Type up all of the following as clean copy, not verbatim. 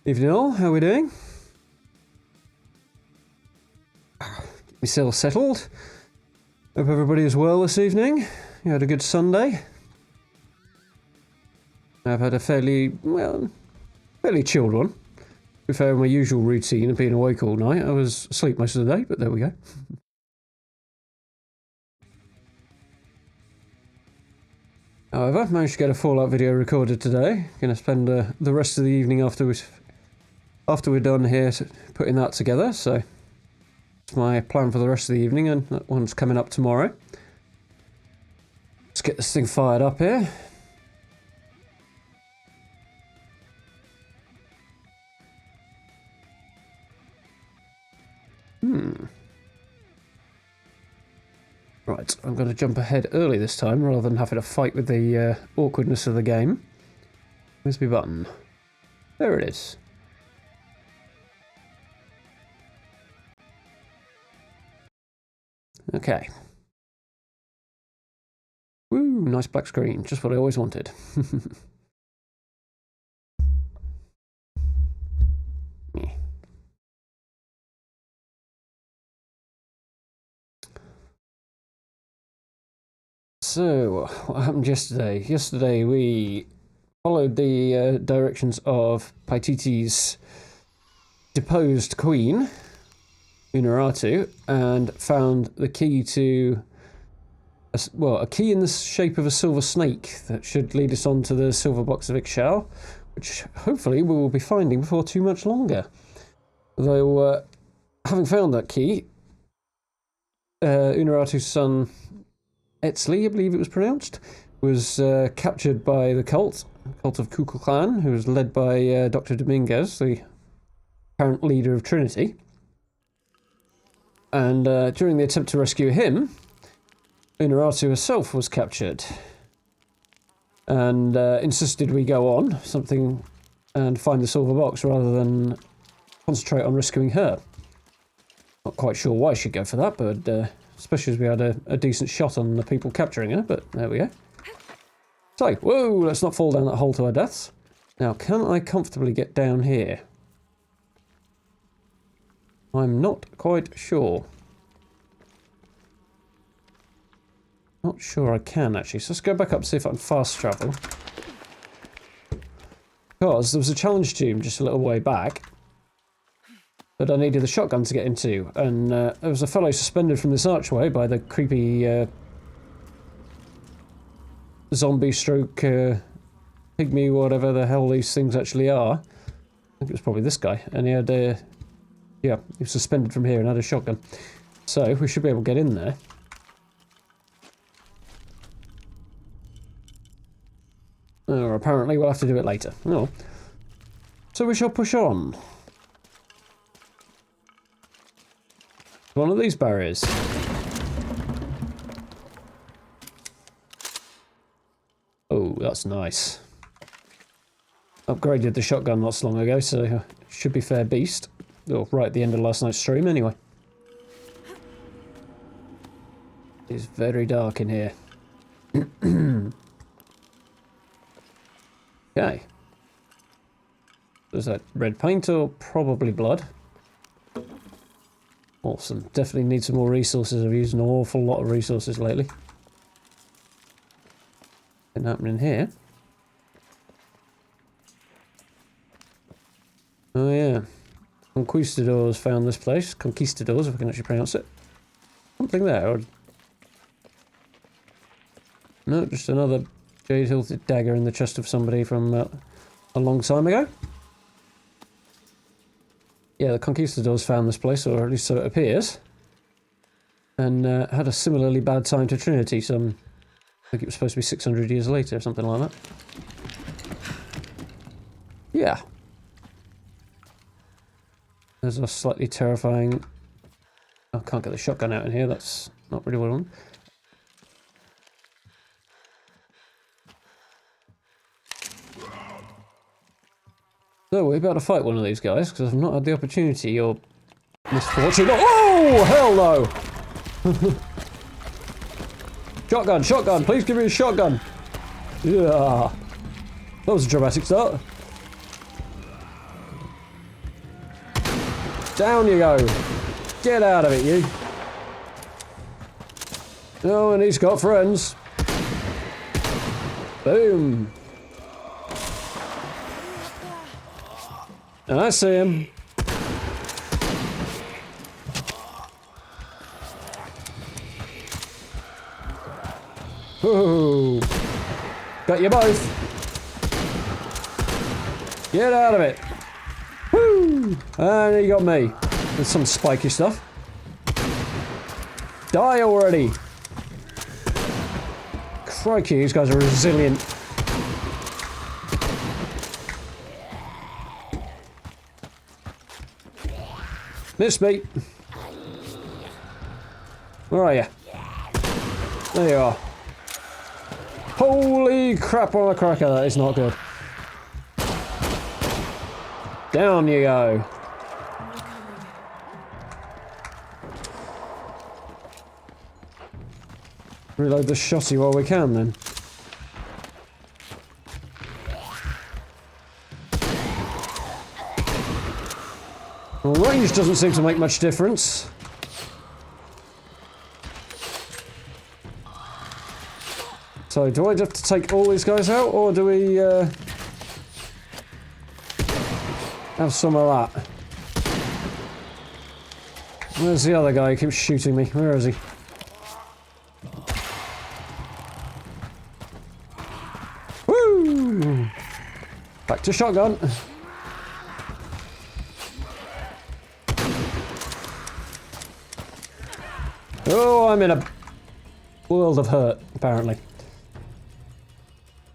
Evening all, how are we doing? Get myself settled. Hope everybody is well this evening. You had a good Sunday. I've had a fairly chilled one. To be fair, my usual routine of being awake all night. I was asleep most of the day, but there we go. However, managed to get a Fallout video recorded today. Going to spend the rest of the evening after we're done here putting that together. So that's my plan for the rest of the evening, and that one's coming up tomorrow. Let's get this thing fired up here. Right, I'm going to jump ahead early this time rather than having to fight with the awkwardness of the game. Where's my button? There it is. Okay. Woo, nice black screen. Just what I always wanted. So, what happened yesterday? Yesterday we followed the directions of PAITITI's deposed queen, Unaratu, and found the key to a key in the shape of a silver snake that should lead us on to the silver box of Ix Chel, which hopefully we will be finding before too much longer. Though, having found that key, Unaratu's son, Etzli, I believe it was pronounced, was captured by the Cult of Kukulkan, who was led by Dr. Dominguez, the apparent leader of Trinity. And during the attempt to rescue him, Unaratu herself was captured and insisted we go on something and find the silver box rather than concentrate on rescuing her. Not quite sure why she'd go for that, but especially as we had a decent shot on the people capturing her, but there we go. So, whoa, let's not fall down that hole to our deaths. Now, can I comfortably get down here? I'm not quite sure. Not sure I can, actually. So let's go back up and see if I can fast travel. Because there was a challenge tomb just a little way back that I needed the shotgun to get into, and there was a fellow suspended from this archway by the creepy zombie stroke pygmy, whatever the hell these things actually are. I think it was probably this guy, and he had yeah, he was suspended from here and had a shotgun. So we should be able to get in there. Or apparently we'll have to do it later. No. So we shall push on. One of these barriers. Oh, that's nice. Upgraded the shotgun not so long ago, so should be fair beast. Oh, right at the end of last night's stream anyway. It's very dark in here. Okay. Is that red paint or probably blood? Awesome. Definitely need some more resources. I've used an awful lot of resources lately. Nothing happening here. Oh yeah. Conquistadors found this place. Conquistadors, if I can actually pronounce it. Something there. Or... no, just another jade-hilted dagger in the chest of somebody from a long time ago. Yeah, the Conquistadors found this place, or at least so it appears, and had a similarly bad time to Trinity. I think it was supposed to be 600 years later, or something like that. Yeah. There's a slightly terrifying... I can't get the shotgun out in here, that's not really what I want. So we're about to fight one of these guys, because I've not had the opportunity or misfortune. Oh, hell no! Shotgun, shotgun, please give me a shotgun! Yeah. That was a dramatic start. Down you go. Get out of it, you. Oh, and he's got friends. Boom. And I see him. Ooh. Got you both. Get out of it. Woo! And he got me. With some spiky stuff. Die already. Crikey, these guys are resilient. Missed me. Where are you? There you are. Holy crap on a cracker, that is not good. Down you go. Reload the shotty while we can then. Well, range doesn't seem to make much difference. So, do I have to take all these guys out, or do we have some of that? Where's the other guy who keeps shooting me? Where is he? Woo! Back to shotgun. Oh, I'm in a world of hurt, apparently.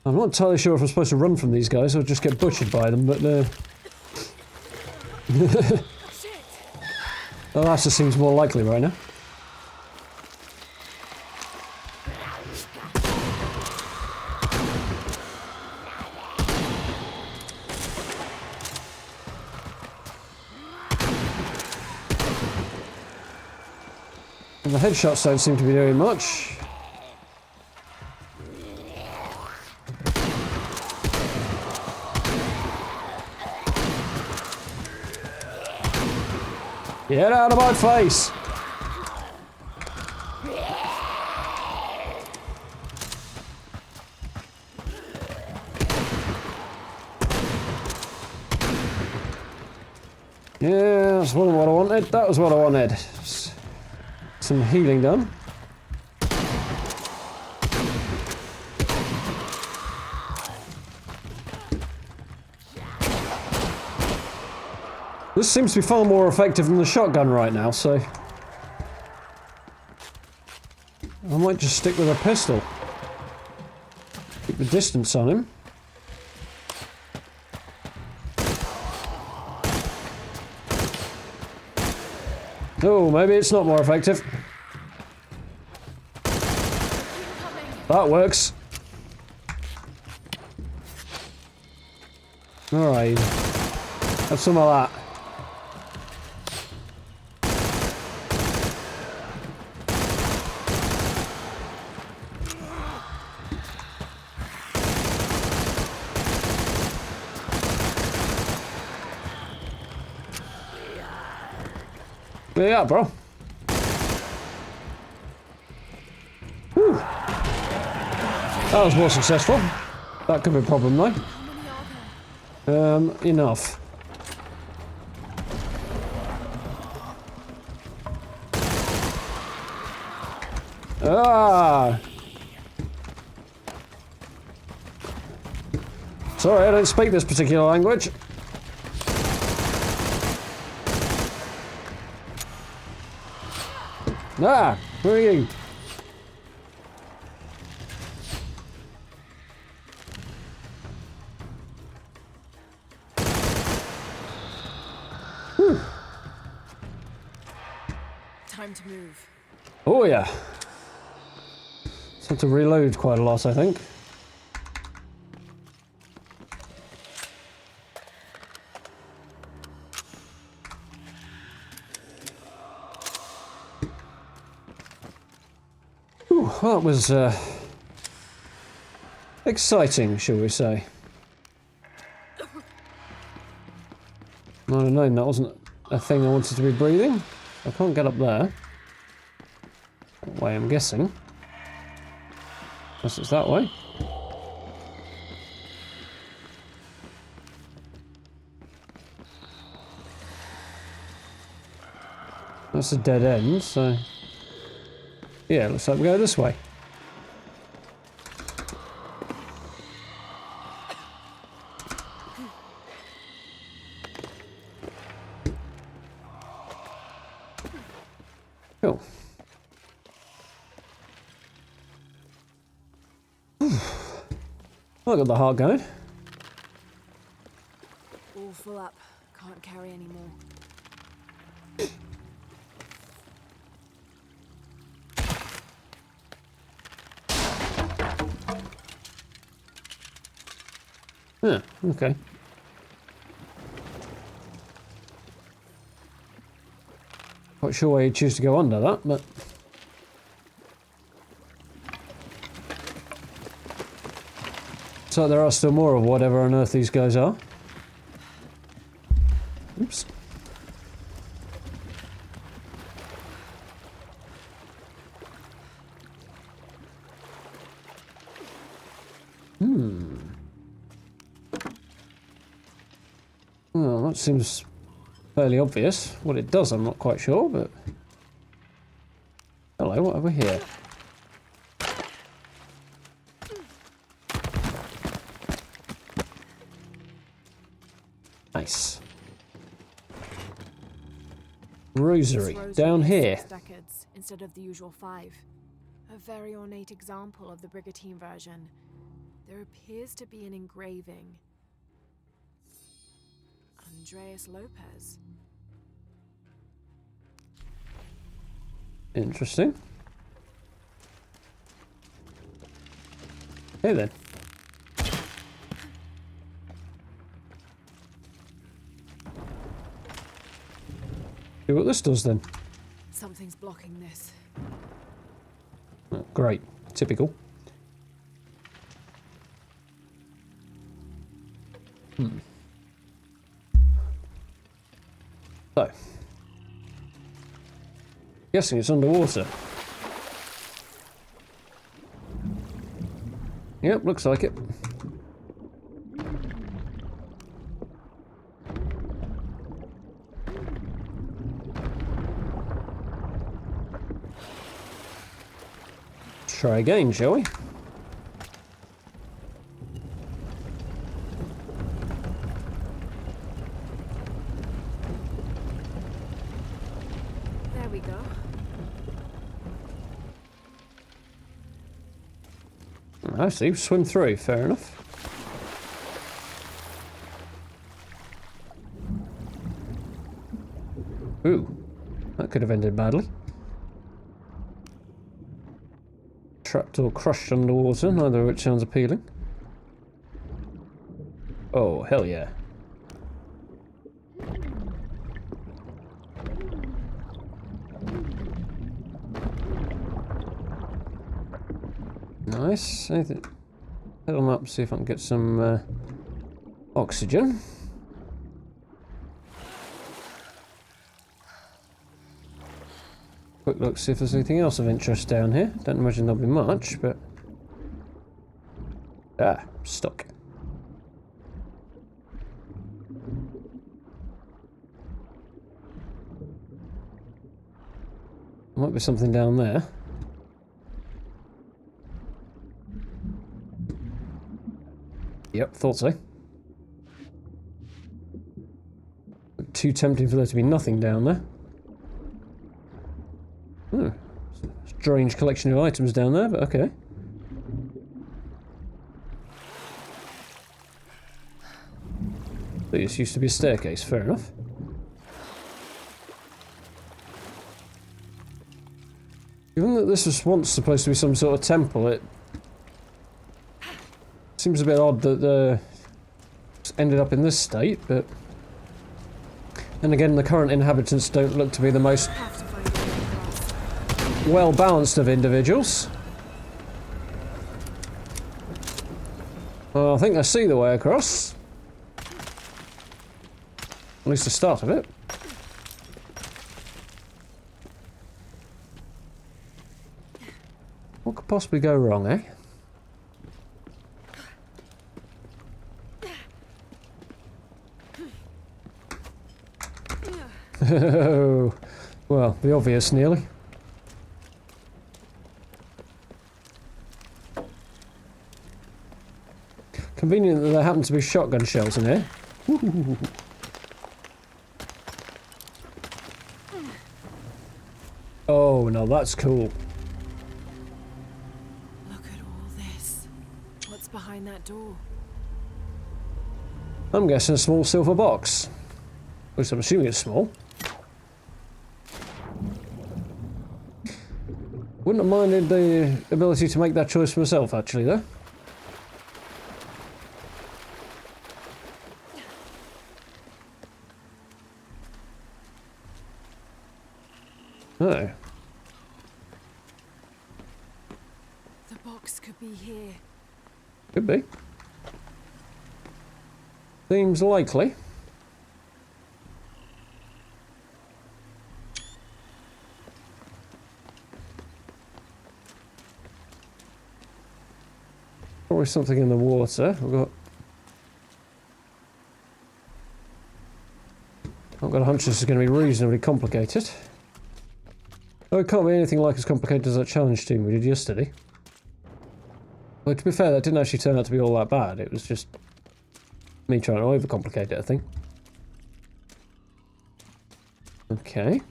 I'm not entirely sure if I'm supposed to run from these guys or just get butchered by them, but well, that just seems more likely right now. And the headshots don't seem to be doing much. Get out of my face! Yeah, that's what I wanted. That was what I wanted. Some healing done. This seems to be far more effective than the shotgun right now, so I might just stick with a pistol. Keep the distance on him. Oh, maybe it's not more effective. That works. Alright. Have some of that. Yeah, bro. Whew. That was more successful. That could be a problem though. Enough. Ah! Sorry, I don't speak this particular language. Ah! Where are you? Whew. Time to move. Oh yeah. Just have to reload quite a lot, I think. Well, that was exciting, shall we say. I don't know, that wasn't a thing I wanted to be breathing. I can't get up there. That way, I'm guessing. Unless it's that way. That's a dead end, so... Yeah, looks like we go this way. Cool. I got the heart going. All full up. Can't carry anymore. Yeah, okay. Not sure why you choose to go under that, but... So there are still more of whatever on earth these guys are. Oops. Well, that seems fairly obvious. What it does, I'm not quite sure, but... Hello, what have we here? Nice. Rosary, down here. 6 decades instead of the usual 5. A very ornate example of the brigantine version. There appears to be an engraving. Andreas Lopez. Interesting. Hey then. See what this does then. Something's blocking this. Oh, great. Typical. So. Guessing it's underwater. Yep, looks like it. Try again, shall we? There we go. I see, swim through, fair enough. Ooh, that could have ended badly. Trapped or crushed underwater, neither of which sounds appealing. Oh, hell yeah. Nice. Anything? Head on up, see if I can get some oxygen. Quick look, see if there's anything else of interest down here. Don't imagine there'll be much, but... Ah, stuck. Might be something down there. Yep, thought so. Too tempting for there to be nothing down there. Oh, strange collection of items down there, but okay. This used to be a staircase, fair enough. Given that this was once supposed to be some sort of temple, it seems a bit odd that it's ended up in this state, but... And again, the current inhabitants don't look to be the most well-balanced of individuals. Well, I think I see the way across. At least the start of it. What could possibly go wrong, eh? Oh, well, the obvious, nearly. Convenient that there happen to be shotgun shells in here. Ooh. Oh, no, that's cool. Look at all this. What's behind that door? I'm guessing a small silver box. At least I'm assuming it's small. Wouldn't have minded the ability to make that choice for myself, actually, though. Oh. The box could be here. Could be. Seems likely. Probably something in the water. I've got a hunch this is going to be reasonably complicated. Oh, it can't be anything like as complicated as that challenge team we did yesterday. Well, to be fair, that didn't actually turn out to be all that bad. It was just me trying to overcomplicate it, I think. Okay.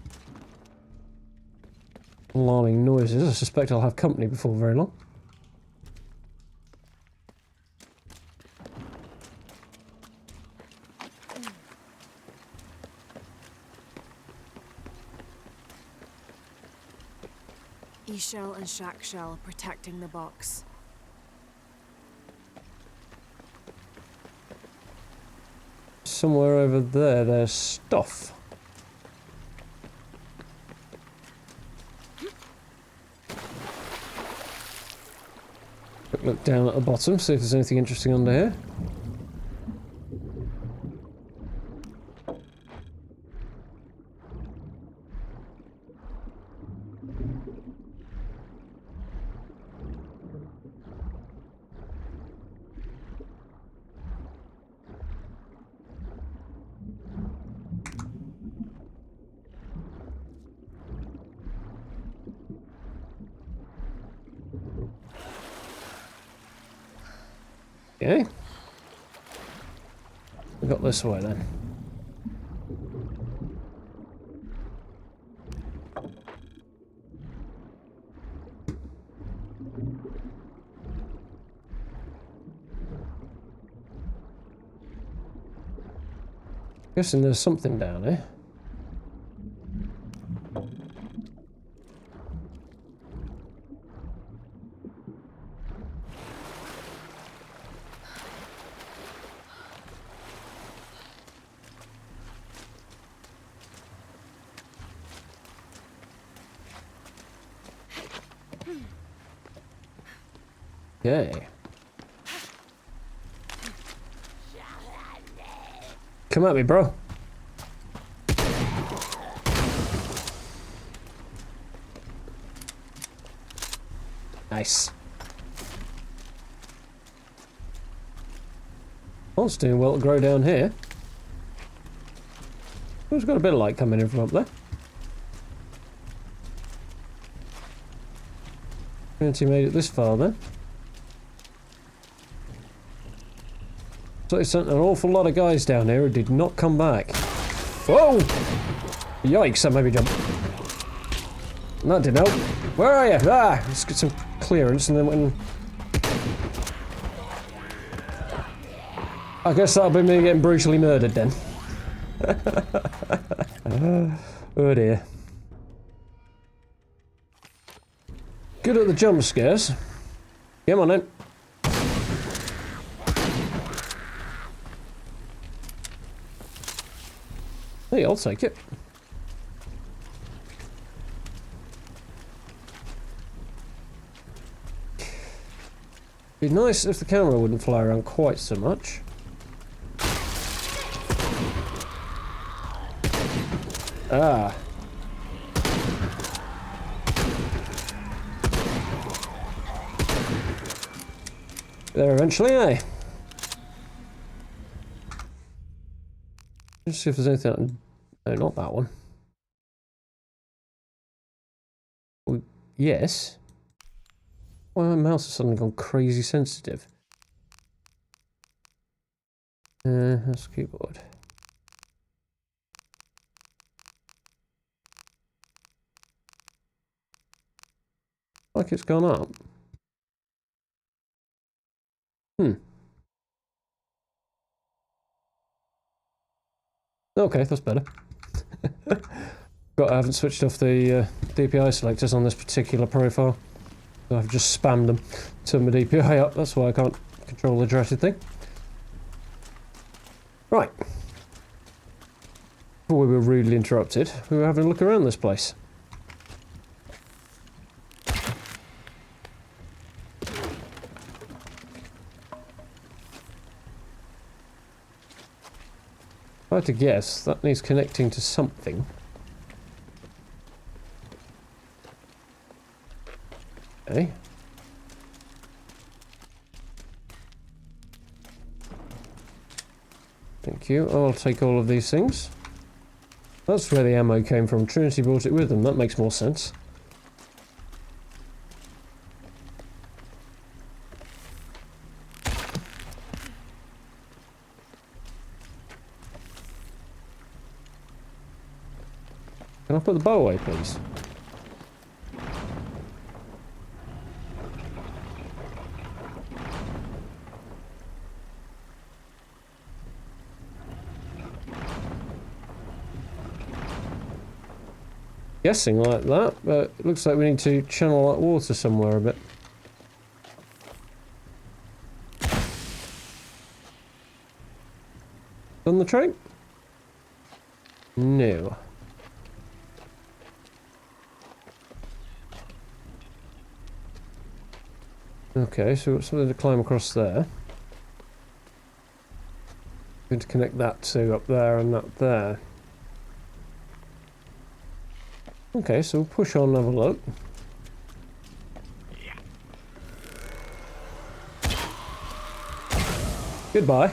Alarming noises. I suspect I'll have company before very long. Ix Chel and Ix Chel protecting the box. Somewhere over there, there's stuff. Quick look down at the bottom, see if there's anything interesting under here. Okay. We got this way then. Guessing there's something down here. Okay. Come at me, bro. Nice. Oh, it's doing well to grow down here. Oh, it's got a bit of light coming in from up there. Once you made it this far then. So they sent an awful lot of guys down here who did not come back. Whoa! Yikes, that made me jump. That didn't help. Where are you? Ah! Let's get some clearance and then when... I guess that'll be me getting brutally murdered then. Oh dear. Good at the jump scares. Come on then. Hey, I'll take it. Be nice if the camera wouldn't fly around quite so much. Ah. there eventually, eh? Let's see if there's anything. No, not that one. Well, yes. Why my mouse has suddenly gone crazy sensitive? That's the keyboard. Like it's gone up. Okay, that's better. I haven't switched off the DPI selectors on this particular profile. So I've just spammed them. Turned my DPI up, that's why I can't control the dreaded thing. Right. Before we were rudely interrupted, we were having a look around this place. If I had to guess, that needs connecting to something. Okay. Thank you. I'll take all of these things. That's where the ammo came from. Trinity brought it with them. That makes more sense. Can I put the bow away, please? Guessing like that, but it looks like we need to channel that water somewhere a bit. Done the train? No. Okay, so we've got something to climb across there. Going to connect that to up there and up there. Okay, so we'll push on and have a look. Goodbye.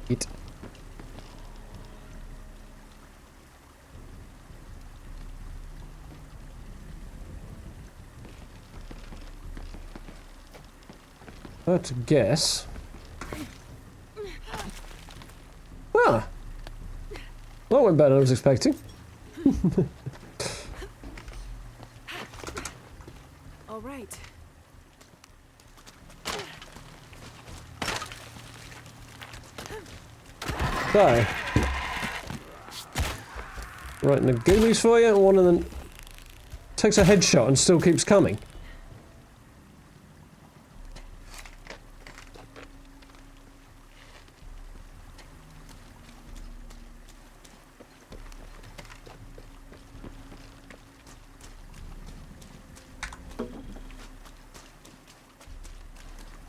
Eat. I had to guess. Ah! That went better than I was expecting. All right. So. Right, and the goodies for you, one of them takes a headshot and still keeps coming.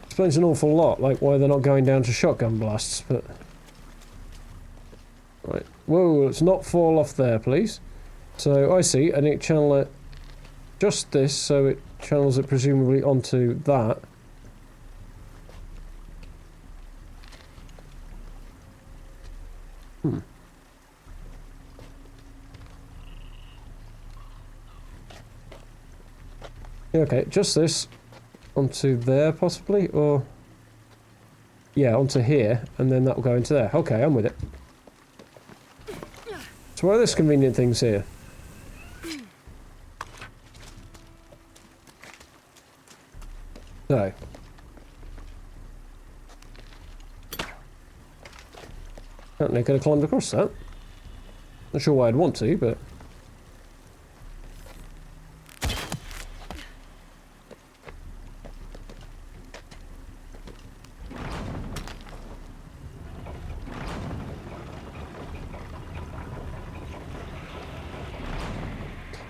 Explains an awful lot, like why they're not going down to shotgun blasts, but... Right, whoa, let's not fall off there, please. So, I see, I need to channel it... just this, so it channels it presumably onto that. Yeah, okay, just this. Onto there, possibly, or... Yeah, onto here, and then that'll go into there. Okay, I'm with it. So what are these convenient things here? So. Apparently I could have climbed across that. Not sure why I'd want to, but...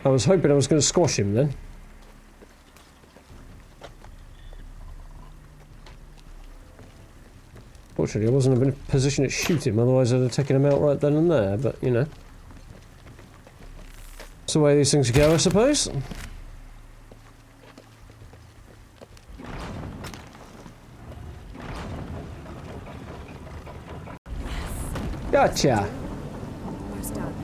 I was hoping I was going to squash him then. Fortunately, I wasn't in a position to shoot him, otherwise I'd have taken him out right then and there, but, you know. That's the way these things go, I suppose. Gotcha. Almost done.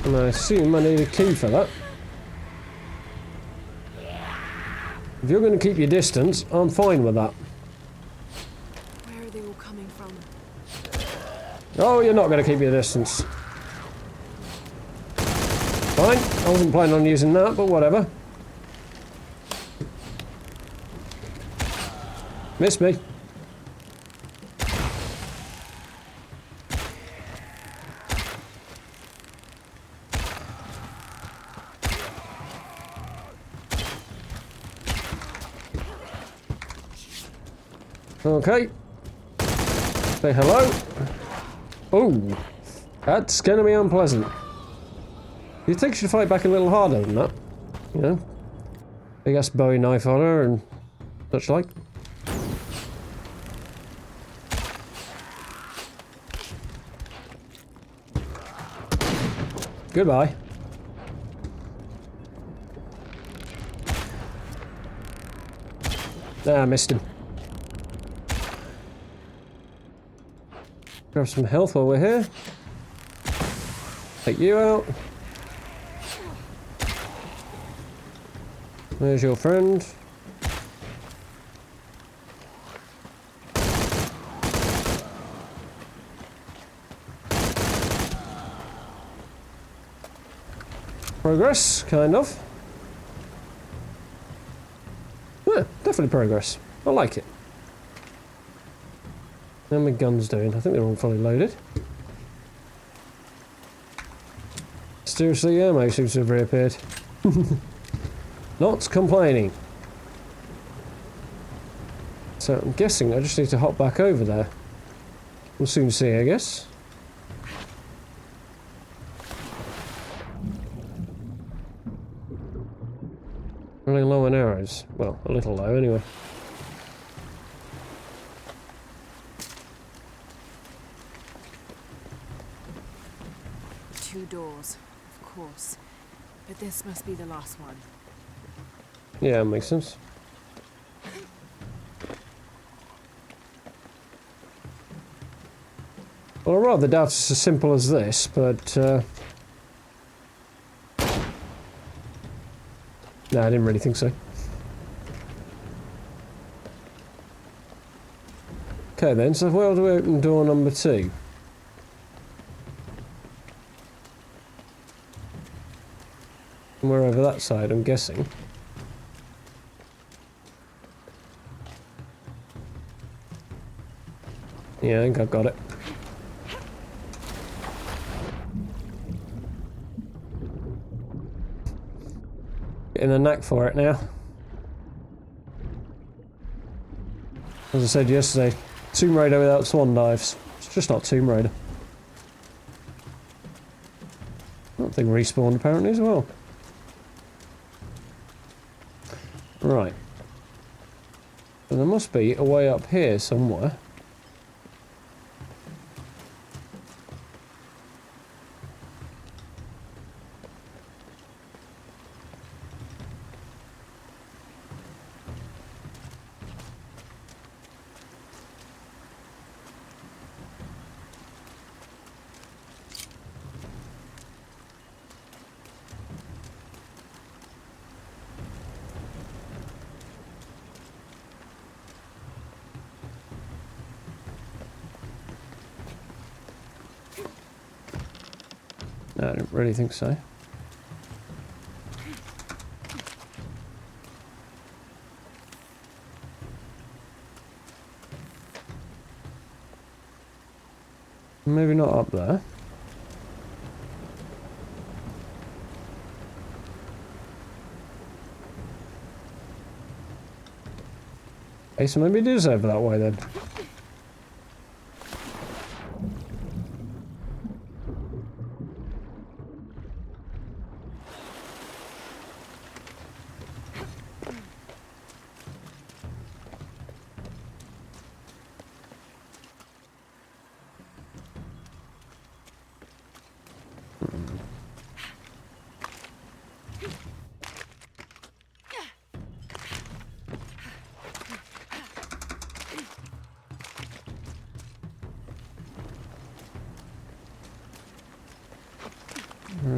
And I assume I need a key for that. If you're going to keep your distance, I'm fine with that. Where are they all coming from? Oh, you're not going to keep your distance. Fine. I wasn't planning on using that, but whatever. Missed me. Okay. Say hello. Oh, that's going to be unpleasant. You think she'd fight back a little harder than that? You know? Big ass Bowie knife on her and such like. Goodbye. Ah, I missed him. Grab some health while we're here. Take you out. There's your friend. Progress, kind of. Yeah, definitely progress. I like it. How my guns doing? I think they're all fully loaded. Seriously, ammo seems to have reappeared. Not complaining. So I'm guessing I just need to hop back over there. We'll soon see, I guess. Running low on arrows. Well, a little low anyway. Two doors, of course. But this must be the last one. Yeah, makes sense. Well, I rather doubt it's as simple as this, but no, I didn't really think so. Okay then, so where do we open door number 2? Somewhere over that side, I'm guessing. Yeah, I think I've got it. Getting the knack for it now. As I said yesterday, Tomb Raider without swan dives. It's just not Tomb Raider. That thing respawned apparently as well. Right. So there must be a way up here somewhere. No, I don't really think so. Maybe not up there. Okay, so maybe it is over that way then.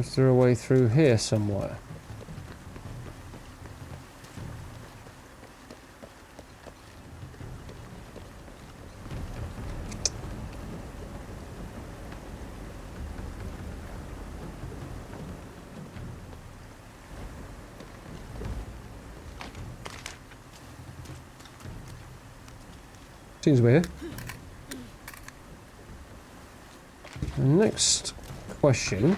Is there a way through here somewhere? Seems weird. The next question.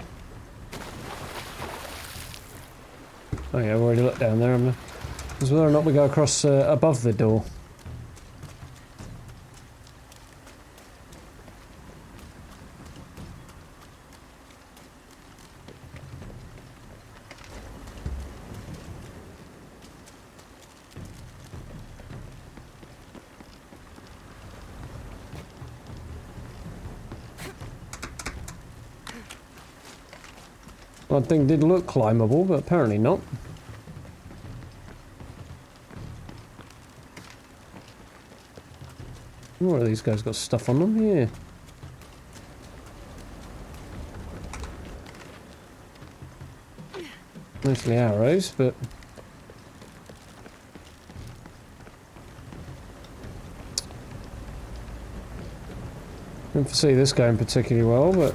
Oh yeah, I've already looked down there. Is whether or not we go across above the door. That thing did look climbable, but apparently not. What are these guys got stuff on them? Yeah. Mostly arrows, but... Didn't foresee this going particularly well, but...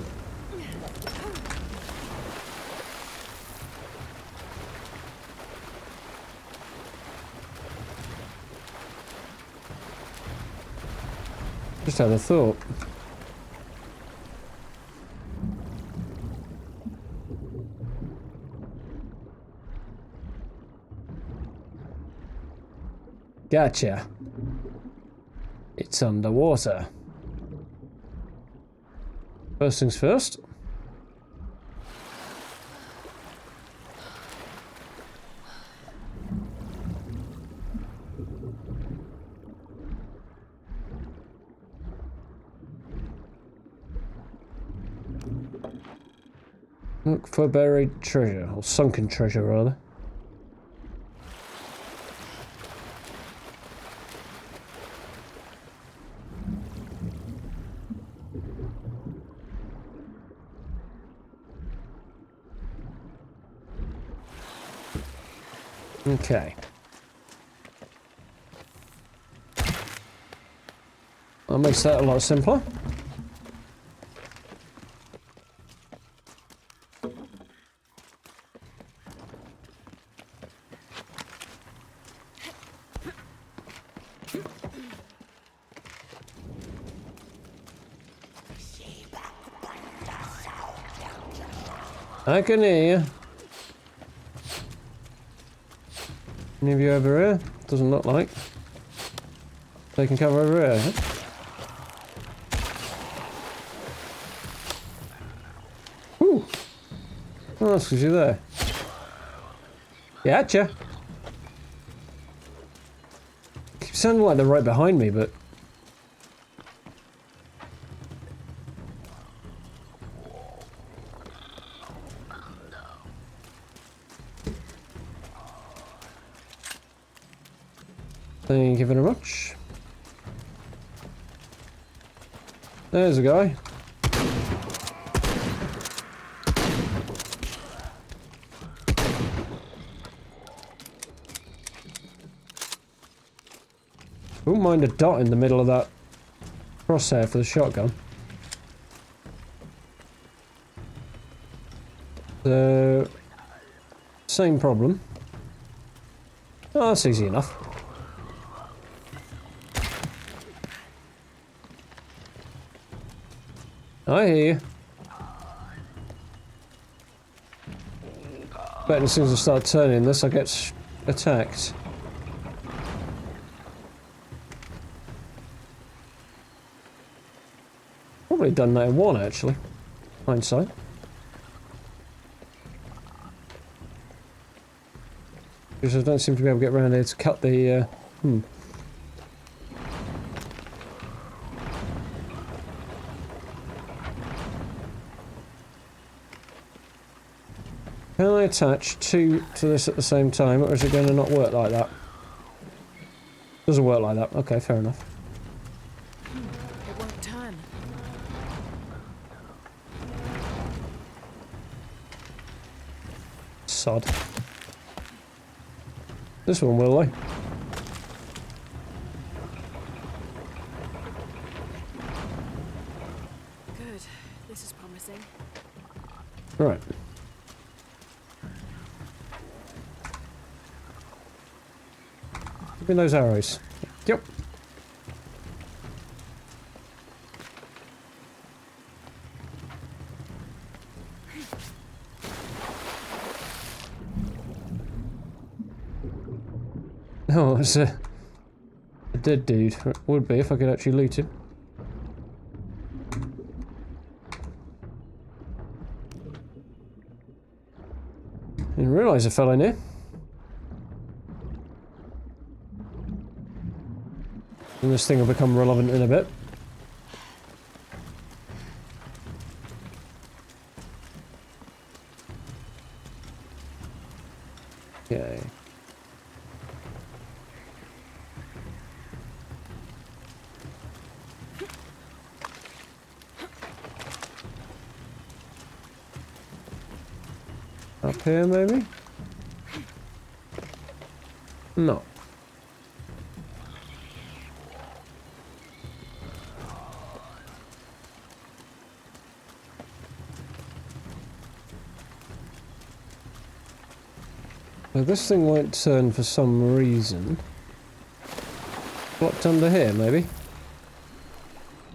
Just had a thought. Gotcha. It's underwater. First things first. Look for buried treasure, or sunken treasure rather. Okay. That makes that a lot simpler. I can hear you. Any of you over here? Doesn't look like. Taking cover over here, huh? Whew. Oh, that's because you're there. Gotcha. Keeps sounding like they're right behind me, but... Thank you very much. There's a guy. Wouldn't mind a dot in the middle of that crosshair for the shotgun. So, same problem. Oh, that's easy enough. I hear you. Bet as soon as I start turning this, I get attacked. Probably done that in one, actually. Hindsight. Because I don't seem to be able to get around here to cut the... Can I attach two to this at the same time, or is it going to not work like that? Doesn't work like that. Okay, fair enough. It won't turn. sod. This one will, though. Good. This is promising. Right. Give me those arrows. Yep. Oh, it's a dead dude. Would be if I could actually loot him. Didn't realise I fell in here. And this thing will become relevant in a bit. Okay. Up here, maybe? No. Well, this thing won't turn for some reason. Blocked under here, maybe?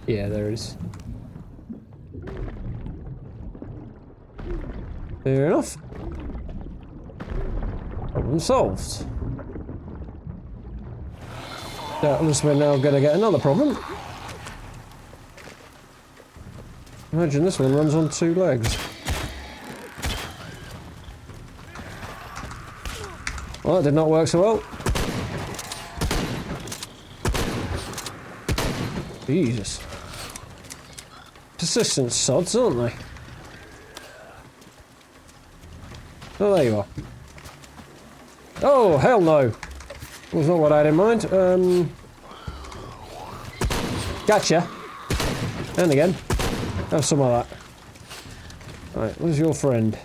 Yeah, there it is. Fair enough. Problem solved. Doubtless we're now going to get another problem. Imagine this one runs on 2 legs. Well, that did not work so well. Jesus. Persistent sods, aren't they? Oh, there you are. Oh, hell no. Was not what I had in mind. Gotcha. And again. Have some of that. Right, where's your friend?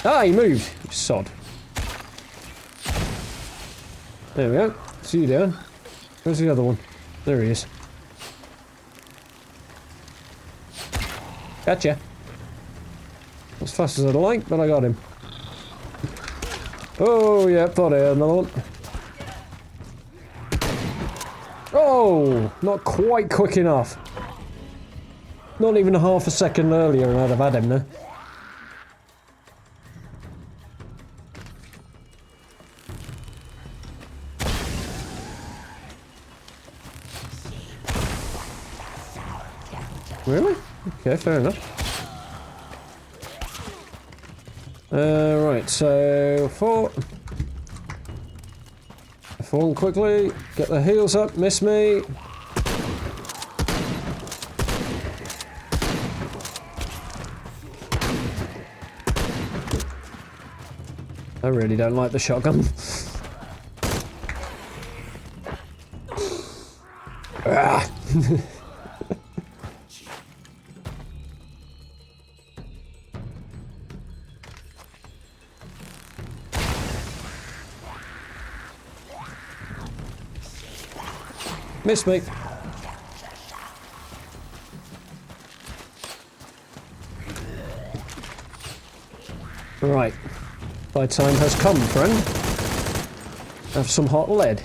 Ah, he moved. You sod. There we go. See you down. Where's the other one? There he is. Gotcha. As fast as I'd like, but I got him. Oh, yeah, thought I had another one. Oh, not quite quick enough. Not even half a second earlier and I'd have had him there. Really? Okay, fair enough. Right, so fall quickly, get the heels up, miss me. I really don't like the shotgun. Ah. Miss me. Right. My time has come, friend. Have some hot lead.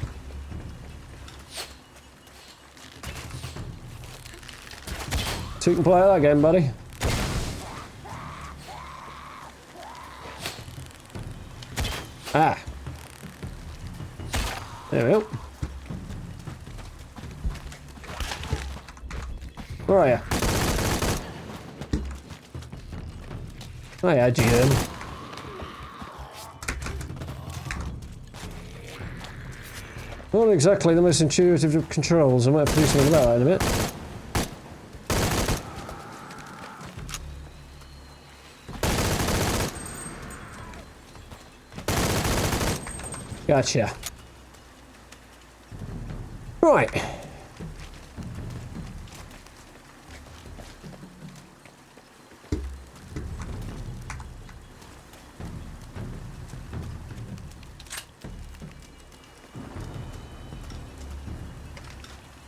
So you can play that game, buddy. Ah. There we go. Where are you? Oh yeah, Jim. Not exactly the most intuitive of controls. I might have to do something about that in a bit. Gotcha. Right.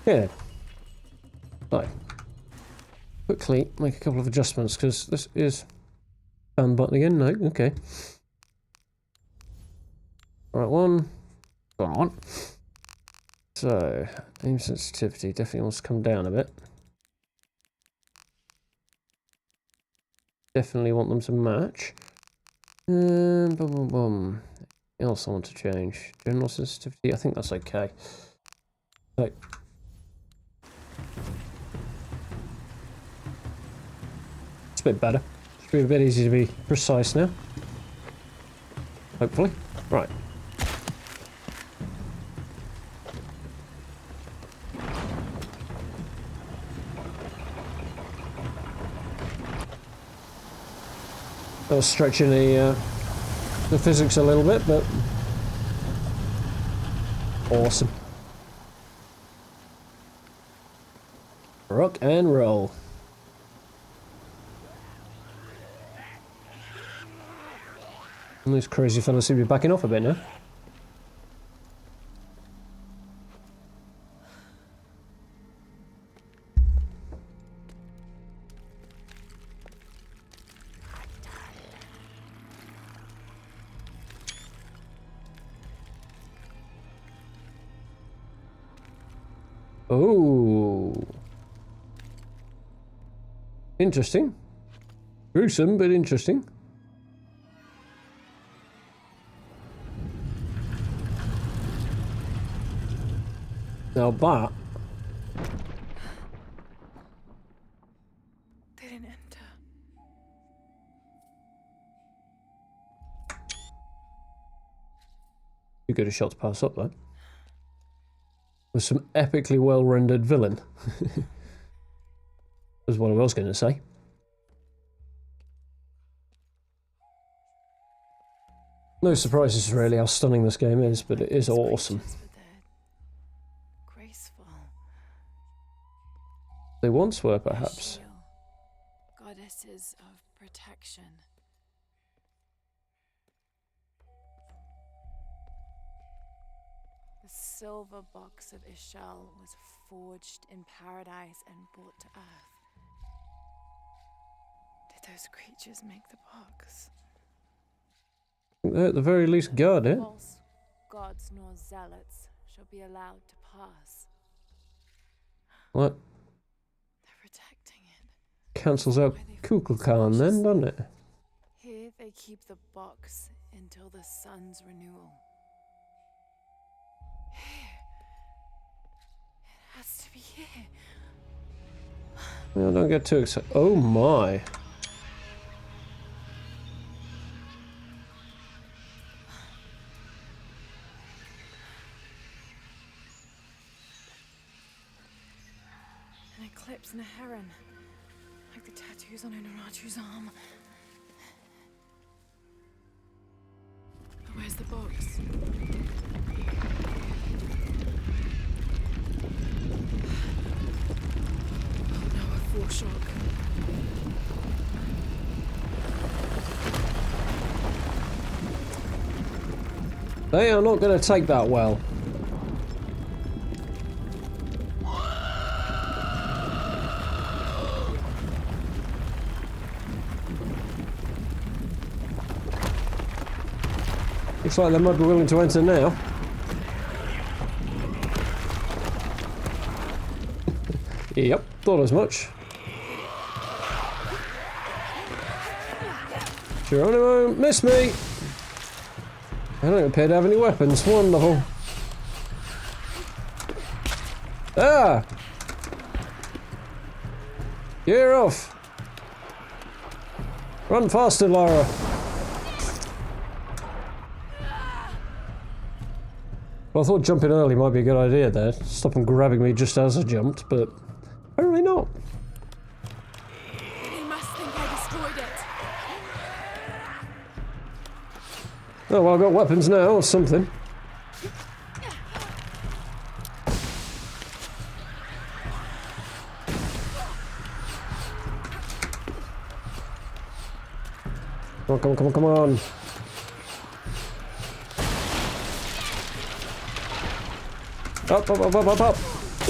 Yeah. Right. Quickly make a couple of adjustments because this is down button again. No, okay. Right one. Go on. So aim sensitivity definitely wants to come down a bit. Definitely want them to match. Boom, boom, boom. Anything else I want to change? General sensitivity. I think that's okay. So. It's a bit better. Should be a bit easier to be precise now. Hopefully. Right. I was stretching the physics a little bit, but awesome. Rock and roll. And these crazy fellas seem to be backing off a bit now. Oh. Interesting. Gruesome, but interesting. Now that... They didn't enter. You good a shot to pass up though. With some epically well rendered villain. Was what I was going to say. No surprises really how stunning this game is, but it is awesome. Graceful. They once were, perhaps. Shield. Goddesses of protection. The silver box of Ix Chel was forged in paradise and brought to Earth. Did those creatures make the box? They're at the very least guard it. False gods nor zealots shall be allowed to pass. What? They're protecting it. Cancels out Kukulkan then, doesn't it? Here they keep the box until the sun's renewal. Here. It has to be here. Well, don't get too excited. Oh my. An eclipse and a heron. Like the tattoos on Unaratu's arm. But where's the box? Oh no, a foreshock. They are not going to take that well. Looks like they might be willing to enter now. Yep, thought as much. Geronimo, miss me! I don't appear to have any weapons. Wonderful. Ah! Gear off! Run faster, Lara! Well, I thought jumping early might be a good idea there. Stop them grabbing me just as I jumped, but apparently not. They must think I destroyed it. Oh, well, I've got weapons now, or something. Come on, come on, come on, come on. Up, up, up, up, up, up.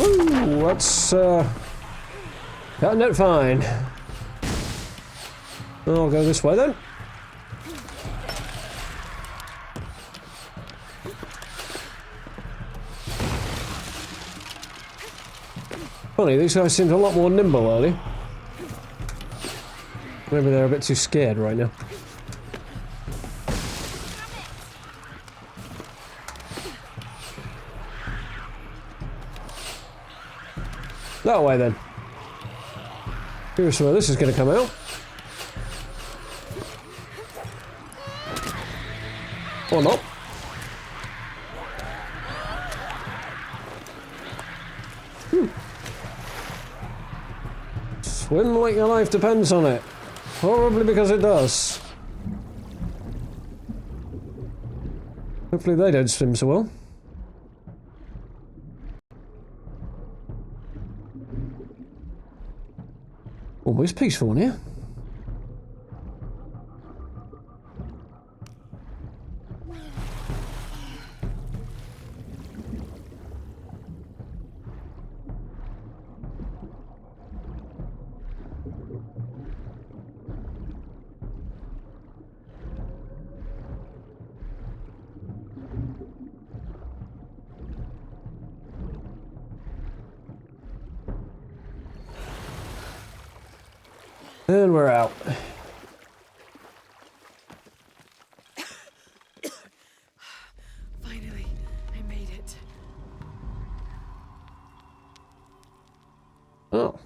Woo! That's cutting it fine. I'll go this way then. Funny, these guys seemed a lot more nimble early. Maybe they're a bit too scared right now. That way then. Curious where this is going to come out. Or not. Swim like your life depends on it. Probably because it does. Hopefully they don't swim so well. Almost peaceful in here. And we're out. Finally, I made it. Oh.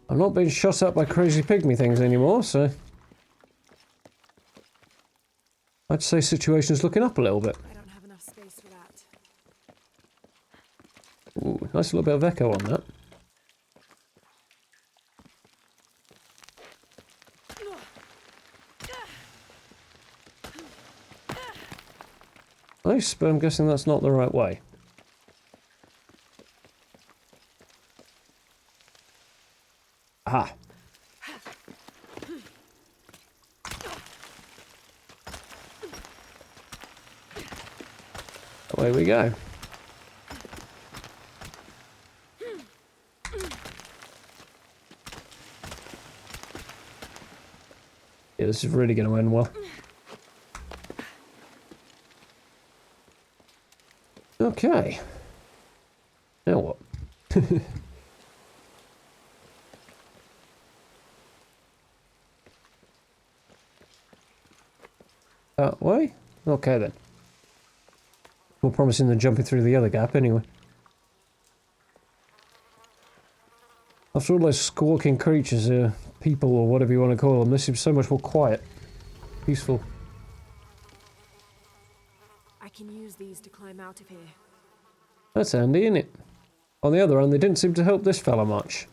I'm not being shot at by crazy pygmy things anymore, so... I'd say situation's looking up a little bit. I don't have enough space for that. Ooh, nice little bit of echo on that. Nice, but I'm guessing that's not the right way. Aha. Away we go. Yeah, this is really going to end well. Okay. Now what? That way? Okay then. More promising than jumping through the other gap anyway. After all those squawking creatures, people or whatever you want to call them, this seems so much more quiet. Peaceful. I can use these to climb out of here. That's handy, isn't it? On the other hand, they didn't seem to help this fella much.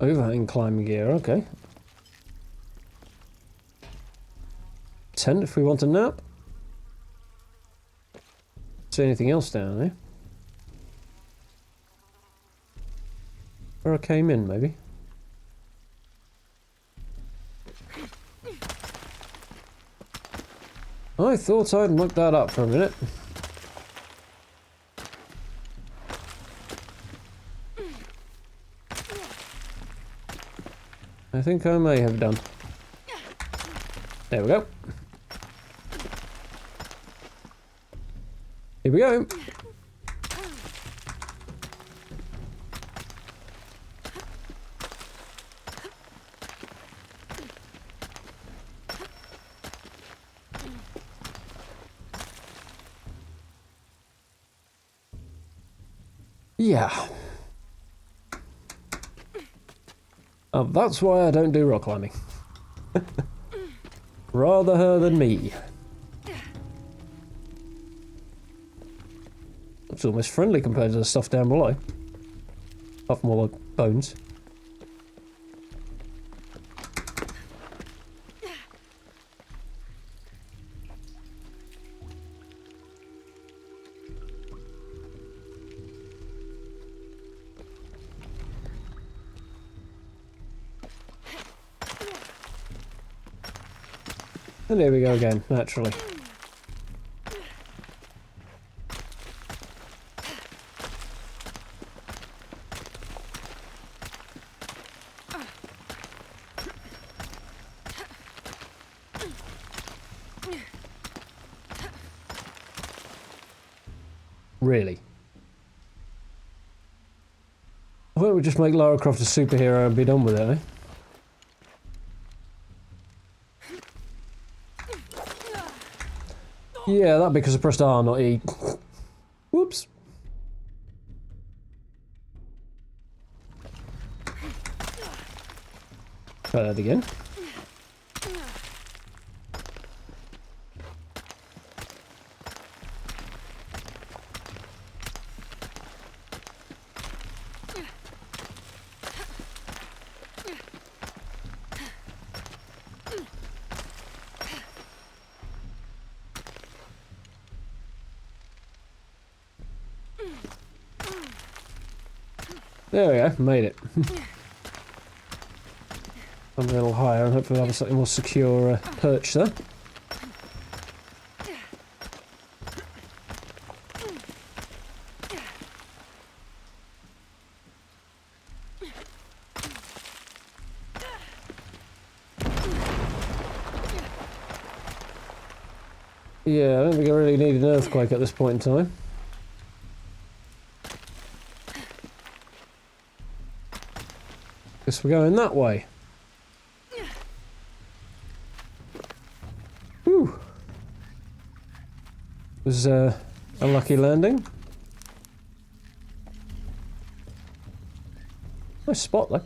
Overhang climbing gear, okay. Tent if we want a nap. See anything else down there? Where I came in, maybe. I thought I'd look that up for a minute. I think I may have done. There we go. Here we go. Yeah. That's why I don't do rock climbing. Rather her than me. It's almost friendly compared to the stuff down below. Apart from all the bones. And here we go again, naturally. Really? Why don't we just make Lara Croft a superhero and be done with it, eh? Yeah, that because I pressed R, not E. Whoops. Try that again. There we go, made it. I'm a little higher and hopefully we'll have a slightly more secure perch there. Yeah, I don't think I really need an earthquake at this point in time. Guess we're going that way. Whew. Was a lucky landing. Nice spot though.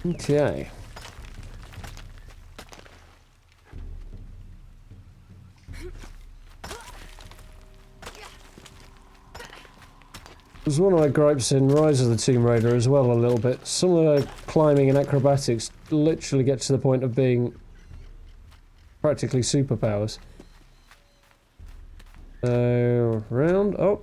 Okay. There's one of my gripes in Rise of the Tomb Raider as well a little bit. Some of the climbing and acrobatics literally get to the point of being practically superpowers. So, round, oh.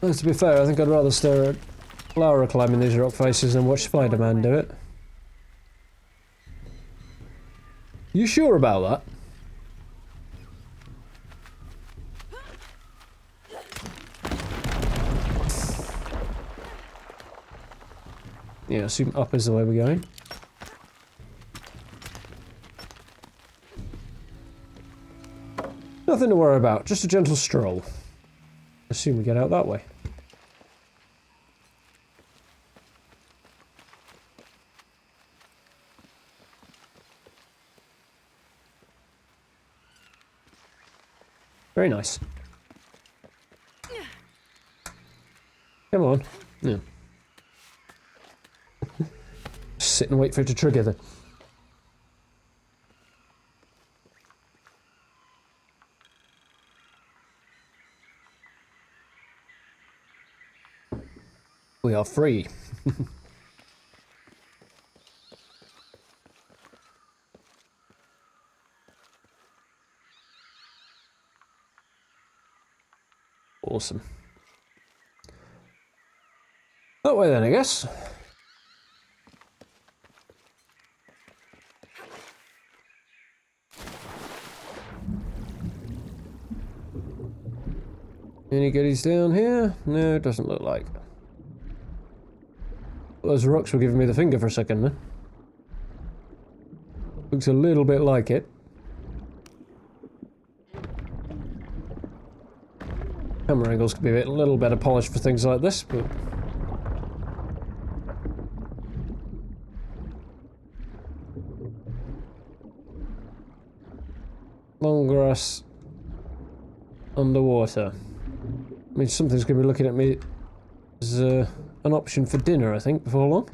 Well, to be fair, I think I'd rather stare at Lara climbing these rock faces than watch Spider-Man do it. You sure about that? Yeah, assume up is the way we're going. Nothing to worry about, just a gentle stroll. Assume we get out that way. Very nice. Come on. Yeah. Sit and wait for it to trigger then. We are free. Awesome. That way then, I guess. Any goodies down here? No, it doesn't look like. Those rocks were giving me the finger for a second, man. Looks a little bit like it. Camera angles could be a little better polished for things like this, but... long grass underwater. I mean, something's going to be looking at me There's an option for dinner, I think, before long.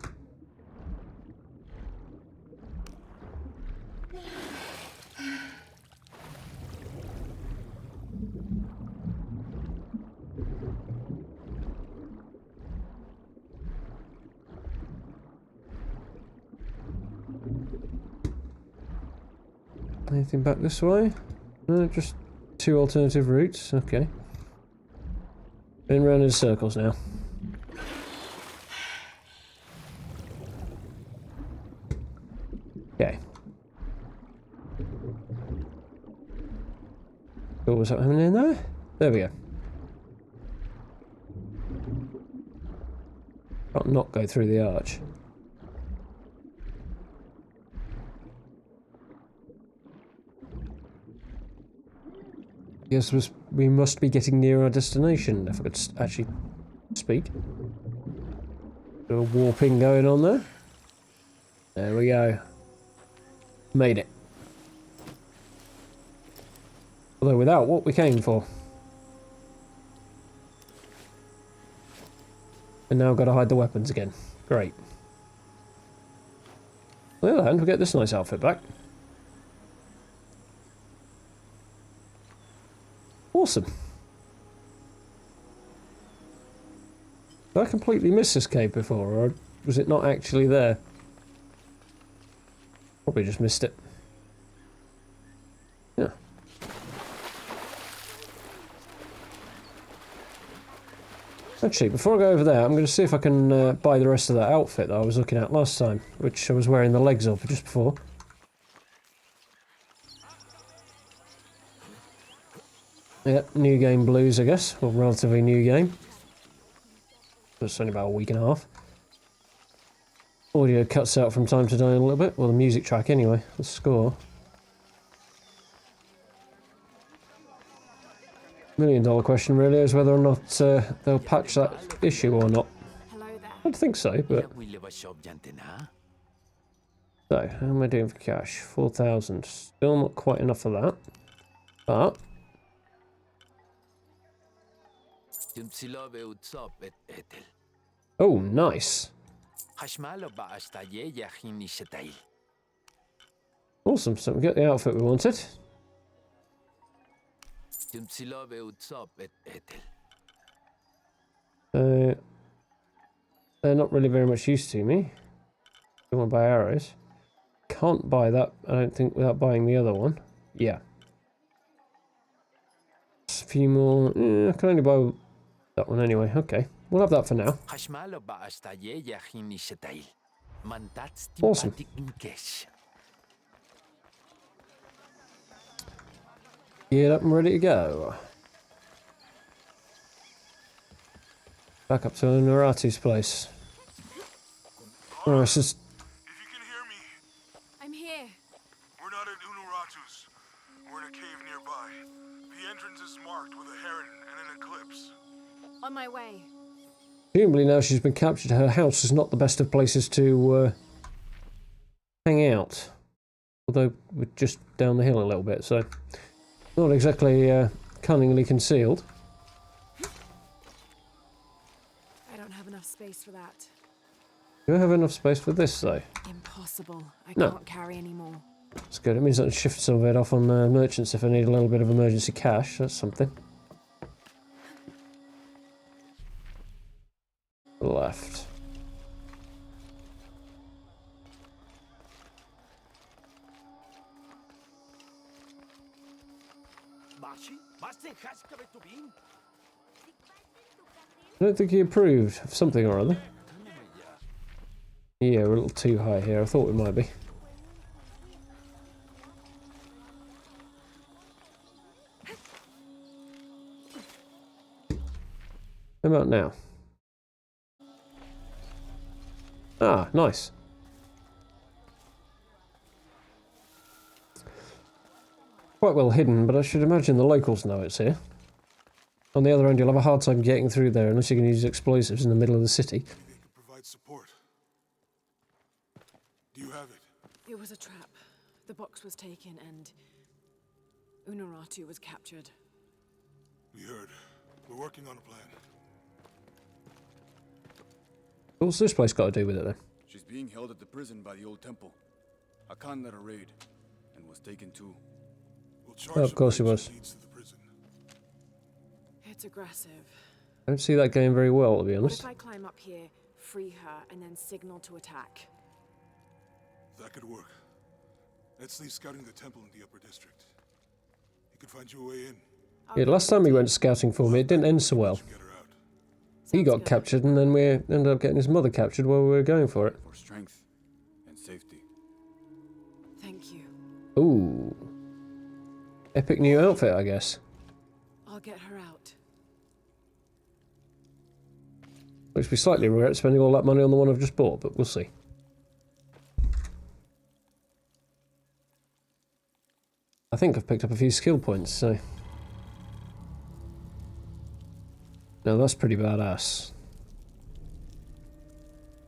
Anything back this way? No, just two alternative routes. Okay. Been round in circles now. Okay. What was happening in there? There we go. Can't not go through the arch. Yes, we must be getting near our destination, if I could actually speak. A little warping going on there. There we go. Made it. Although without what we came for. And now I've got to hide the weapons again. Great. On the other hand, we get this nice outfit back. Awesome. Did I completely miss this cave before, or was it not actually there? Probably just missed it. Yeah. Actually, before I go over there, I'm going to see if I can buy the rest of that outfit that I was looking at last time, which I was wearing the legs of just before. Yep, new game blues, I guess. Well, relatively new game. It's only about a week and a half. Audio cuts out from time to time a little bit. Well, the music track anyway, the score. $1 million question really is whether or not they'll patch that issue or not. Hello there. I don't think so, but... So, how am I doing for cash? 4,000. Still not quite enough for that. But... oh, nice. Awesome, so we get the outfit we wanted. They're not really very much use to me. I want to buy arrows. Can't buy that, I don't think, without buying the other one. Yeah. A few more. I can only buy that one anyway. Okay, we'll have that for now. Awesome. Get up and ready to go. Back up to Unaratu's place. Oh, it's just... If you can hear me, I'm here. we're not at Unaratu's. We're in a cave nearby. The entrance is marked with a heron and an eclipse. On my way. presumably now she's been captured, her house is not the best of places to hang out. Although we're just down the hill a little bit, so not exactly cunningly concealed. I don't have enough space for that. Do I have enough space for this though? Impossible. I No. can't carry any more. That's good. It means I can shift some of it off on merchants if I need a little bit of emergency cash. That's something. Left. I don't think he approved of something or other. Yeah, we're a little too high here. I thought we might be. How about now? Ah, nice. Quite well hidden, but I should imagine the locals know it's here. On the other end, you'll have a hard time getting through there unless you can use explosives in the middle of the city. They could provide support. Do you have it? It was a trap. The box was taken and Unaratu was captured. We heard. We're working on a plan. What's this place got to do with it then? She's being held at the prison by the old temple. Akan led a raid and was taken too. We'll charge Oh, of course he the was. bridge that leads to the prison. It's aggressive. I don't see that going very well, to be What honest. if I climb up here, free her, and then signal to attack? That could work. Etzli's scouting the temple in the upper district. He could find you a way in. Yeah, last time we went scouting for me, it didn't end so well. Get her out. He Sounds got good. captured, and then we ended up getting his mother captured while we were going for it. For strength and safety. Thank you. Ooh. Epic new outfit, I guess. I'll get her out. Which we slightly regret spending all that money on the one I've just bought, but we'll see. I think I've picked up a few skill points, so... No, that's pretty badass.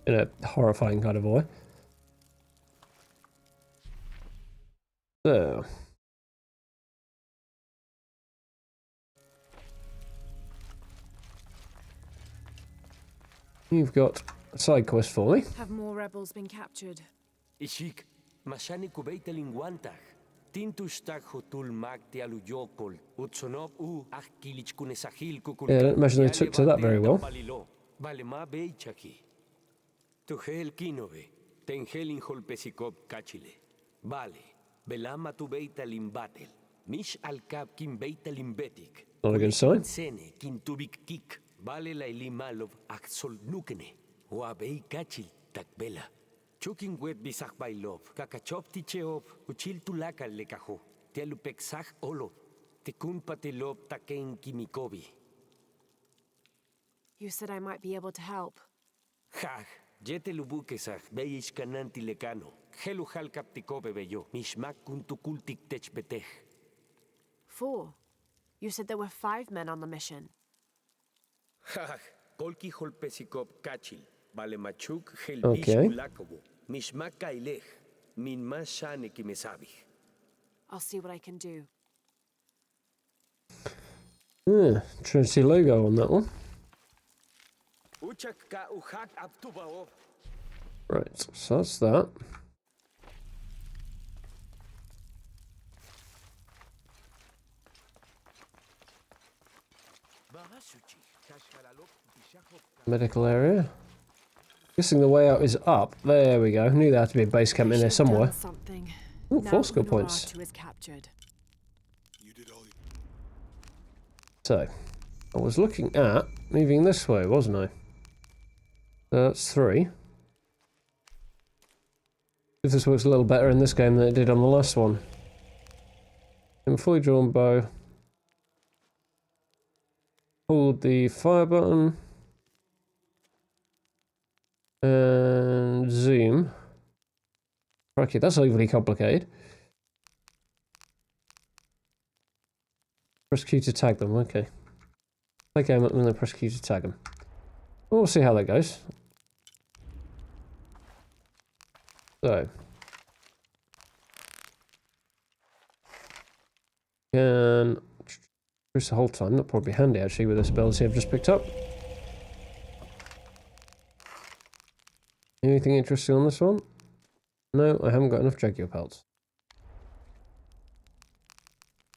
In a horrifying kind of way. So... You've got a side quest for me. Have more rebels been captured? Ishik, masani kubeitel inguantag. Tintustak hotul mag tialuyokol. Utsonop u achkilich kunesahil kukulkan. Yeah, I don't imagine they took to that very well. Vale ma beichaki. Tuhel kinove. Tengelin holpesikop kachile. Vale. Belama tu beital imbatel. Mish al cap kin beital imbetik. Not a good sign. Sene kin tubik kik. Vale la ilimalov axol nukene. Wabei kachil takbela. Chukin wet bisak bailov. Kakachop ticheop. Uchil tulaka lekajo. Tialupexaj olo. Tekun patelop taken kimikobi. You said I might be able to help. Haj. Jete lubukesaj. Beish kananti lekano. Helu hal kaptikobe beyo. Mishmak kuntukultik techbetej. 4. You said there were 5 men on the mission. Haj. Kolki holpesikop kachil. Vale machuk hel Okay. bishkulakobo. Mishmak kailej. Min mas shane kimesabi. I'll see what I can do. Yeah, Trinity logo on that one. Uchak ka uhak aptubaob. Right, so that's that. Medical area. Guessing the way out is up. There we go. Knew there had to be a base camp in there Should have somewhere. done something. Ooh, Now 4 skill points. Unaratu is captured. You did all you... So, I was looking at moving this way, wasn't I? That's 3. If this works a little better in this game than it did on the last one. And fully drawn bow. Hold the fire button. And zoom. Crikey, that's overly complicated. Press Q to tag them, okay. Take aim at them and then press Q to tag them. We'll see how that goes. So. Can press the whole time, that'll probably be handy actually with this ability I've just picked up. Anything interesting on this one? No, I haven't got enough Jaguar pelts.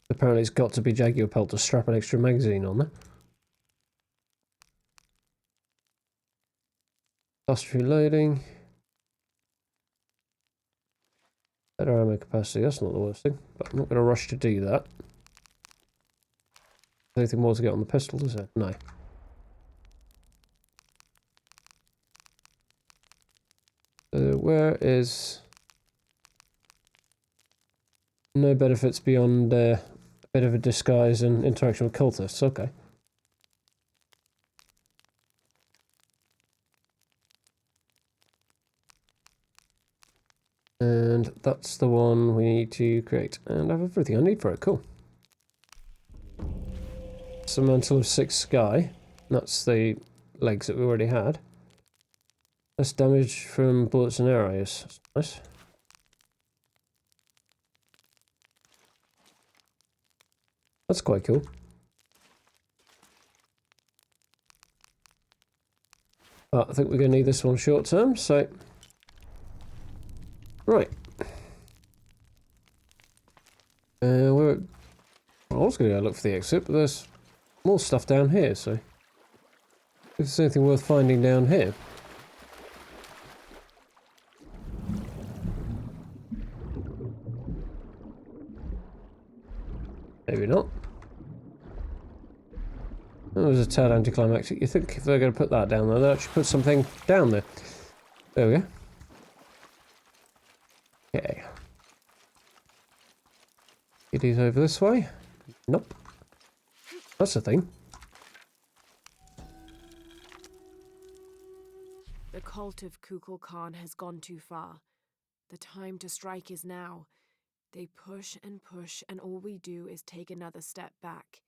Apparently it's got to be Jaguar pelt to strap an extra magazine on there. Fast reloading. Better ammo capacity, that's not the worst thing. But I'm not going to rush to do that. Anything more to get on the pistol, is there? No. Where is... No benefits beyond a bit of a disguise and interaction with cultists, okay. And that's the one we need to create. And I have everything I need for it, cool. It's a mantle of 6 sky. That's the legs that we already had. Less damage from bullets and arrows. That's nice. That's quite cool. But I think we're going to need this one short term, so... Right. I was going to go look for the exit, but there's more stuff down here, so... If there's anything worth finding down here. Maybe not. That was a tad anticlimactic. You think if they're going to put that down there, they'll actually put something down there. There we go. Okay. It is over this way. Nope. That's the thing. The Cult of Kukulkan has gone too far. The time to strike is now. They push, and all we do is take another step back.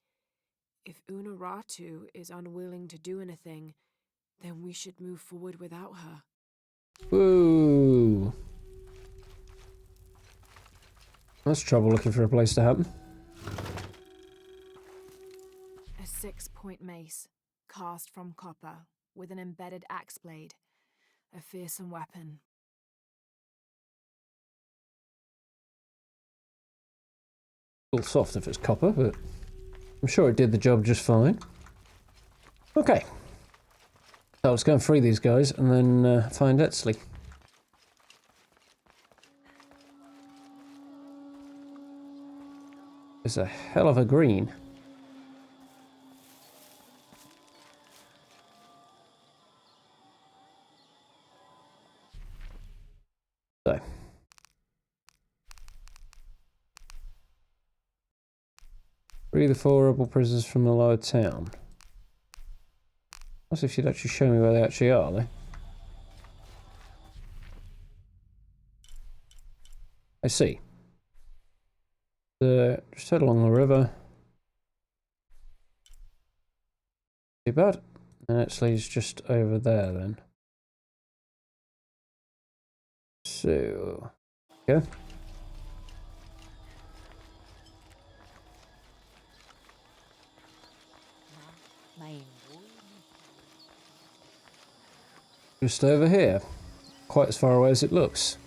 If Unaratu is unwilling to do anything, then we should move forward without her. Woo! That's trouble looking for a place to happen. A 6-point mace, cast from copper, with an embedded axe blade. A fearsome weapon. A little soft if it's copper, but I'm sure it did the job just fine. Okay. So let's go and free these guys and then find Etzli. It's a hell of a green. So. Free the 4 rebel prisoners from the lower town. What if she'd actually show me where they actually are, though? I see. Just head along the river. Too bad. And Etzli's just over there then. So, okay. Just over here. Quite as far away as it looks.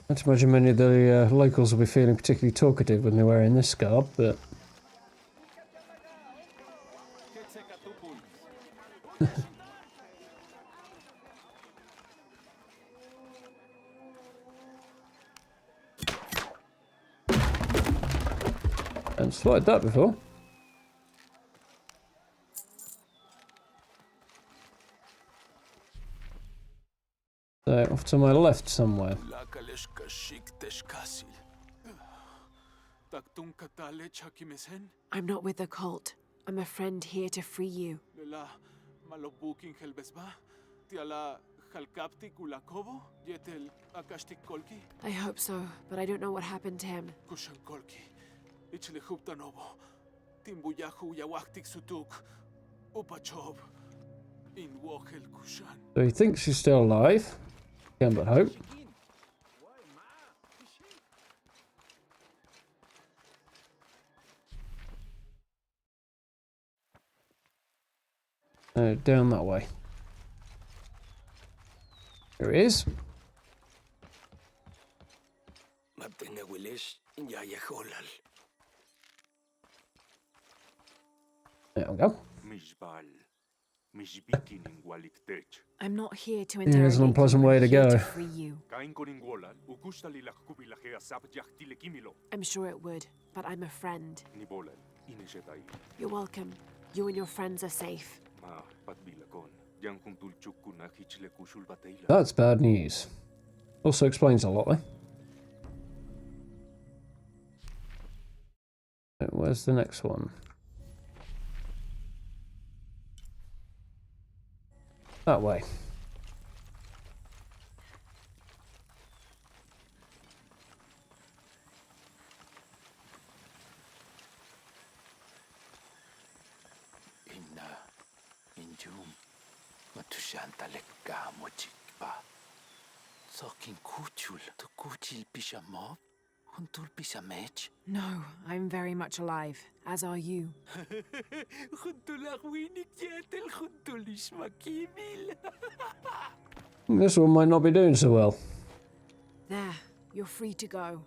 I can't imagine many of the locals will be feeling particularly talkative when they're wearing this garb, but... I haven't spotted that before. So, off to my left somewhere. I'm not with the cult. I'm a friend here to free you. I hope so, but I don't know what happened to him. So he thinks he's still alive. Can but hope. Down that way. Here he is. There we go. I'm not here to Yeah, interrogate there's an unpleasant you. way I'm to here go. to free you. I'm sure it would, but I'm a friend. You're welcome. You and your friends are safe. That's bad news. Also explains a lot, though. Where's the next one? That way. No, I'm very much alive, as are you. This one might not be doing so well. There, you're free to go.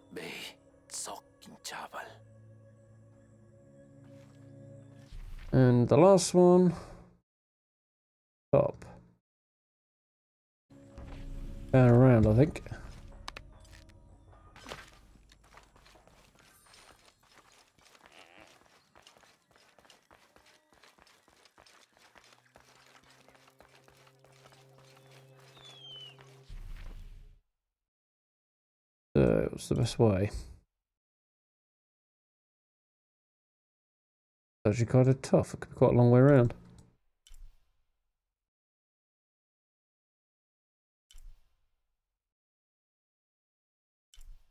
And the last one. Top. Down around, I think. So, what's the best way? It's actually kind of tough. It could be quite a long way around.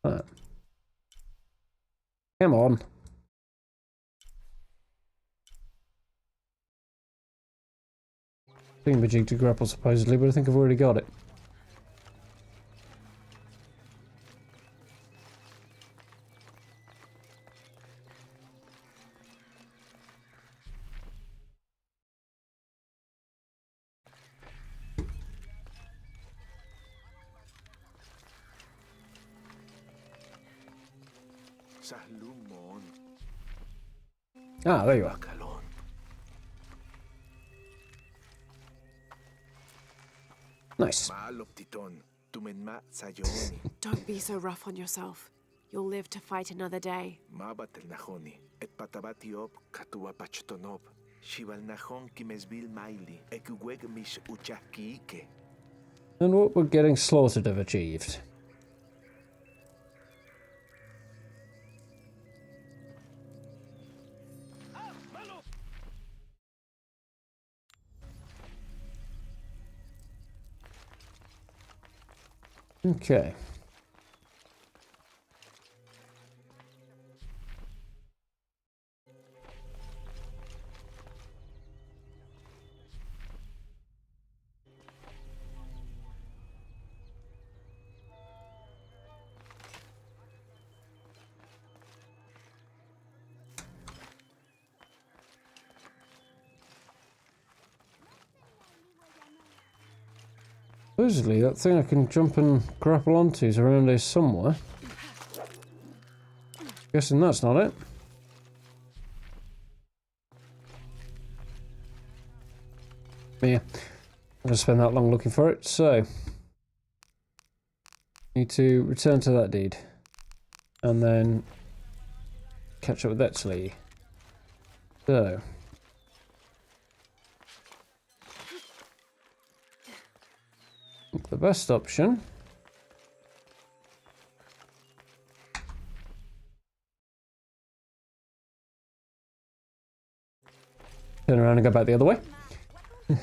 That. Come on. Thingamajig to grapple supposedly, but I think I've already got it. Ah, there you are. Nice. Don't be so rough on yourself. You'll live to fight another day. And what would getting slaughtered have achieved? Okay. Supposedly, that thing I can jump and grapple onto is around here somewhere. Guessing that's not it. Yeah, I'm gonna spend that long looking for it, so need to return to that deed and then catch up with Etzli. So the best option turn around and go back the other way. There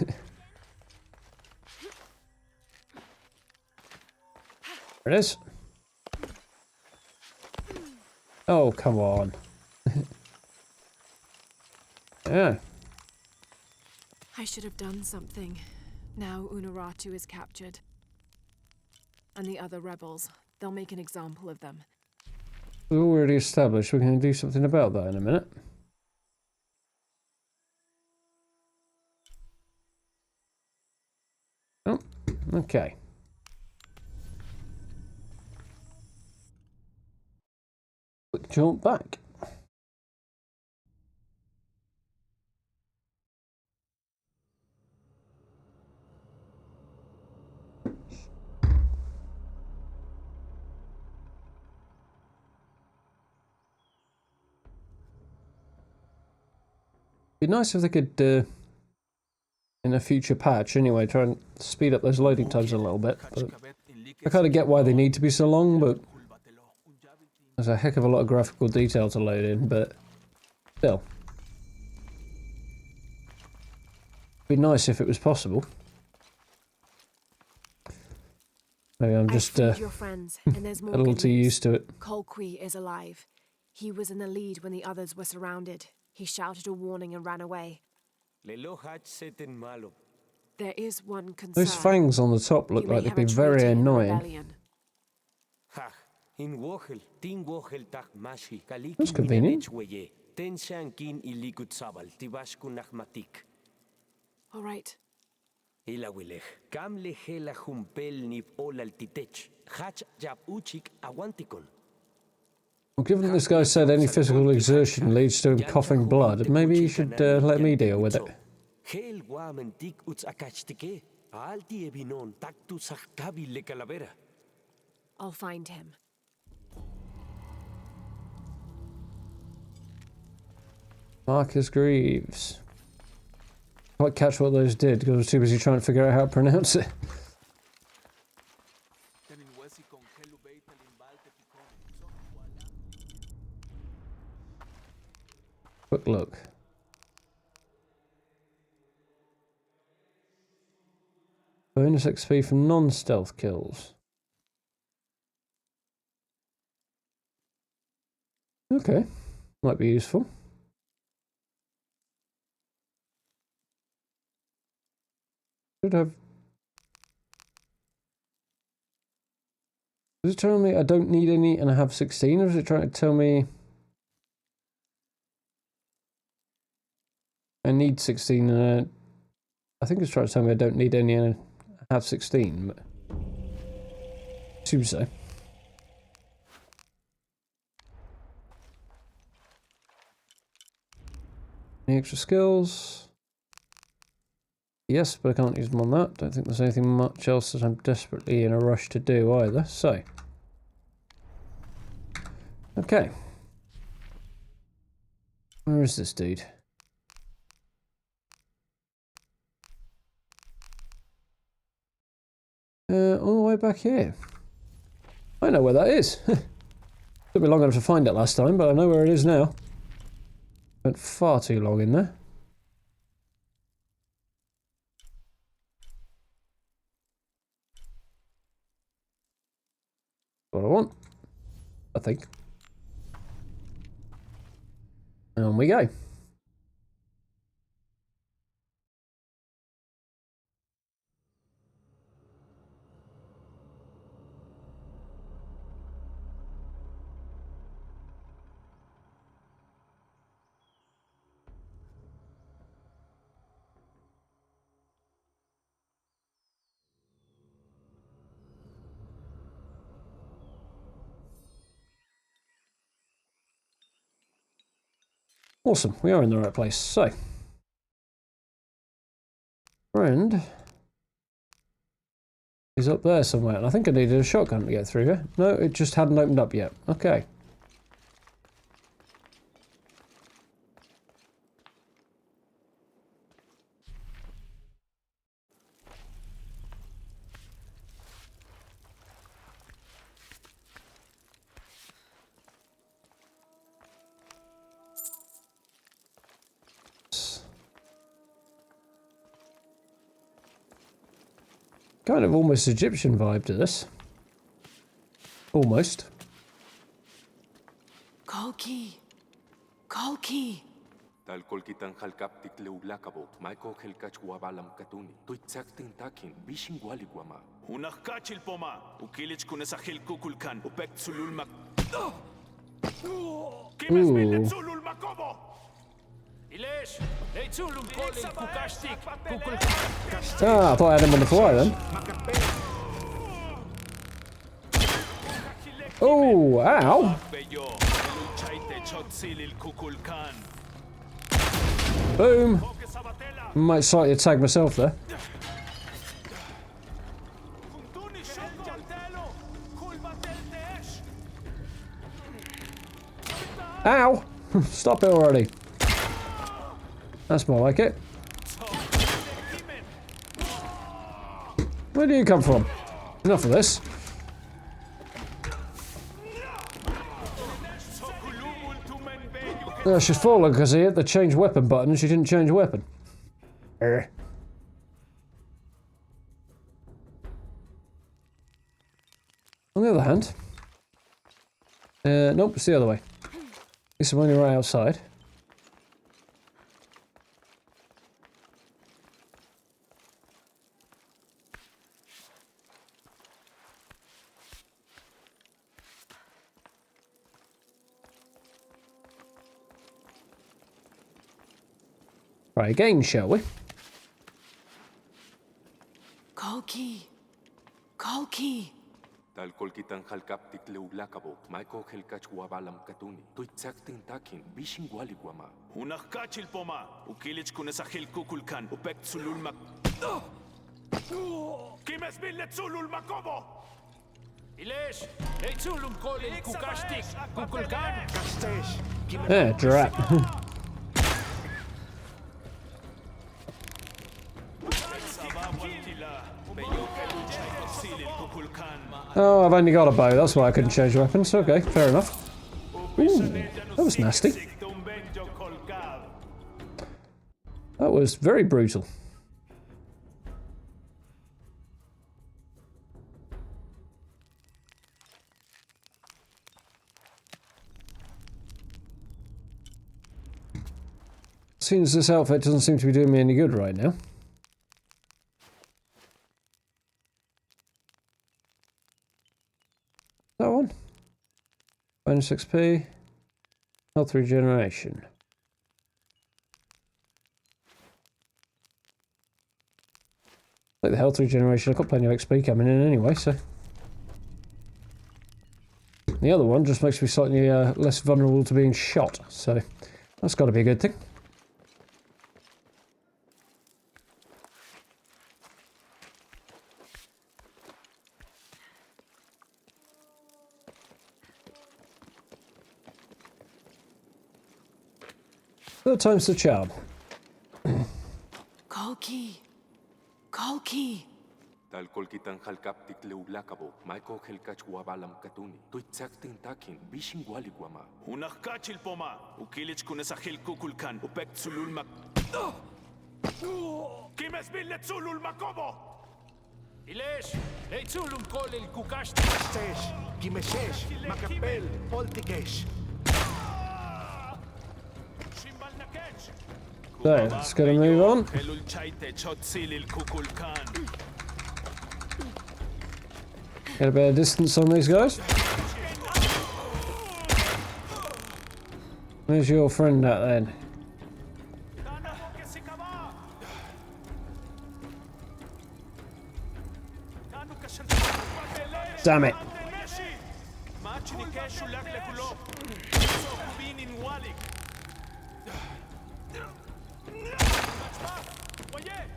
it is. Oh, come on. Yeah. I should have done something. Now Unaratu is captured. And the other rebels, they'll make an example of them. We've already established we're going to do something about that in a minute. Oh, okay. Quick jump back. Be nice if they could, in a future patch anyway, try and speed up those loading times a little bit. But I kind of get why they need to be so long, but there's a heck of a lot of graphical detail to load in, but still. Be nice if it was possible. Maybe I'm just I freed your friends, and there's more a little good too news. used to it. Kolqui is alive. He was in the lead when the others were surrounded. He shouted a warning and ran away. There is one concern. Those fangs on the top look You may like they'd have be a very traitor in the annoying. rebellion. Ha! In Wohel, Tin Wohel Tak Mashi, Kaliki That's convenient. Minanechweye, Ten Shankin Ilikut Sabal, Tibashku Nachmatik. All right. Ilawilech, Kam Lehela Humpel Nip Olal Titech, Hach Jab Uchik Awantikon. Well, given this guy said any physical exertion leads to him coughing blood, maybe you should let me deal with it. Hel Wamentik Uts Akachtike, Alti Ebinon Taktu Saktabi Le Calavera. I'll find him. Marcus Greaves. Quite catch what those did because I was too busy trying to figure out how to pronounce it. Quick look. Bonus XP from non-stealth kills. Okay, might be useful. Should have. Is it telling me I don't need any and I have 16, or is it trying to tell me I need 16 and I think it's trying to tell me I don't need any and I have 16, but I assume so. Any extra skills? Yes, but I can't use them on that. Don't think there's anything much else that I'm desperately in a rush to do either, so. Okay. Where is this dude? All the way back here. I know where that is. Took me long enough to find it last time, but I know where it is now. Spent far too long in there. What I want, I think. And on we go. Awesome, we are in the right place. So, friend is up there somewhere, and I think I needed a shotgun to get through here. No, it just hadn't opened up yet. Okay. Kind of almost Egyptian vibe to this. Almost. Kalki! Kalki! Tal kolkitan halkaptik leulakabo, maiko helkachwabalam katuni, tuitzaktin takin, bishin waliguama. Unakachil poma, ukilich kunesahil kukulkan, upek sulul mak. Kimes millet sulul makobo! Ilesh, leitzulum kolil kukashtik, kukulkan. Ah, I thought I had him on the fly then. Oh, ow! Boom! Might slightly tag myself there. Ow! Stop it already. That's more like it. Where do you come from? Enough of this. She's fallen because he hit the change weapon button and she didn't change weapon. On the other hand, nope, it's the other way. At least I'm only right outside. Try again, shall we? Kalki! Kalki! Tal kolkitan halkaptik leulakabo, maiko helkachwabalam katuni. Tuitsaktin takin, bishin waliguama. Unaratu poma, ukilich kunesahel kukulkan, upekt sululmak. Kimes billet sululmakobo! Ilesh, leitzulum kolil kukashtik, kukulkan. Yeah, drat. Oh, I've only got a bow, that's why I couldn't change weapons. Okay, fair enough. Ooh, that was nasty. That was very brutal. Seems this outfit doesn't seem to be doing me any good right now. That one. Bonus XP. Health regeneration. Like the health regeneration, I've got plenty of XP coming in anyway, so. The other one just makes me slightly less vulnerable to being shot, so that's got to be a good thing. Third time's the charm. Kalki! Kalki! Tal kolkitan halkaptik leulakabo, maiko helkachwabalam katuni. Tuitsaktin takin, bishin waliguama. Unaratu poma, ukilich kunesahel kukulkan, upekt sululmak. Kimes billet sululmakobo! Ilesh, leitzulum kolil kukashtik. Kimeshesh, Makapel, Poltikesh. So, let's get a move on. Get a bit of distance on these guys. Where's your friend at then? Damn it.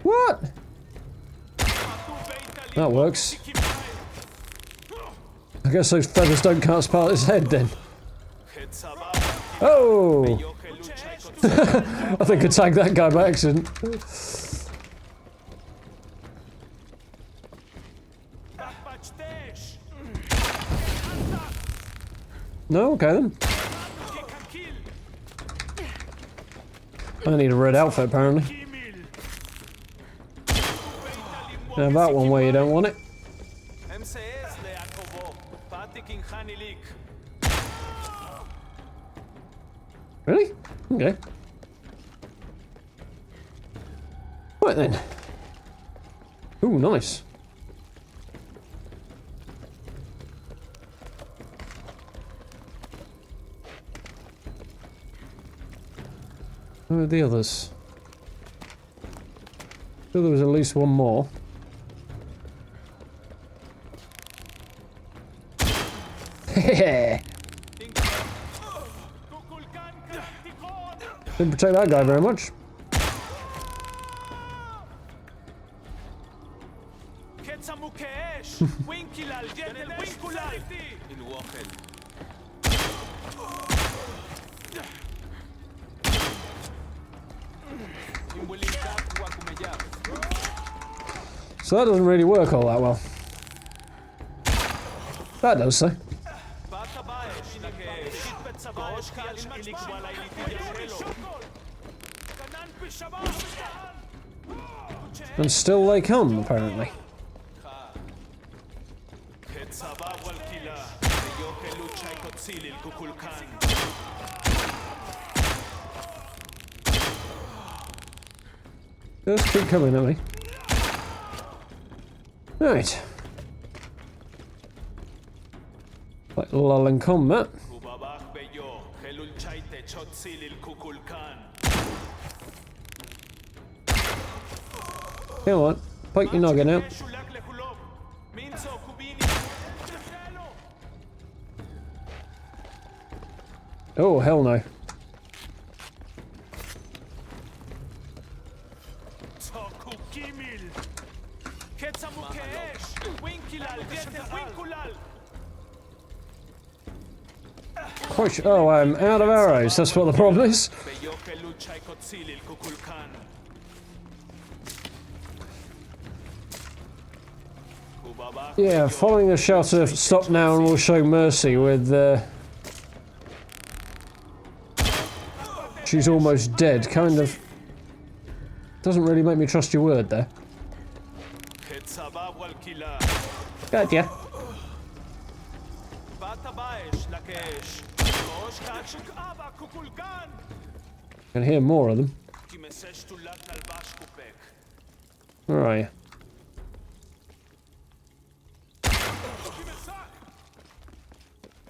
What? That works. I guess those feathers don't cast part of his head then. Oh! I think I tagged that guy by accident. No? Okay then. I need a red outfit apparently. Now that one where you don't want it. Really? Okay. Right then. Ooh, nice. Where are the others? I feel there was at least one more. Didn't protect that guy very much. So that doesn't really work all that well. That does so. And still they come, apparently. Just keep coming at me. Right. Like lull in combat. Come on, poke your noggin out. Oh, hell no. Oh, I'm out of arrows, that's what the problem is. Yeah, following the shout of stop now and we'll show mercy with she's almost dead, kind of doesn't really make me trust your word there. Gotcha. Can hear more of them. Where are you?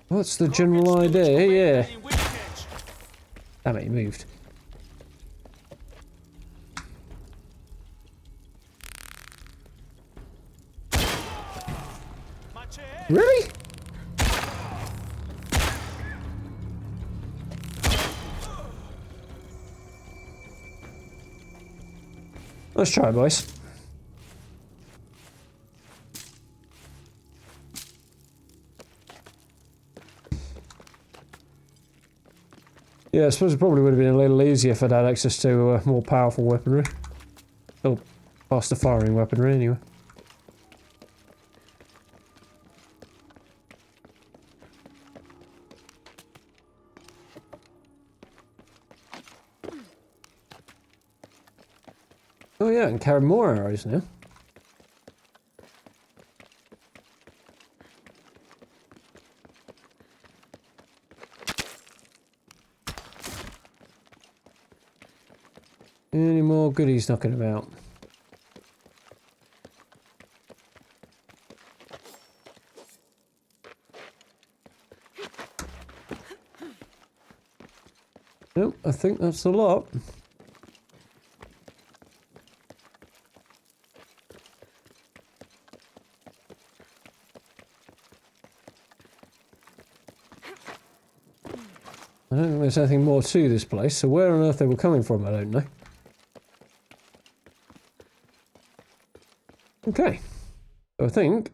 What's the general idea? Yeah. Damn it, he moved. Really? Let's try, boys. Yeah, I suppose it probably would have been a little easier if I'd had access to more powerful weaponry. Or faster firing weaponry, anyway. Oh yeah, I can carry more arrows now. Any more goodies knocking about? Nope, I think that's a lot. I don't think there's anything more to this place, so where on earth they were coming from, I don't know. Okay, so I think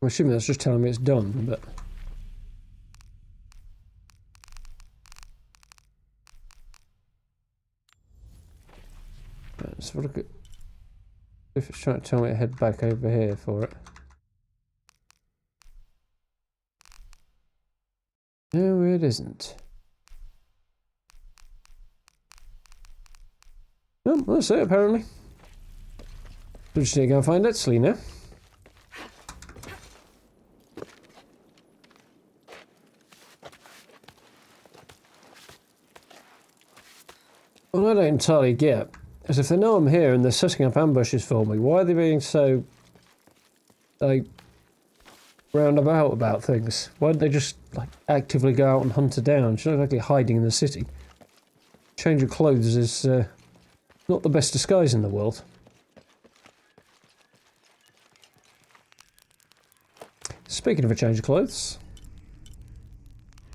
I'm assuming that's just telling me it's done, but let's have a look at if it's trying to tell me to head back over here for it. No, it isn't. No, that's it apparently. We just need to go and find Etzli now. What I don't entirely get is if they know I'm here and they're setting up ambushes for me, why are they being so, like, roundabout about things? Why don't they just, like, actively go out and hunt her down? She's not exactly hiding in the city. Change of clothes is not the best disguise in the world. Speaking of a change of clothes.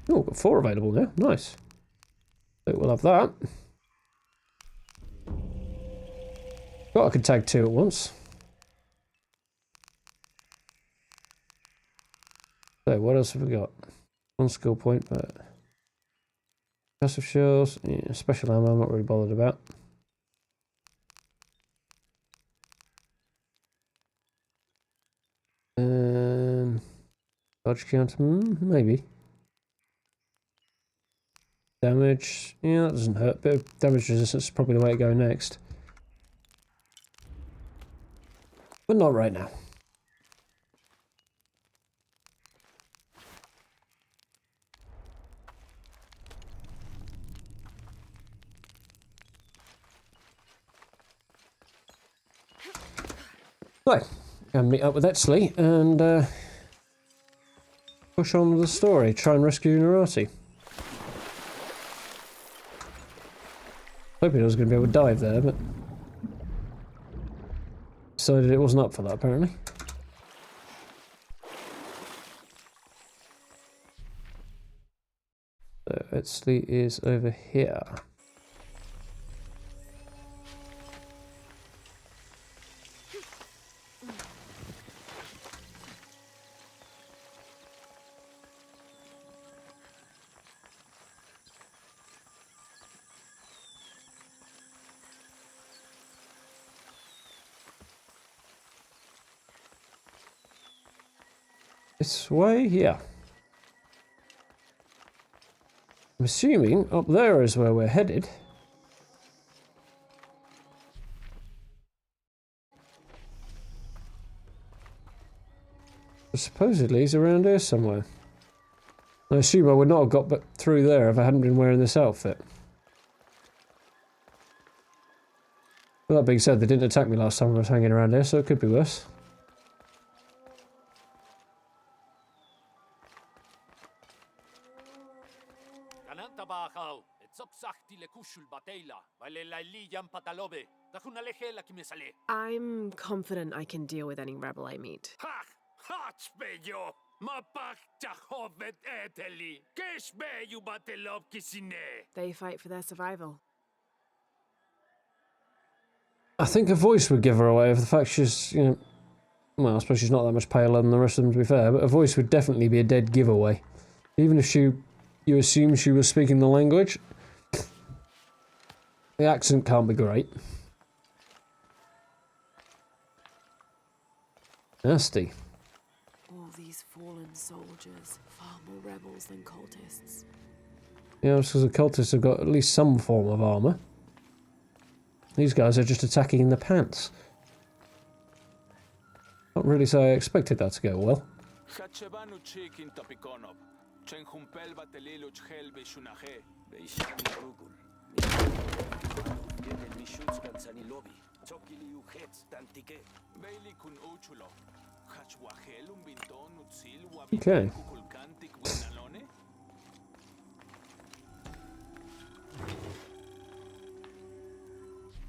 Oh, we've got 4 available now. Nice. So we'll have that. Thought I could tag 2 at once. So what else have we got? 1 skill point, but passive shells, yeah, special ammo I'm not really bothered about. Dodge counter, maybe. Damage, yeah, that doesn't hurt. Bit of damage resistance is probably the way to go next. But not right now. So, going to meet up with Etzli and push on with the story. Try and rescue Unaratu. Hoping I was going to be able to dive there, but decided it wasn't up for that apparently. So Etzli is over here. This way? Yeah. I'm assuming up there is where we're headed. But supposedly he's around here somewhere. I assume I would not have got through there if I hadn't been wearing this outfit. With that being said, they didn't attack me last time I was hanging around here, so it could be worse. I'm confident I can deal with any rebel I meet. They fight for their survival. I think a voice would give her away if the fact she's, you know, well, I suppose she's not that much paler than the rest of them to be fair, but a voice would definitely be a dead giveaway. Even if you assume she was speaking the language, the accent can't be great. Nasty. All these fallen soldiers, far more rebels than cultists. Yeah, it's because the cultists have got at least some form of armour. These guys are just attacking in the pants. Not really so I expected that to go well. Okay.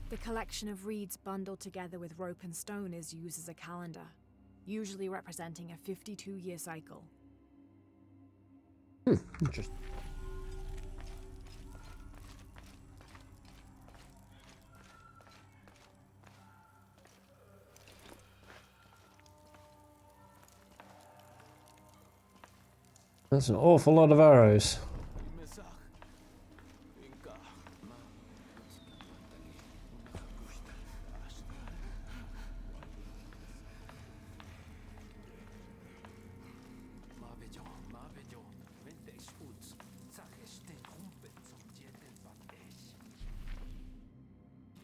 The collection of reeds bundled together with rope and stone is used as a calendar, usually representing a 52-year cycle. Interesting. That's an awful lot of arrows.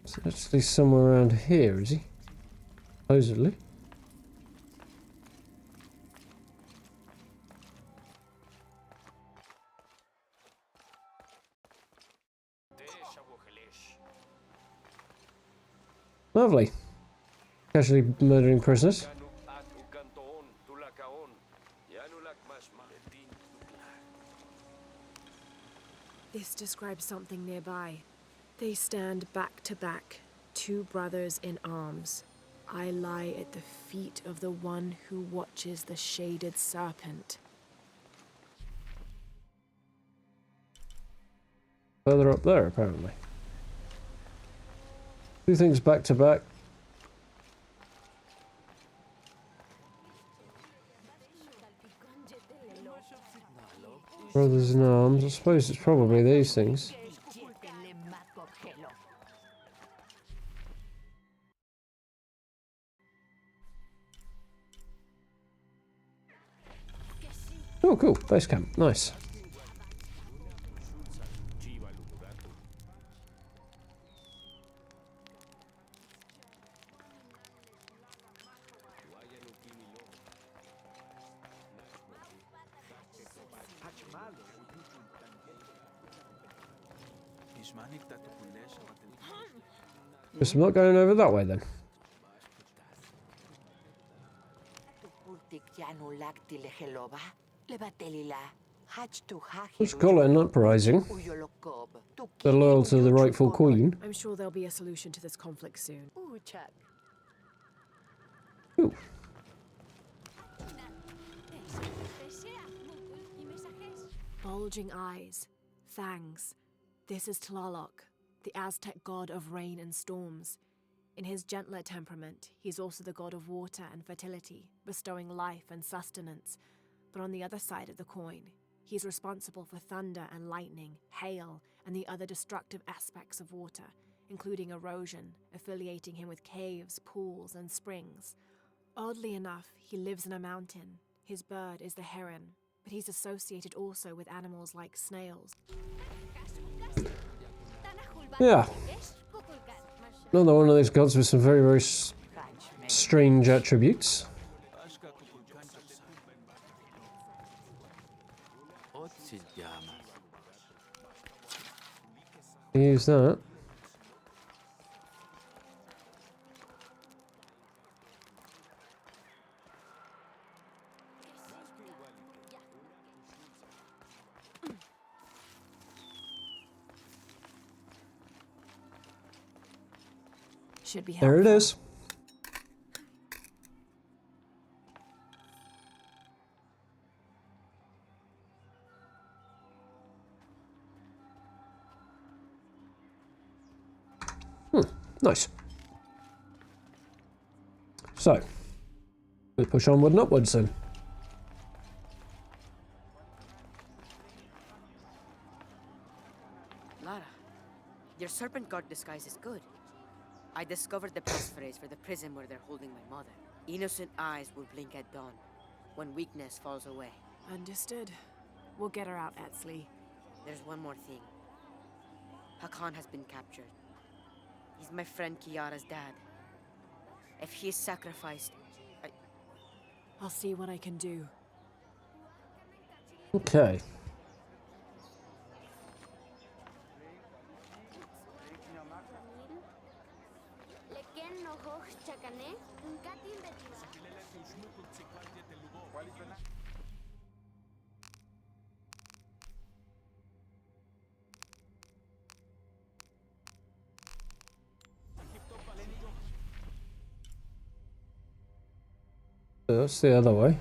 So actually somewhere around here, is he? Supposedly. Lovely. Casually murdering prisoners. This describes something nearby. They stand back to back, two brothers in arms. I lie at the feet of the one who watches the shaded serpent. Further up there, apparently. Two things back to back. Brothers in arms. I suppose it's probably these things. Oh, cool. Base camp. Nice. Guess I'm not going over that way then. Let's call it an uprising. They're loyal to the rightful queen. I'm sure there'll be a solution to this conflict soon. Ooh. Bulging eyes, fangs. This is Tlaloc, the Aztec god of rain and storms. In his gentler temperament, he's also the god of water and fertility, bestowing life and sustenance. But on the other side of the coin, he's responsible for thunder and lightning, hail, and the other destructive aspects of water, including erosion, affiliating him with caves, pools, and springs. Oddly enough, he lives in a mountain. His bird is the heron, but he's associated also with animals like snails. Yeah. Another one of those gods with some very, very strange attributes. Use that. Should be There it helpful. is. Nice. So, we push onward and upwards then. Lara, your serpent guard disguise is good. I discovered the passphrase for the prison where they're holding my mother. Innocent eyes will blink at dawn, when weakness falls away. Understood. We'll get her out, Etzli. There's one more thing. Hakan has been captured. He's my friend Kiara's dad. If he is sacrificed, I'll see what I can do. Okay. That's the other way.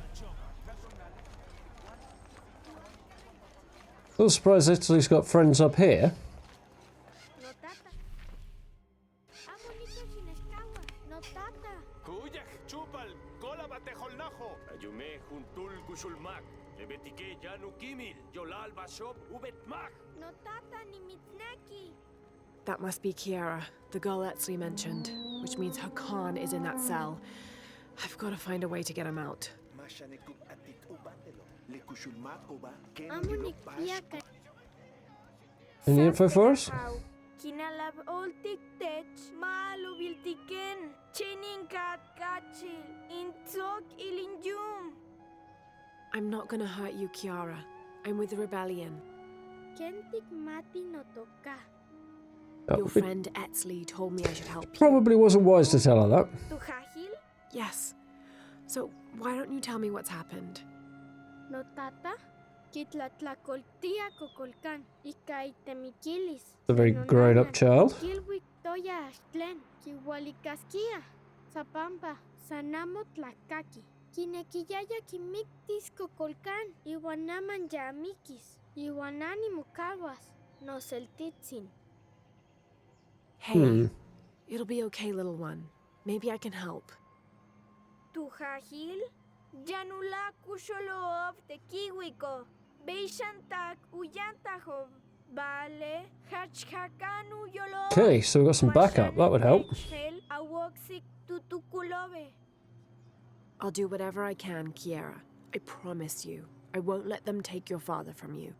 A little surprised Italy's got friends up here. That must be Kiara, the girl Etzli mentioned, which means Hakan is in that cell. I've got to find a way to get him out. Any info for us? I'm not gonna hurt you, Kiara. I'm with the rebellion. Your friend Etzli told me I should help you. Probably wasn't wise to tell her that. Yes. So, why don't you tell me what's happened? A very grown up child. Hey, it'll be okay, little one. Maybe I can help. Okay, so we've got some backup. That would help. I'll do whatever I can, Kiara. I promise you. I won't let them take your father from you.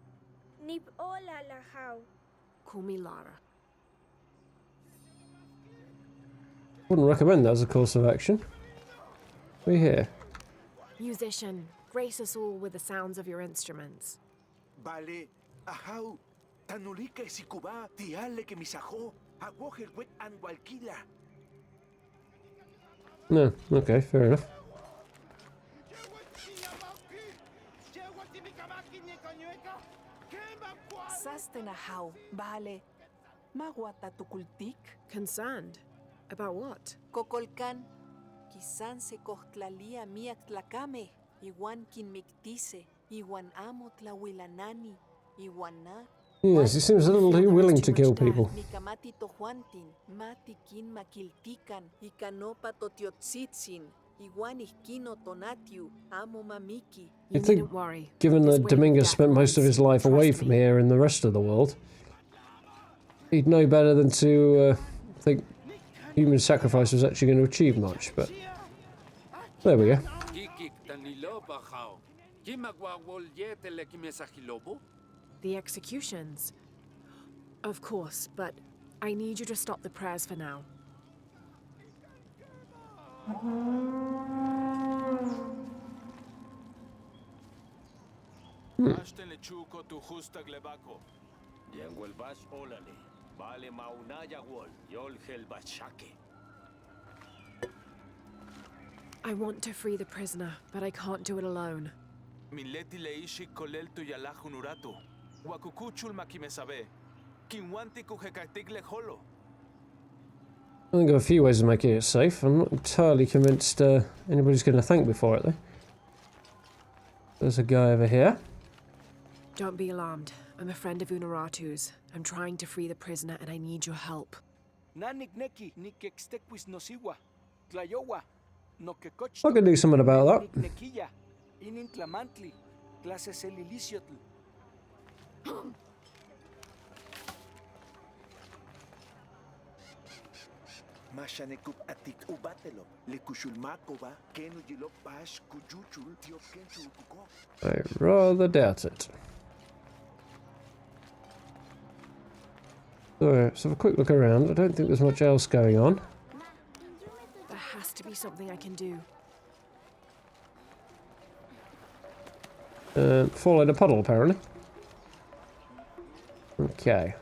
Call me Lara. Wouldn't recommend that as a course of action. We here. Musician, grace us all with the sounds of your instruments. Vale, ahau, tanulika sikuba, tiale que misajo, awohel wet and walkila. No, okay, fair enough. ahau, vale. Maguata tukultik. Concerned? About what? Kukulkan. Kisan se kohtlalia miak tlakame. Iwan kin mictice. Iwan amo tlawilanani. Iwan na. Yes, he seems a little too willing to kill people. Mikamati tojuantin. Mati kin makiltikan. Ikanopa totiotsitzin. Iwan ihkino tonatiu. Amo mamiki. You needn't worry. Given This that wave of Dominguez death spent most of his runs. life away Trust from me. here and the rest of the world, he'd know better than to think human sacrifice was actually going to achieve much, but there we go. The executions. Of course, but I need you to stop the prayers for now. Ashten lechuko tu justa glebako. Yanguel bash olale. Vale maunaya wol. Yol hel bashake. I want to free the prisoner, but I can't do it alone. Mileti leishi kolel tu yalaj Unaratu. Wakukuchul makimesabe. Kinwanti kujekatik lejolo. I think of a few ways of making it safe. I'm not entirely convinced anybody's going to thank me for it, though. There's a guy over here. Don't be alarmed. I'm a friend of Unaratu's. I'm trying to free the prisoner and I need your help. Nanik neki nikextequis nosiwa. Tlayowa. I can do something about that. Nequilla. Inin tlamantli. Clases eliliciotl. Mashanekup atik ubatelo. Lekushulmakova. Kenu yilop bash kujuchul tiop kenchu kuko. I rather doubt it. So, let's have a quick look around. I don't think there's much else going on. There has to be something I can do. Fall in a puddle, apparently. Okay.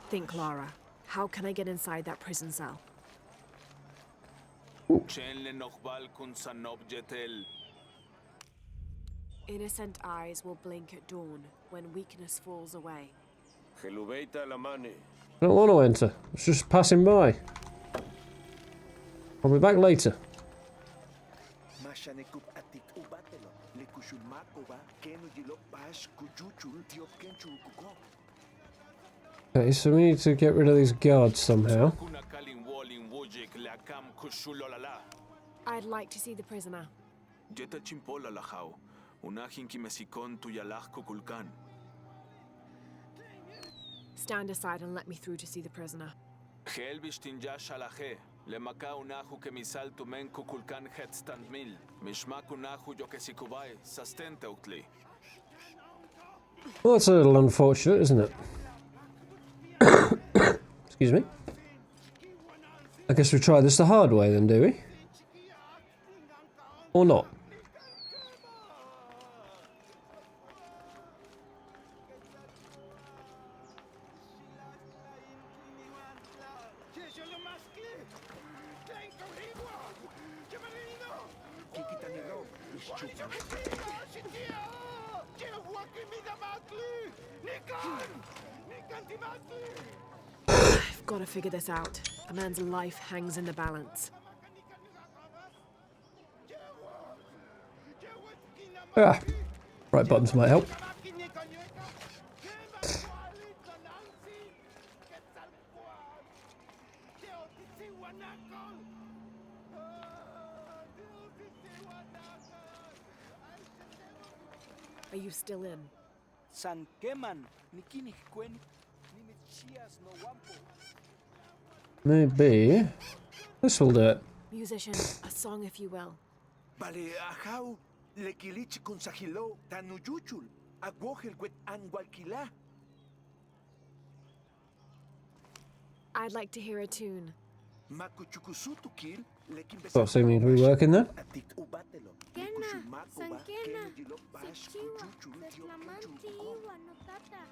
Think, Lara. How can I get inside that prison cell? Chen le nochbal kun sanob jetel. Innocent eyes will blink at dawn when weakness falls away. Gelubeita la mane. I don't want to enter. It's just passing by. I'll be back later. Mashanekup atik ubatelo. Lekushulmakova. Kenu yilop bash kujuchul tiop kenchu kuko. Okay, so we need to get rid of these guards somehow. I'd like to see the prisoner. Jeta chimpola lajao. Unajin kimesikon tu yalaj Kukulkan. Stand aside and let me through to see the prisoner. Gel bishtinja shalaje. Lemaka unahu kemisal tu men Kukulkan hetstand mil. Mishmak unahu yokesikubai. Sastente utli. Well, that's a little unfortunate, isn't it? Excuse me. I guess we try this the hard way then, do we? Or not? I've got to figure this out. A man's life hangs in the balance. Ah, right buttons might help. Are you still in? San keman nikini kwen nimichias no wampo. Maybe this will do it. Musician, a song if you will. Vale, ahau lekilich kun sahilo tanuyuchul. Agwohel wet angualquila. I'd like to hear a tune. Makuchukusutukil lekin What's that mean? Are we working there? atik ubatelo. Kena, sankena, sechiwa, setlamanti iwa notata.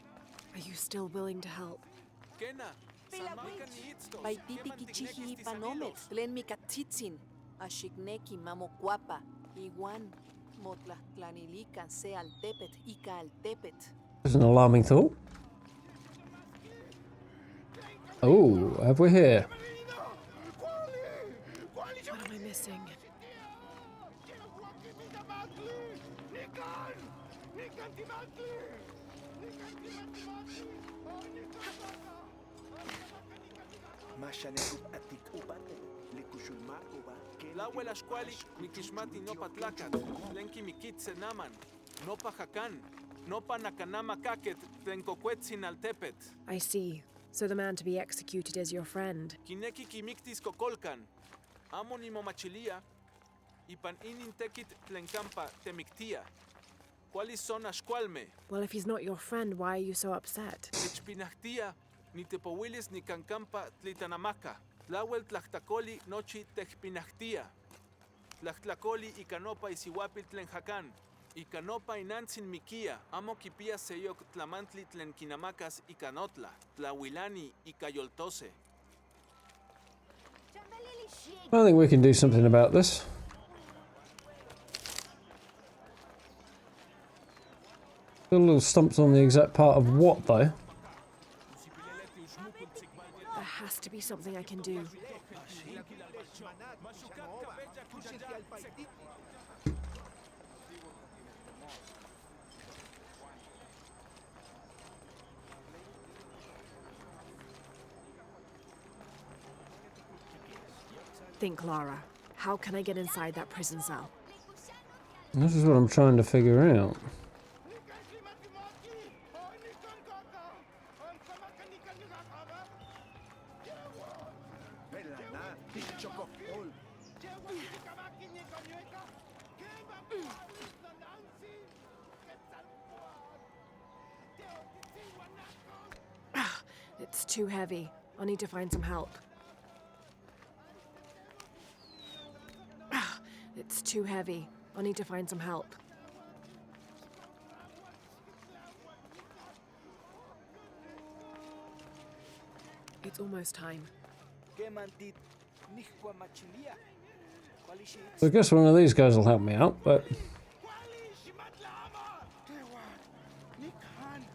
Are you still willing to help? Kena. Paititi kichihi panomet. Tlen mikatsitzin. Ashigneki mamo guapa, iguan, motlahtlanilikan se al tepet, ika al tepet. There's an alarming thought. Oh, have we here? What am I missing? Lawel ashkwali mikishmati nopa tlakat, tlenki mikitse naman, nopa hakan, nopa nakanama kaket, tlenkokwetsin al tepet. I see. So the man to be executed is your friend. Kineki kimiktis Kukulkan, amo ni momachilia, ipan inin tekit tlenkampa temiktia. ¿Cuáles son ashkwalme? Well, if he's not your friend, why are you so upset? Echpinahtia, ni tepowilis ni kankampa tlitanamaka. Tlawel tlachtakoli nochi techpinahtia. Tlachtlakoli ikanopa isiwapil tlen hakan. Ikanopa inantzin mikia. Amo kipia seyok tlamantli tlen kinamakas ikanotla. Tlawilani ikayoltose. I think we can do something about this. Got little stumps on the exact part of what, though. There has to be something I can do. Think, Lara. How can I get inside that prison cell? This is what I'm trying to figure out. It's too heavy. I'll need to find some help. It's too heavy. I'll need to find some help. It's almost time. So I guess one of these guys will help me out, but...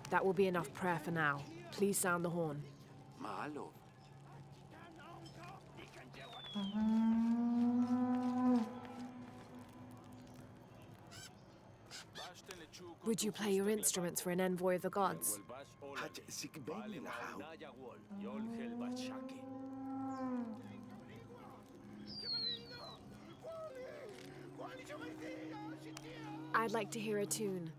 That will be enough prayer for now. Please sound the horn. Malo. Would you play your instruments for an envoy of the gods? I'd like to hear a tune.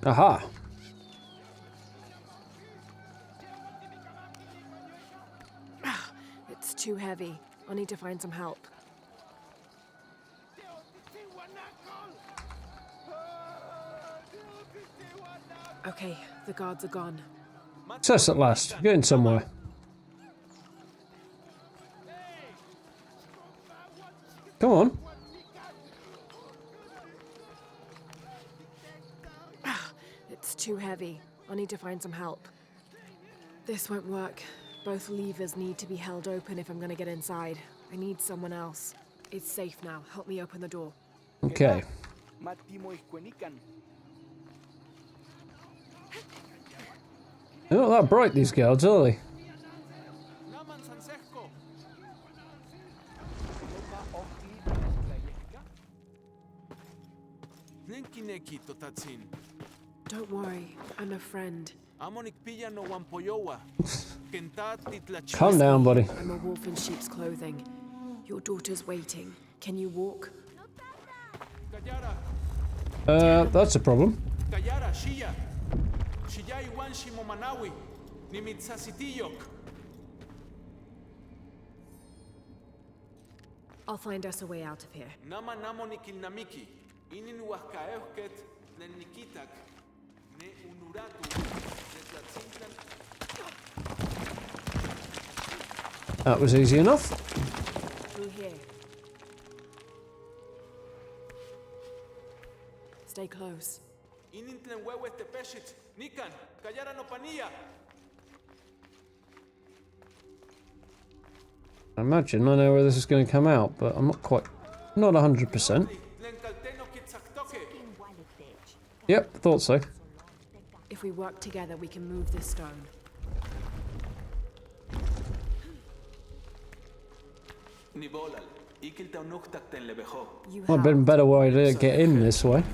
Aha! It's too heavy. I'll need to find some help. Okay, the guards are gone. Success at last. Getting somewhere. Come on. It's too heavy. I'll need to find some help. This won't work. Both levers need to be held open if I'm gonna get inside. I need someone else. It's safe now. Help me open the door. Okay. They're not that bright, these guards, are they? Don't worry, I'm a friend. Calm down, buddy. I'm a wolf in sheep's clothing. Your daughter's waiting. Can you walk? That's a problem. I'll find us a way out of here. That was easy enough. Through here. Stay close. Inintlen huehues tepeshit, nikan, kayara no panilla. I imagine I know where this is going to come out, but I'm not 100%. Yep, thought so. If we work together, we can move this stone. Might have been a better way to get in this way.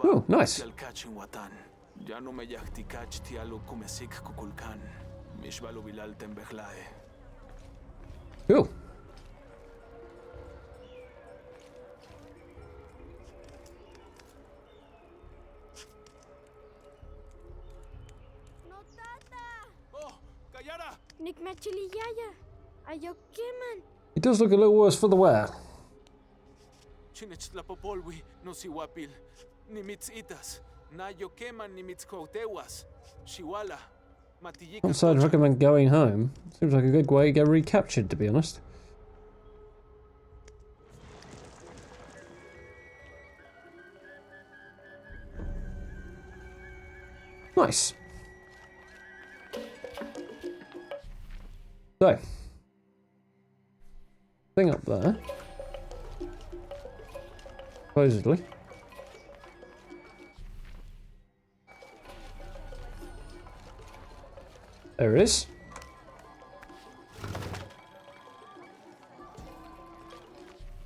Oh, nice. Cool. Nikmachiliyaya. Ayokeman. It does look a little worse for the wear. Chinechtlapopolwi no siwapil, ni mitzitas, na yokeman ni mitzkotewas, shiwala, matillika. I'd recommend going home. Seems like a good way to get recaptured, to be honest. Nice. So, thing up there, supposedly. There it is.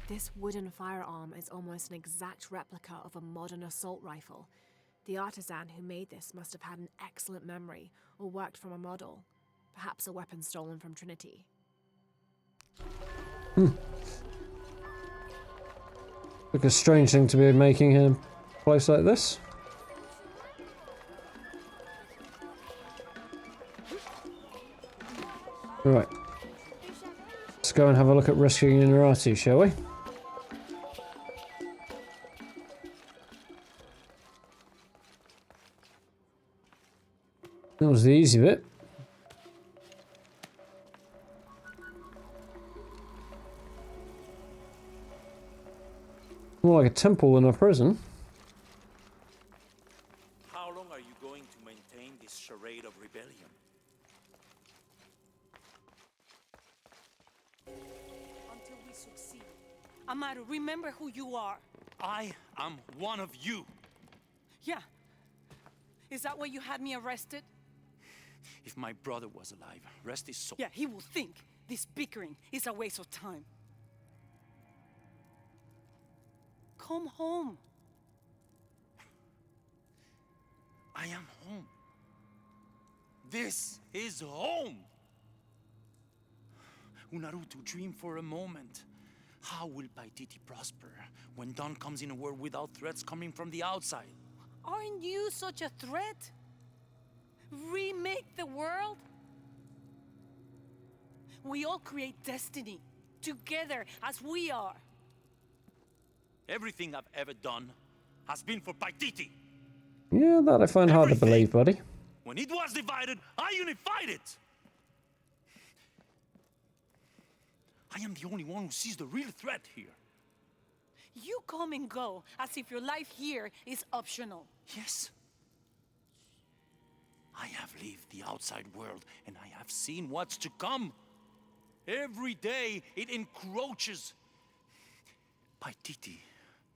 This wooden firearm is almost an exact replica of a modern assault rifle. The artisan who made this must have had an excellent memory or worked from a model. Perhaps a weapon stolen from Trinity. Look, a strange thing to be making in a place like this. Alright. Let's go and have a look at rescuing Unaratu, shall we? That was the easy bit. More like a temple than a prison. How long are you going to maintain this charade of rebellion? Until we succeed. Amaru, remember who you are. I am one of you. Yeah. Is that why you had me arrested? If my brother was alive, rest his soul. Yeah, he will think this bickering is a waste of time. Come home. I am home. This is home. Unaratu, dream for a moment. How will Paititi prosper when Dawn comes in a world without threats coming from the outside? Aren't you such a threat? Remake the world? We all create destiny, together as we are. Everything I've ever done has been for Paititi. Yeah, that I find hard to believe, buddy. When it was divided, I unified it. I am the only one who sees the real threat here. You come and go as if your life here is optional. Yes. I have lived the outside world, and I have seen what's to come. Every day, it encroaches. Paititi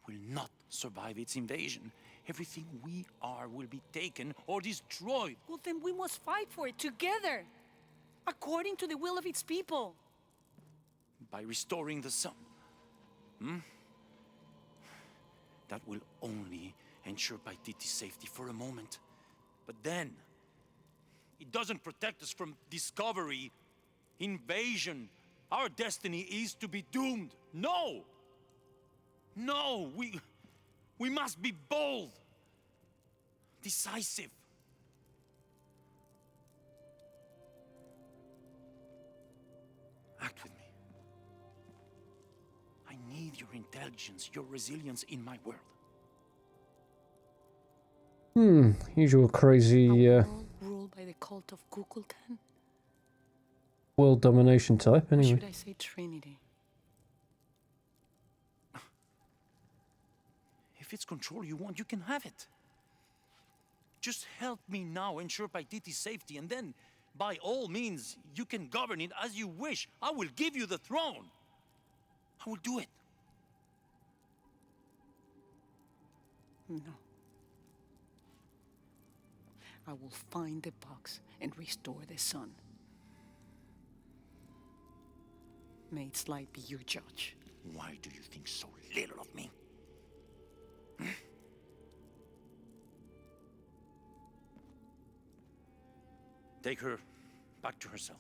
will not survive its invasion. Everything we are will be taken or destroyed. Well, then we must fight for it together, according to the will of its people. By restoring the sun. That will only ensure Paititi's safety for a moment. But then, it doesn't protect us from discovery, invasion. Our destiny is to be doomed. No! No, we must be bold, decisive. Act with me. I need your intelligence, your resilience in my world. Usual crazy Ruled by the Cult of Kukulkan? world domination type, Or anyway. should I say Trinity? If it's control you want, you can have it. Just help me now ensure Paititi's safety, and then, by all means, you can govern it as you wish. I will give you the throne. I will do it. No. I will find the box and restore the sun. May its light be your judge. Why do you think so little of me? Take her back to her cell.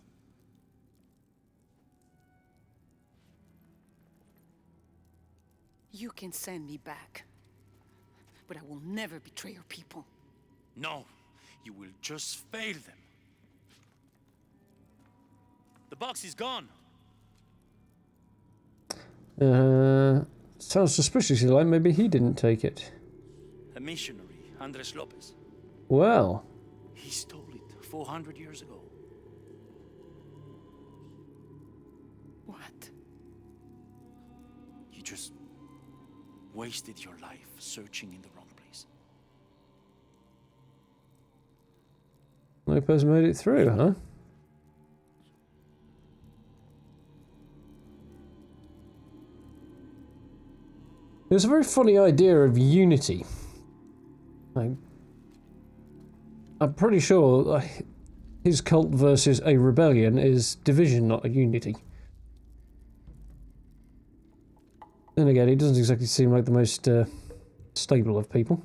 You can send me back, but I will never betray your people. No, you will just fail them. The box is gone. Sounds suspiciously like maybe he didn't take it. A missionary, Andres Lopez. Well. He stole it 400 years ago. What? You just wasted your life searching in the wrong place. Lopez made it through, huh? It was a very funny idea of unity. I'm pretty sure his cult versus a rebellion is division, not a unity. Then again, he doesn't exactly seem like the most stable of people.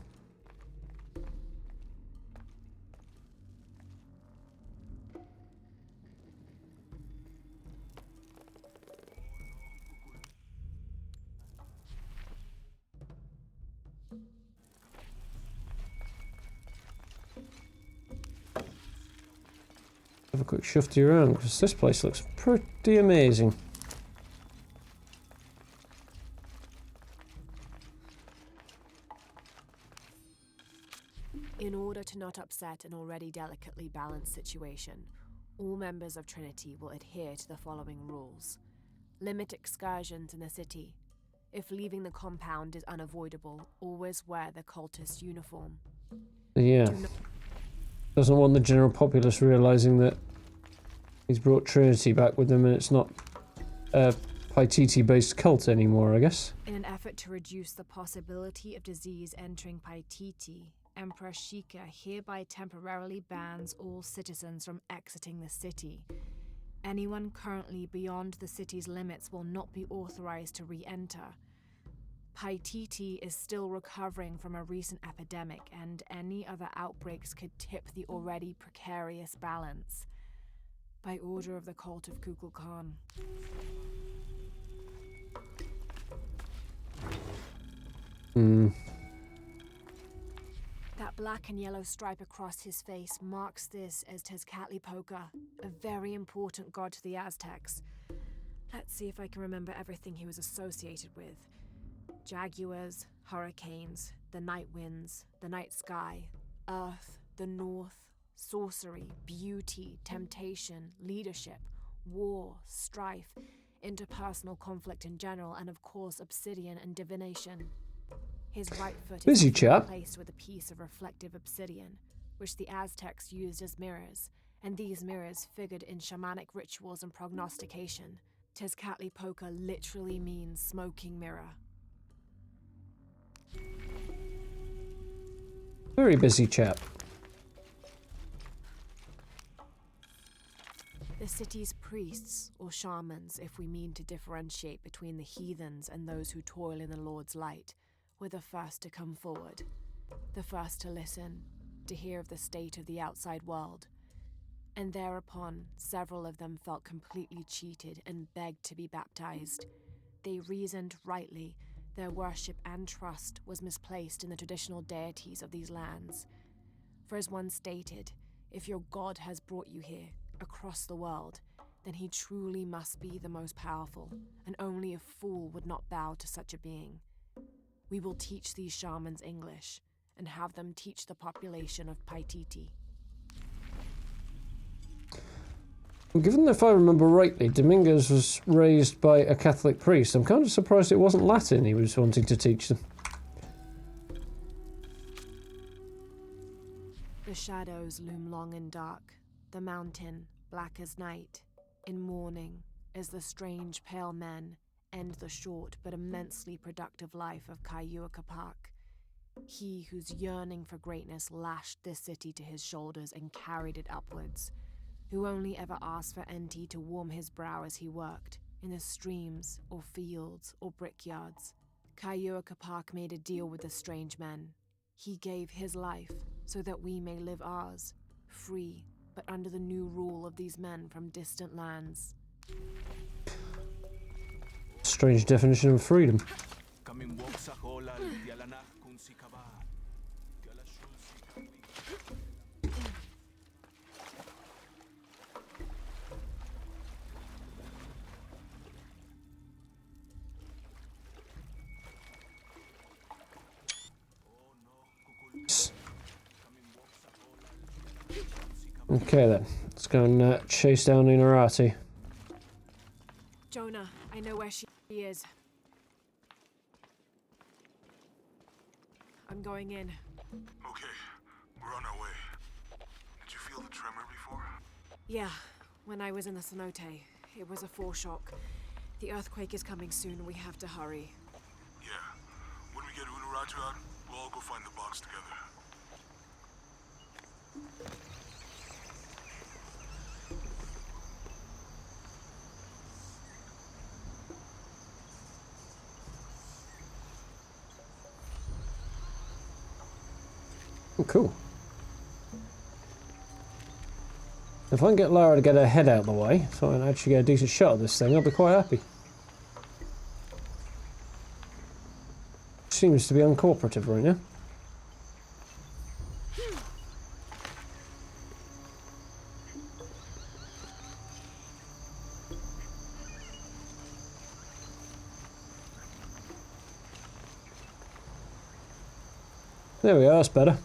Have a quick shifty around because this place looks pretty amazing. In order to not upset an already delicately balanced situation, all members of Trinity will adhere to the following rules. Limit excursions in the city. If leaving the compound is unavoidable, always wear the cultist uniform. Yeah. Doesn't want the general populace realizing that he's brought Trinity back with him and it's not a Paititi-based cult anymore, I guess. In an effort to reduce the possibility of disease entering Paititi, Emperor Shika hereby temporarily bans all citizens from exiting the city. Anyone currently beyond the city's limits will not be authorized to re-enter. Paititi is still recovering from a recent epidemic, and any other outbreaks could tip the already precarious balance. By order of the Cult of Kukulkan. That black and yellow stripe across his face marks this as Tezcatlipoca, a very important god to the Aztecs. Let's see if I can remember everything he was associated with. Jaguars, hurricanes, the night winds, the night sky, earth, the north, sorcery, beauty, temptation, leadership, war, strife, interpersonal conflict in general, and of course obsidian and divination. His right foot is placed with a piece of reflective obsidian, which the Aztecs used as mirrors, and these mirrors figured in shamanic rituals and prognostication. Tezcatlipoca literally means smoking mirror. Very busy chap. The city's priests, or shamans, if we mean to differentiate between the heathens and those who toil in the Lord's light, were the first to come forward, the first to listen, to hear of the state of the outside world. And thereupon, several of them felt completely cheated and begged to be baptized. They reasoned rightly. Their worship and trust was misplaced in the traditional deities of these lands. For as one stated, if your God has brought you here, across the world, then he truly must be the most powerful, and only a fool would not bow to such a being. We will teach these shamans English, and have them teach the population of Paititi. Given that if I remember rightly, Dominguez was raised by a Catholic priest, I'm kind of surprised it wasn't Latin he was wanting to teach them. The shadows loom long and dark, the mountain black as night. In mourning, as the strange pale men end the short but immensely productive life of Kayuakapak. He whose yearning for greatness lashed this city to his shoulders and carried it upwards, who only ever asked for Enti to warm his brow as he worked, in the streams, or fields, or brickyards. Kayuakapak made a deal with the strange men. He gave his life so that we may live ours, free, but under the new rule of these men from distant lands. Strange definition of freedom. Okay then, let's go and chase down Unaratu. Jonah, I know where she is. I'm going in. Okay, we're on our way. Did you feel the tremor before? Yeah, when I was in the cenote. It was a foreshock. The earthquake is coming soon and we have to hurry. Yeah. When we get Unaratu out, we'll all go find the box together. Oh, cool. If I can get Lara to get her head out of the way, so I can actually get a decent shot of this thing, I'll be quite happy. Seems to be uncooperative right now. There we are, that's better.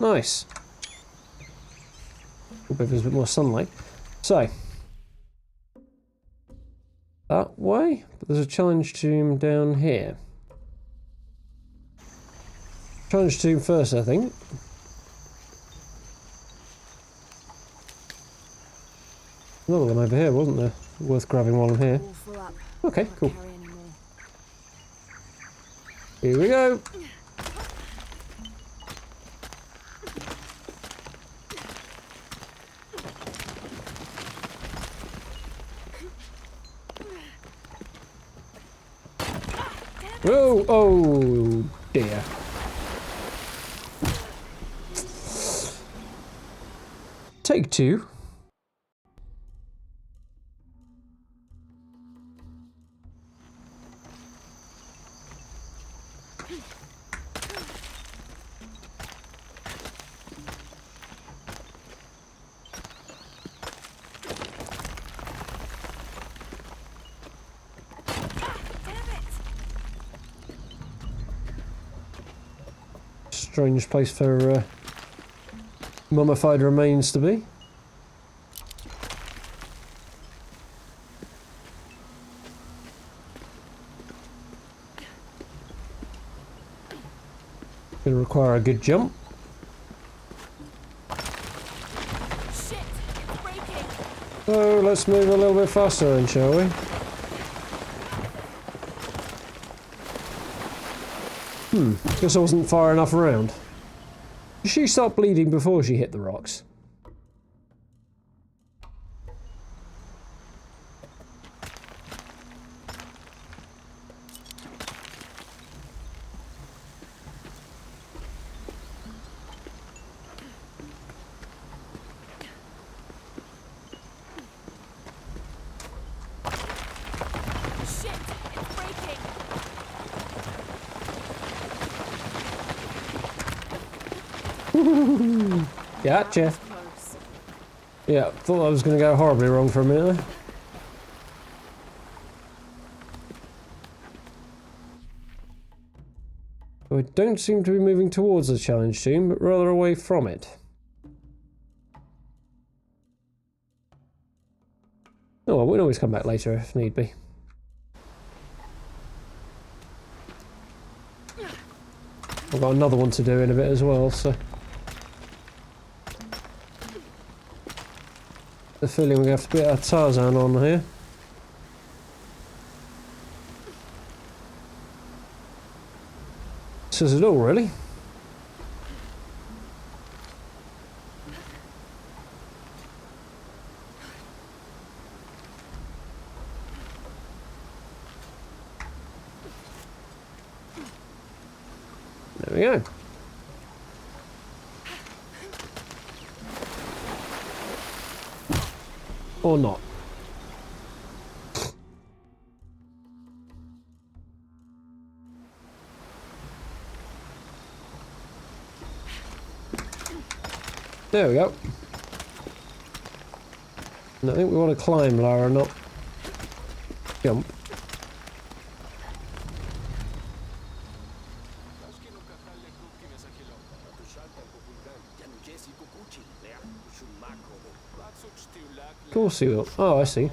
Nice. Hope there's a bit more sunlight. So, that way, but there's a challenge tomb down here. Challenge tomb first, I think. Another one over here, wasn't there? Worth grabbing while I'm here. Okay, cool. Here we go. Oh, oh dear. Take two. Strange place for mummified remains to be. Gonna require a good jump. So let's move a little bit faster then, shall we? Guess I wasn't far enough around. Did she start bleeding before she hit the rocks? Gotcha. Yeah, thought I was going to go horribly wrong for a minute there. So I don't seem to be moving towards the challenge tomb, but rather away from it. Oh well, we can always come back later if need be. I've got another one to do in a bit as well, so... The feeling we have to put our Tarzan on here. Says it all, really. There we go. Or not. There we go. And I think we want to climb, Lara, not jump. Of course he will. Oh, I see.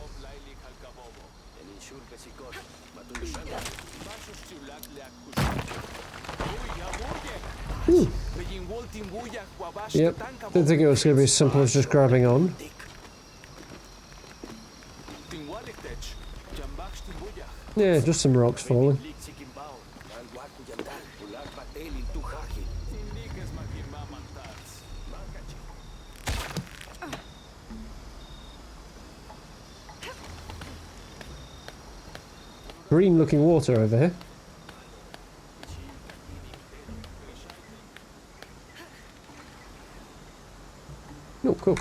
Yep, didn't think it was going to be as simple as just grabbing on. Yeah, just some rocks falling. Green looking water over here. Oh, cool.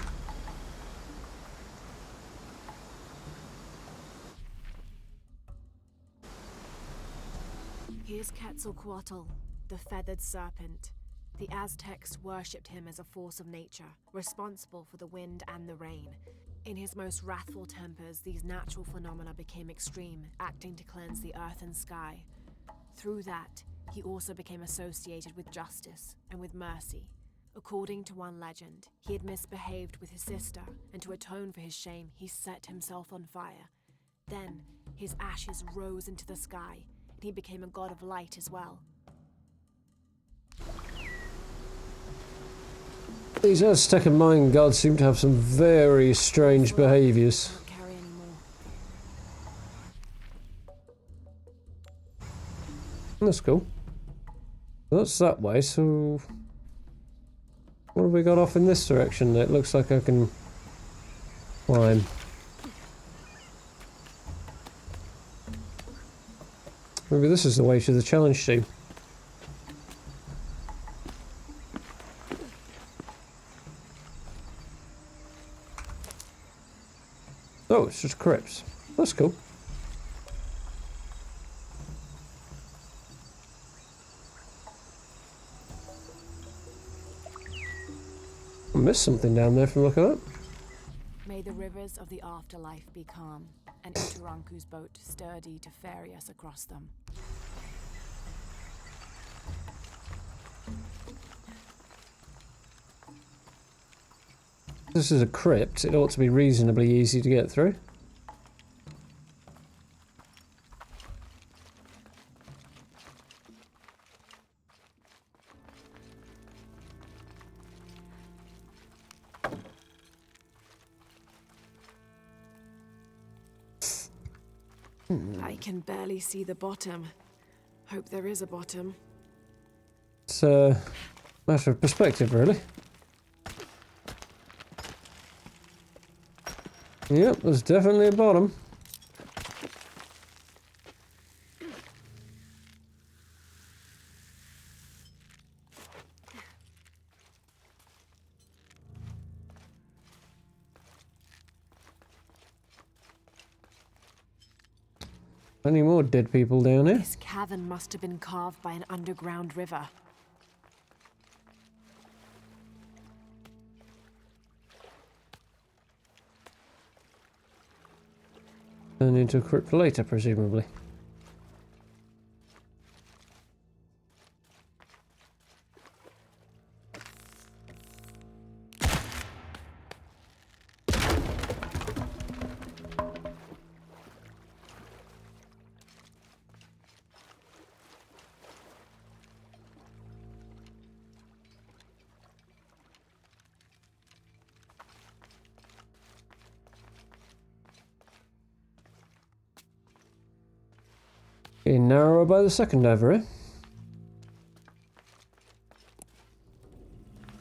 Here's Quetzalcoatl, the feathered serpent. The Aztecs worshipped him as a force of nature, responsible for the wind and the rain. In his most wrathful tempers, these natural phenomena became extreme, acting to cleanse the earth and sky. Through that, he also became associated with justice and with mercy. According to one legend, he had misbehaved with his sister, and to atone for his shame, he set himself on fire. Then, his ashes rose into the sky, and he became a god of light as well. These Aztec and Mayan gods seem to have some very strange behaviours. That's cool. That's that way, so... what have we got off in this direction? It looks like I can climb. Maybe this is the way to the challenge team. Oh, it's just crypts. That's cool. I missed something down there from looking at. May the rivers of the afterlife be calm, and Utaranku's boat sturdy to ferry us across them. This is a crypt. It ought to be reasonably easy to get through. I can barely see the bottom. Hope there is a bottom. It's a matter of perspective, really. Yep, there's definitely a bottom. Any more dead people down here? This cavern must have been carved by an underground river. Turn into a crypt later, presumably. Getting narrower by the second over here.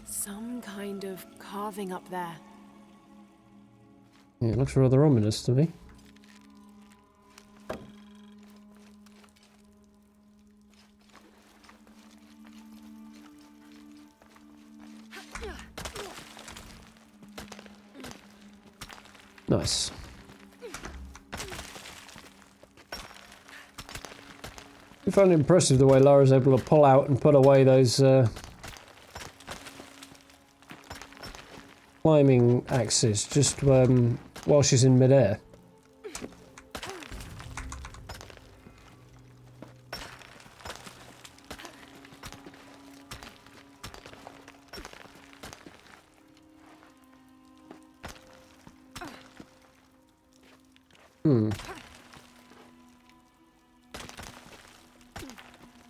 Some kind of carving up there. Yeah, it looks rather ominous to me. Nice. I found it impressive the way Lara's able to pull out and put away those climbing axes just while she's in midair.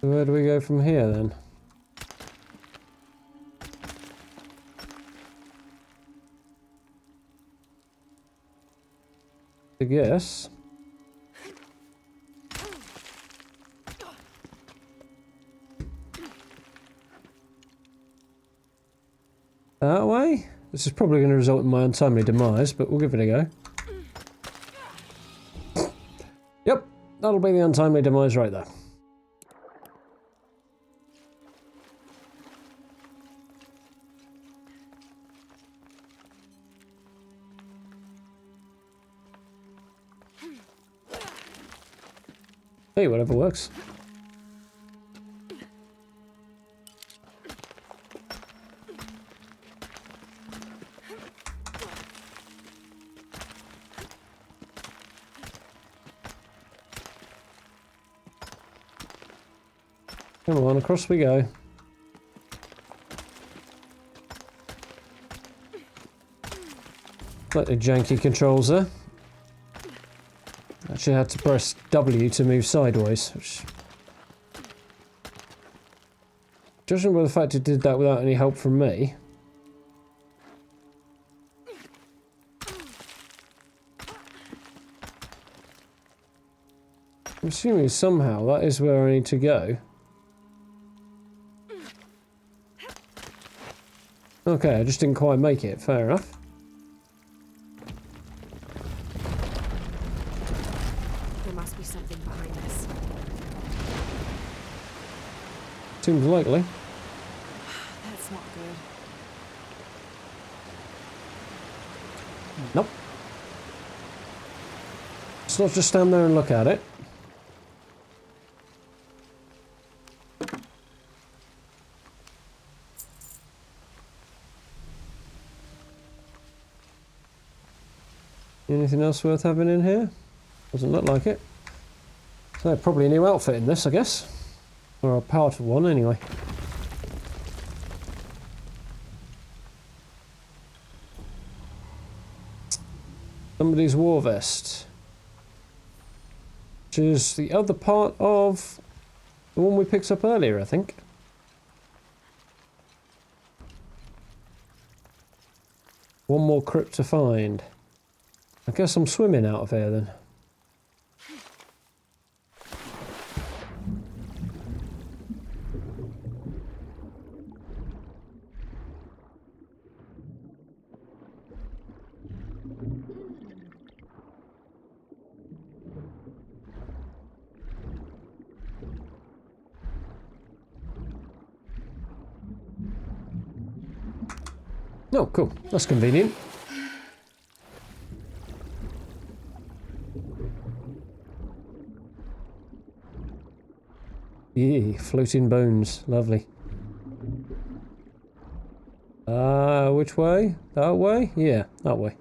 So where do we go from here then? I guess. That way? This is probably going to result in my untimely demise, but we'll give it a go. Yep, that'll be the untimely demise right there. Hey, whatever works. Come on, across we go. Slightly janky controls there. Actually had to press W to move sideways, which... Judging by the fact it did that without any help from me... I'm assuming somehow that is where I need to go. Okay, I just didn't quite make it, fair enough. There must be something behind this. Seems likely. That's not good. Nope. Let's not just stand there and look at it. Anything else worth having in here? Doesn't look like it. So probably a new outfit in this, I guess. Or a powerful one, anyway. Somebody's war vest. Which is the other part of the one we picked up earlier, I think. One more crypt to find. I guess I'm swimming out of here then. Oh, cool. That's convenient. Yeah, floating bones. Lovely. Which way? That way? Yeah, that way.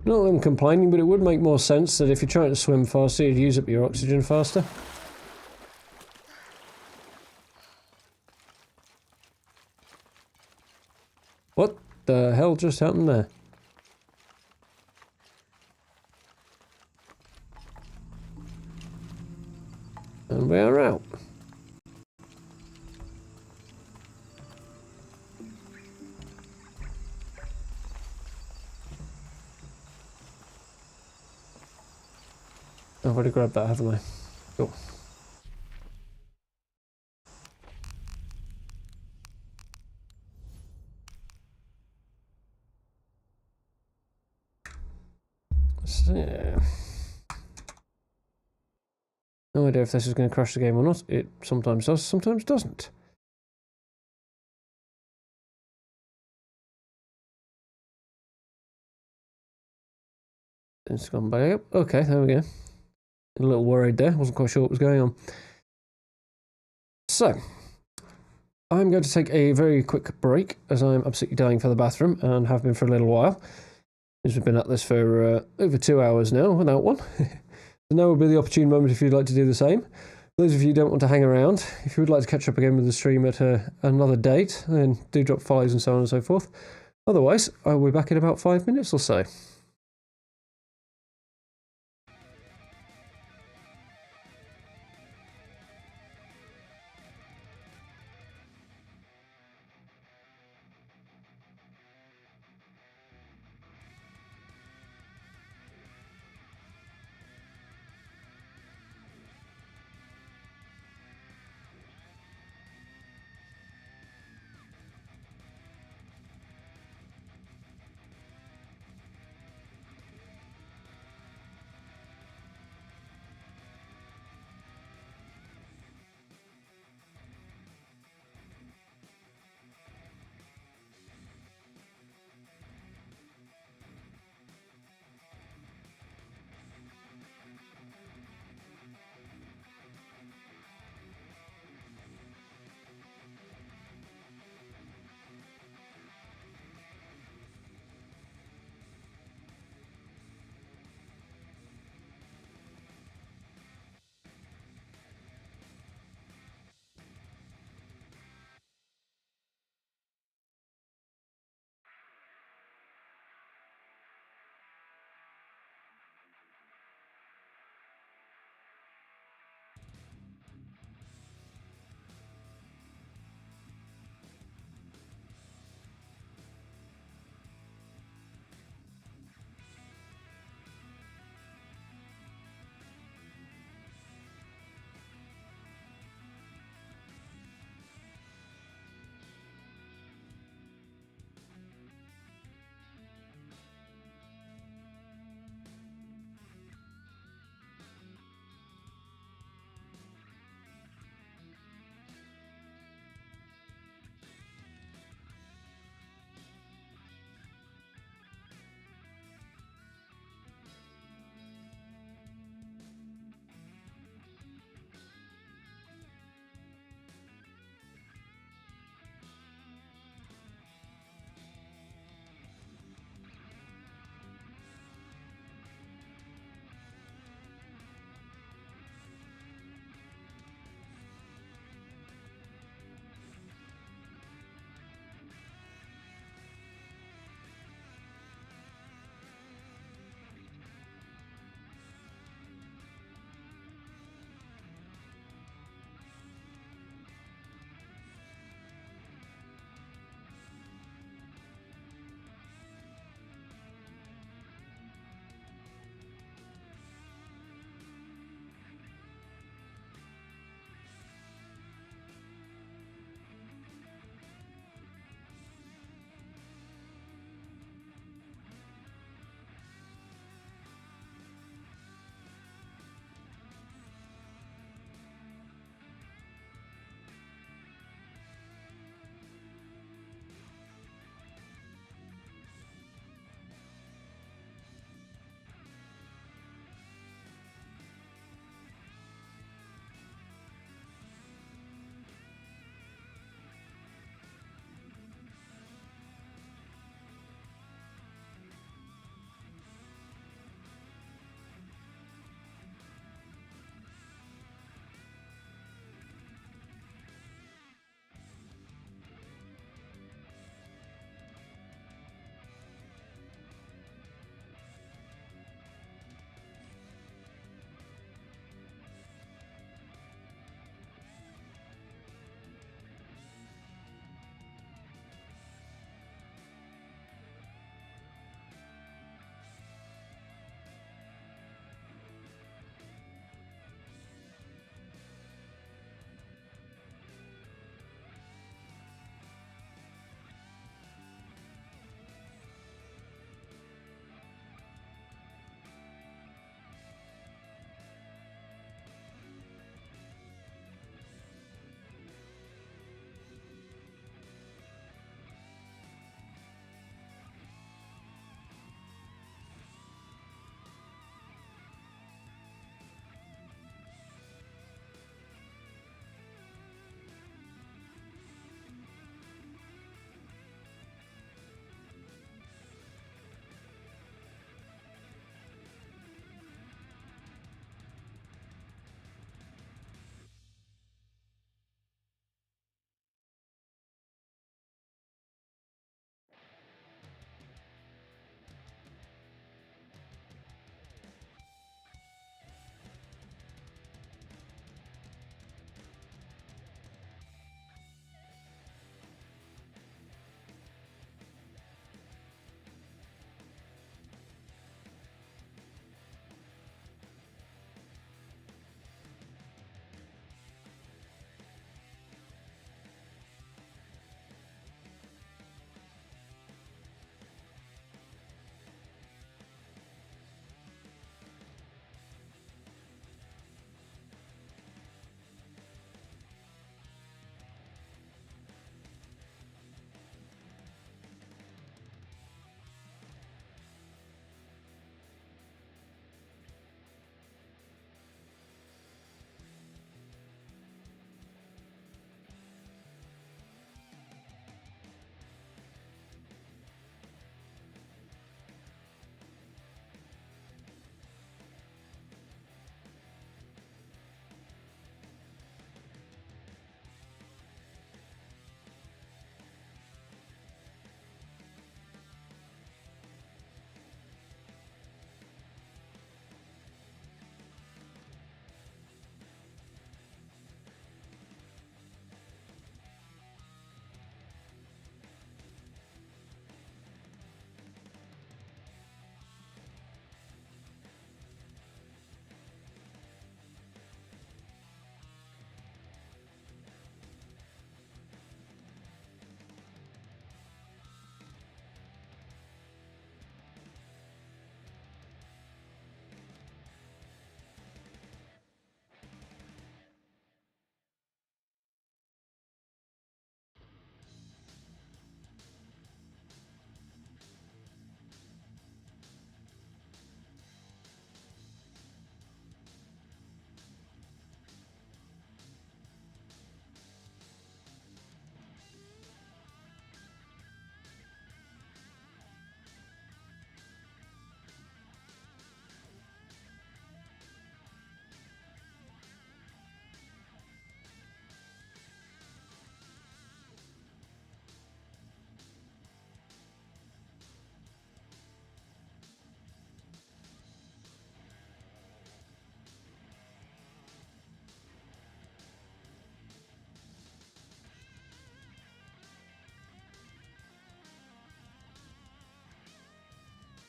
Not that I'm complaining, but it would make more sense that if you're trying to swim faster, you'd use up your oxygen faster. What the hell just happened there? And we are out. I've already grabbed that, haven't I? Cool. So, no idea if this is going to crash the game or not. It sometimes does, sometimes doesn't. It's gone back up. Okay, there we go. A little worried there. Wasn't quite sure what was going on. So, I'm going to take a very quick break as I'm absolutely dying for the bathroom and have been for a little while. We've been at this for over 2 hours now without one. So now will be the opportune moment if you'd like to do the same. For those of you who don't want to hang around, if you would like to catch up again with the stream at another date, then do drop follows and so on and so forth. Otherwise, I will be back in about 5 minutes or so.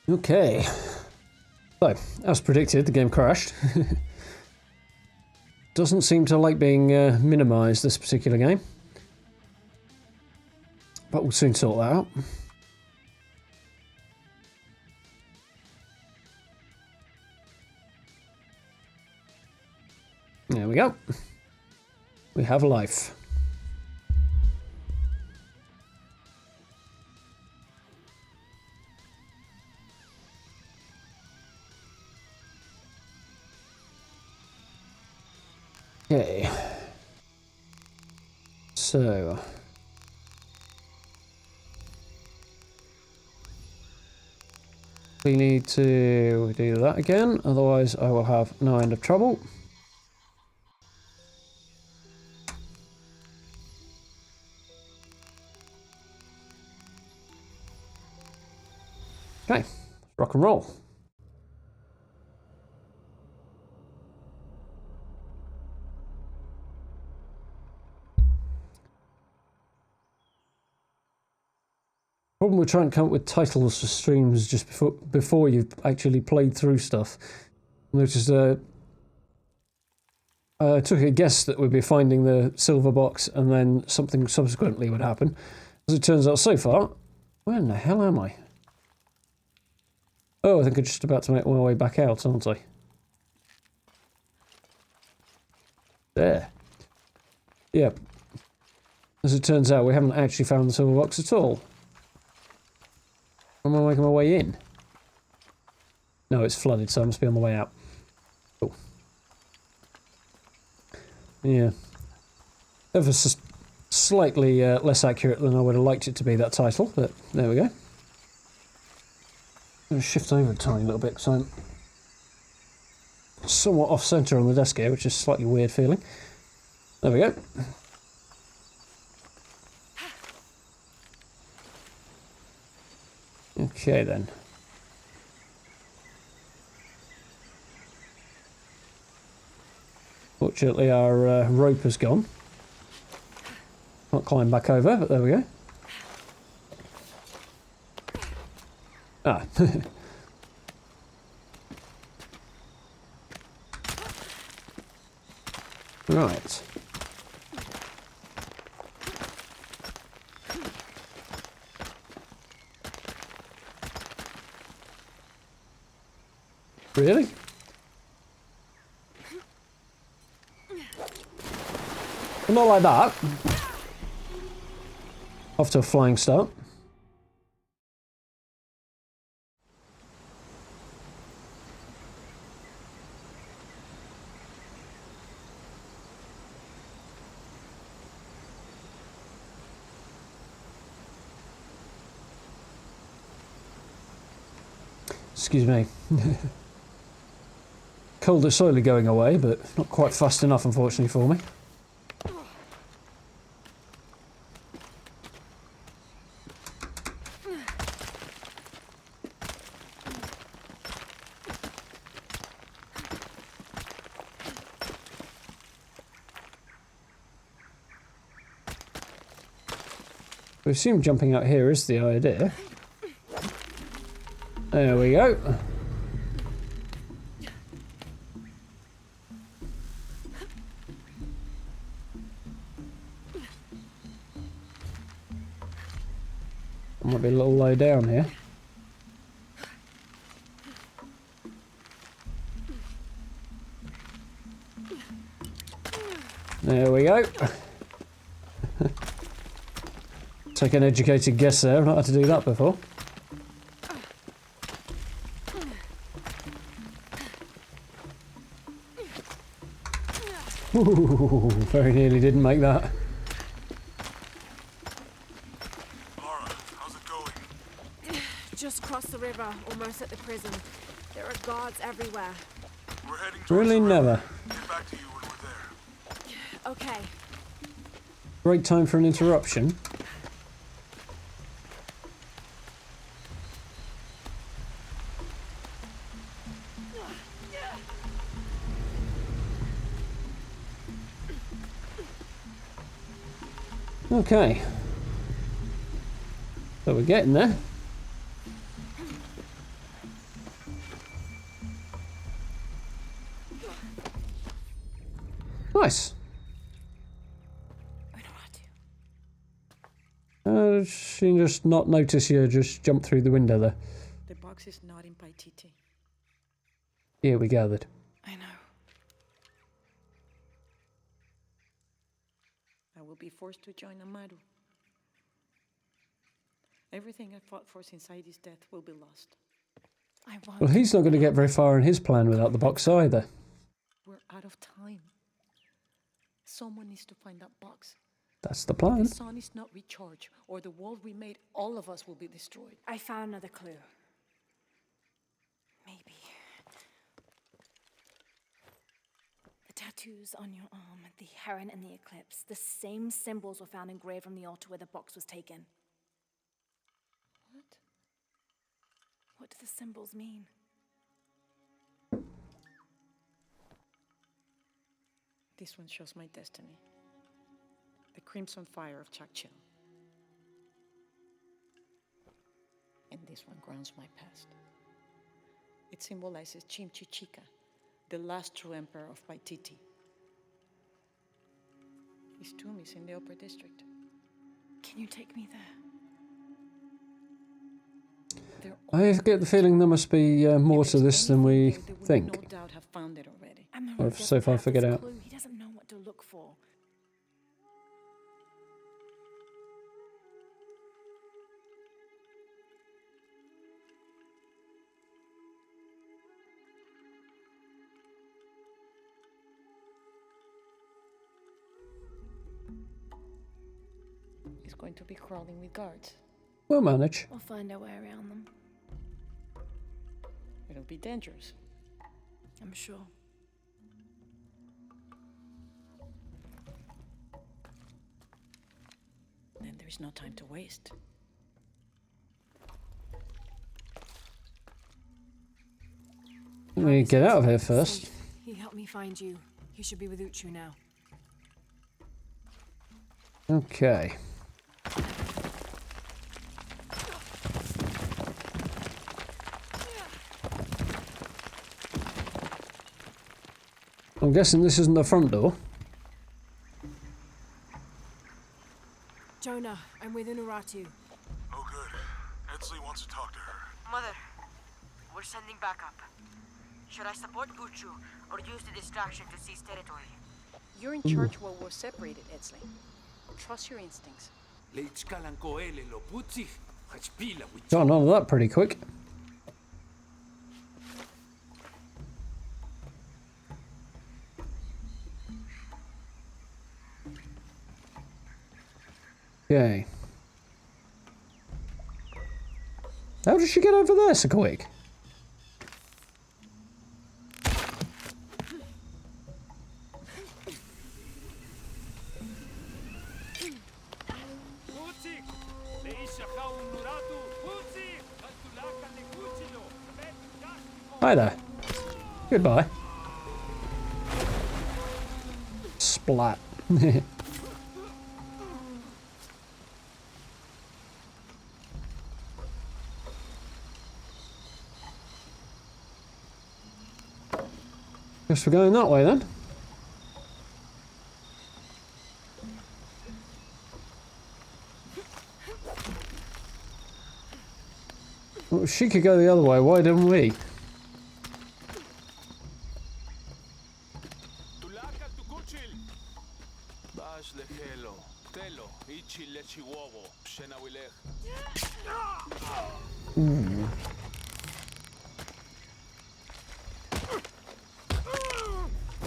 Okay. So, as predicted, the game crashed. Doesn't seem to like being minimised, this particular game. But we'll soon sort that out. There we go. We have life. Okay. So. We need to do that again, otherwise I will have no end of trouble. Okay, rock and roll. Problem with trying to come up with titles for streams just before you've actually played through stuff. Notice I took a guess that we'd be finding the silver box and then something subsequently would happen. As it turns out so far, where in the hell am I? Oh, I think I'm just about to make my way back out, aren't I? There. Yeah. As it turns out, we haven't actually found the silver box at all. Am I making my way in? No, it's flooded, so I must be on the way out. Cool. Yeah. Ever so slightly less accurate than I would have liked it to be, that title, but there we go. I'm going to shift over a tiny little bit because I'm somewhat off-centre on the desk here, which is a slightly weird feeling. There we go. Okay then. Fortunately our rope has gone. Can't climb back over, but there we go. Ah. Right. Really? Well, not like that. Off to a flying start. Excuse me. Cold is slowly going away, but not quite fast enough, unfortunately, for me. I assume jumping out here is the idea. There we go. Might be a little low down here. There we go. Take an educated guess there. I've not had to do that before. Ooh, very nearly didn't make that. Lara, how's it going? Just crossed the river, almost at the prison. There are guards everywhere. We're heading towards Really the river. never. Get back to you when we're there. Okay. Great time for an interruption. Okay. So we're getting there. Nice. She just not notice you just jump through the window there. The box is not in Paititi. Yeah, we gathered. I know. I will be forced to join Amaru. Everything I fought for since Heidi's death will be lost. I won't. Well, he's not going to get very far in his plan without the box either. We're out of time. Someone needs to find that box. That's the plan. The sun is not recharged, or the world we made, all of us will be destroyed. I found another clue. Maybe. The tattoos on your arm, the heron and the eclipse, the same symbols were found engraved from the altar where the box was taken. What? What do the symbols mean? This one shows my destiny. The crimson fire of Ix Chel. And this one grounds my past. It symbolizes Chimchichica, the last true emperor of Paititi. His tomb is in the upper district. Can you take me there? I get the feeling there must be more to this than we think. No doubt have found it already. Or so far figured out. He doesn't know what to look for. He's going to be crawling with guards. We'll manage. We'll find our way around them. It'll be dangerous. I'm sure. Then there's no time to waste. Let me get out of here first. He helped me find you. You should be with Uchu now. Okay. I'm guessing this isn't the front door. Jonah, I'm with Unaratu. Oh, good. Etzli wants to talk to her. Mother, we're sending backup. Should I support Uchu or use the distraction to seize territory? You're in charge while we're separated, Etzli. Trust your instincts. Got on that pretty quick. Okay. How did she get over there so quick? Hi there. Goodbye. Splat. Guess we're going that way then. Well, she could go the other way, why didn't we?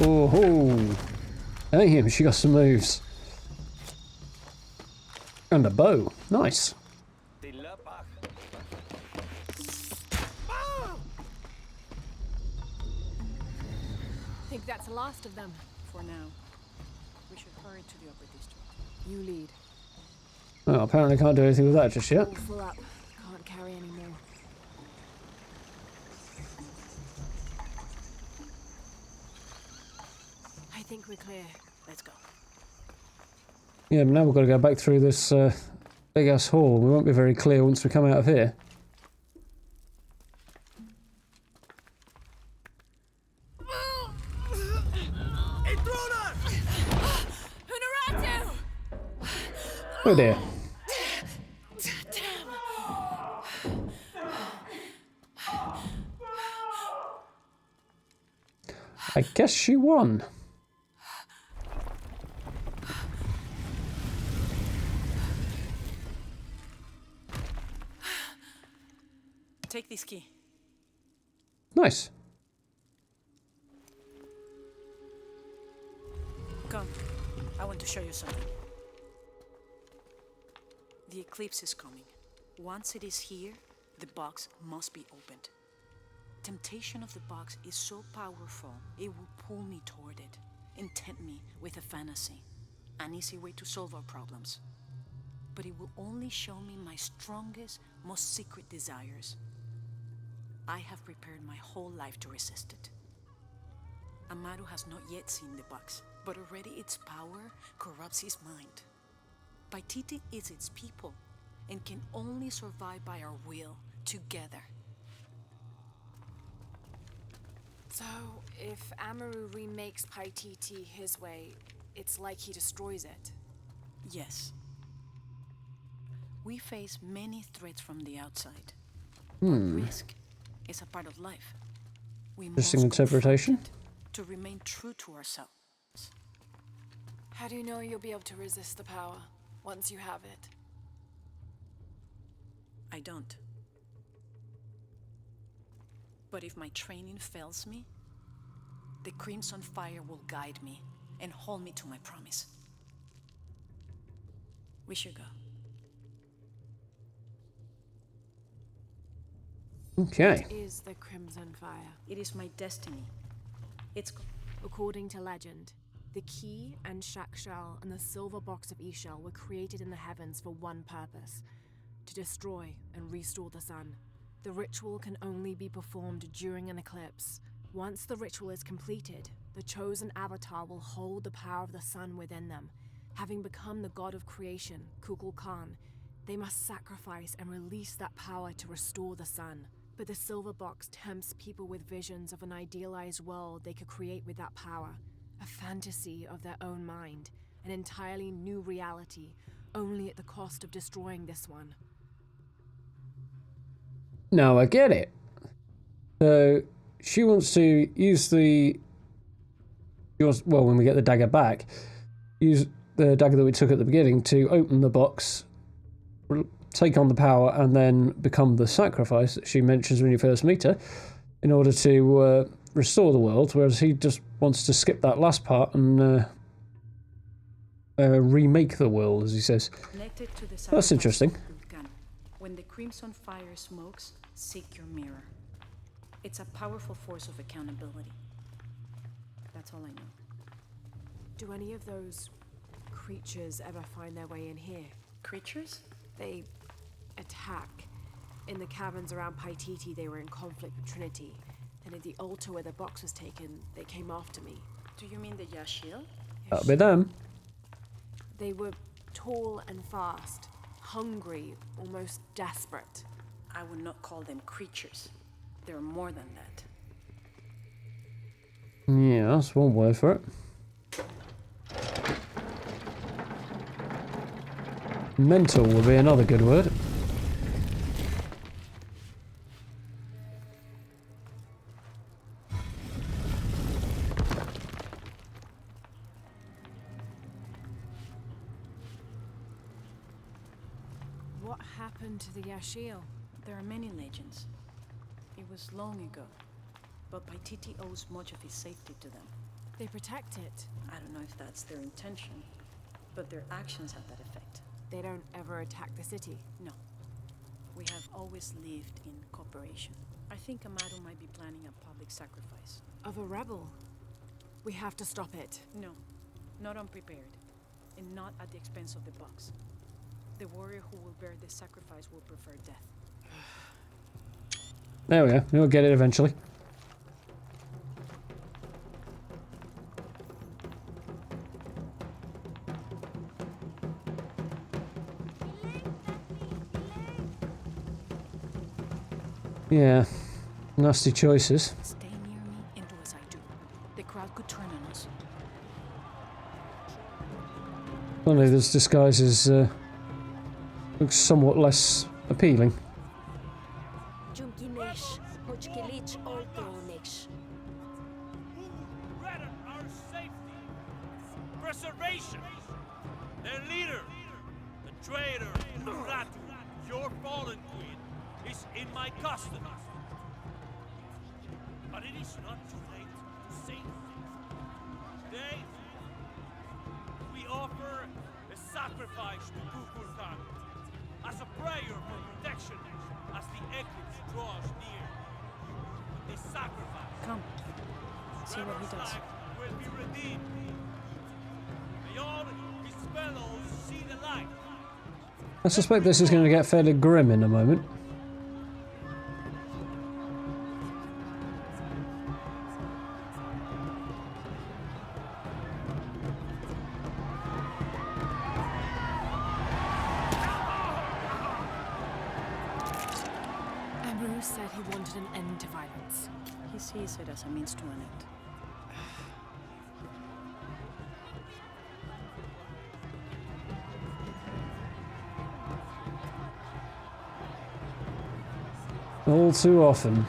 Oh, damn, she got some moves. And a bow, nice. Think that's the last of them. For now, we should hurry to the upper district. You lead. Well, apparently can't do anything with that just yet. All full up. Can't carry any more. I think we're clear. Let's go. Yeah, but now we've got to go back through this big ass hall. We won't be very clear once we come out of here. Oh dear. I guess she won. Take this key. Nice. Come. I want to show you something. The eclipse is coming. Once it is here, the box must be opened. Temptation of the box is so powerful, it will pull me toward it and tempt me with a fantasy, an easy way to solve our problems. But it will only show me my strongest, most secret desires. I have prepared my whole life to resist it. Amaru has not yet seen the box, but already its power corrupts his mind. Paititi is its people and can only survive by our will together. So, if Amaru remakes Paititi his way, it's like he destroys it. Yes. We face many threats from the outside. Risk is a part of life. We Interesting must interpretation. confront it to remain true to ourselves. How do you know you'll be able to resist the power once you have it? I don't. But if my training fails me, the Crimson Fire will guide me and hold me to my promise. We should go. Okay. What is the Crimson Fire? It is my destiny. It's... According to legend, the key and Ix Chel and the silver box of Ix Chel were created in the heavens for one purpose: to destroy and restore the sun. The ritual can only be performed during an eclipse. Once the ritual is completed, the chosen avatar will hold the power of the sun within them. Having become the god of creation, Kukulkan, they must sacrifice and release that power to restore the sun. But the silver box tempts people with visions of an idealized world they could create with that power. A fantasy of their own mind, an entirely new reality, only at the cost of destroying this one. Now I get it. So she wants to use the... Well, when we get the dagger back, use the dagger that we took at the beginning to open the box, take on the power, and then become the sacrifice that she mentions when you first meet her, in order to restore the world, whereas he just wants to skip that last part and remake the world, as he says. Connected to the That's interesting. Kukulkan. When the Crimson Fire smokes, seek your mirror. It's a powerful force of accountability. That's all I know. Do any of those creatures ever find their way in here? Creatures? They attack. In the caverns around Paititi, they were in conflict with Trinity. And at the altar where the box was taken, they came after me. Do you mean the Ix Chel? That'll be them. They were tall and fast, hungry, almost desperate. I would not call them creatures. They're more than that. Yeah, that's one word for it. Mental would be another good word. What happened to the Ix Chel? There are many legends. It was long ago, but Paititi owes much of his safety to them. They protect it. I don't know if that's their intention, but their actions have that effect. They don't ever attack the city. No. We have always lived in cooperation. I think Amaru might be planning a public sacrifice. Of a rebel? We have to stop it. No, not unprepared, and not at the expense of the box. The warrior who will bear this sacrifice will prefer death. There we go. We'll get it eventually. Yeah, nasty choices. Stay near me and do as I do. The crowd could turn on us. Funny, this disguise is Looks somewhat less appealing. Junkinesh, Hochkilich, Olteonesh. Threaten our safety, preservation. Their leader, the traitor Unaratu, your fallen queen, is in my custody. But it is not too late to save him. Today, we offer a sacrifice to Kukulkan as a prayer for protection as the eclipse draws near. With this sacrifice, Come. See what he does. will be redeemed. May all his fellows see the light. I suspect this is going to get fairly grim in a moment. Amaru said he wanted an end to violence. He sees it as a means to an end. All too often.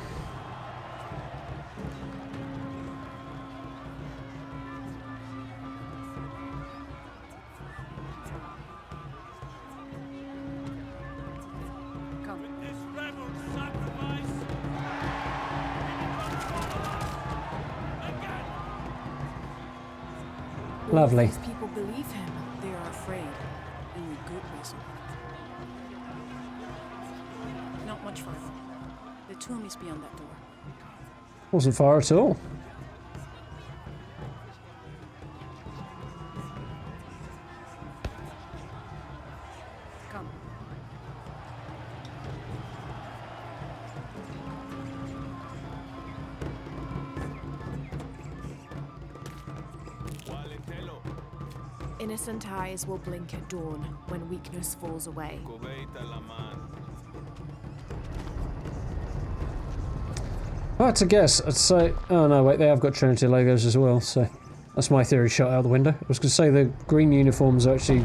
This rebel sacrifice, again. Lovely. These people believe him. They are afraid, and with good reason. Not much farther. The tomb is beyond that door. Wasn't far at all. Come. Innocent eyes will blink at dawn when weakness falls away. If I had to guess, I'd say... Oh no, wait, they have got Trinity logos as well, so... That's my theory shot out the window. I was going to say the green uniforms are actually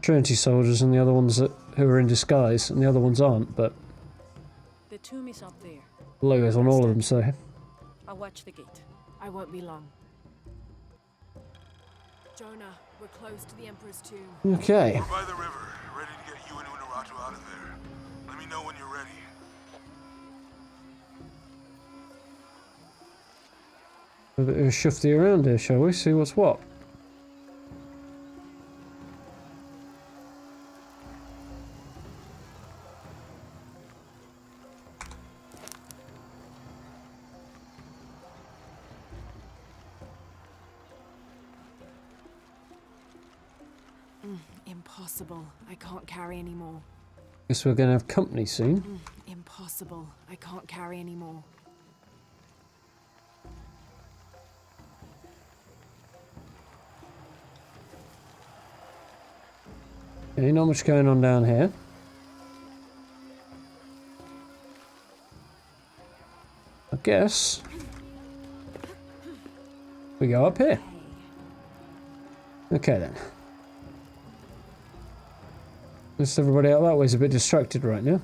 Trinity soldiers and the other ones who are in disguise, and the other ones aren't, but... The tomb is up there. Logos on all of them, so... I'll watch the gate. I won't be long. Jonah, we're close to the Emperor's tomb. Okay. We're by the river, ready to get you and Unaratu out of there. Let me know when you're ready. A bit of a shufty around here, shall we? See what's what. Impossible. I can't carry anymore. Guess we're going to have company soon. Impossible. I can't carry anymore. Okay, not much going on down here. I guess we go up here. Okay then. Looks everybody out that way is a bit distracted right now.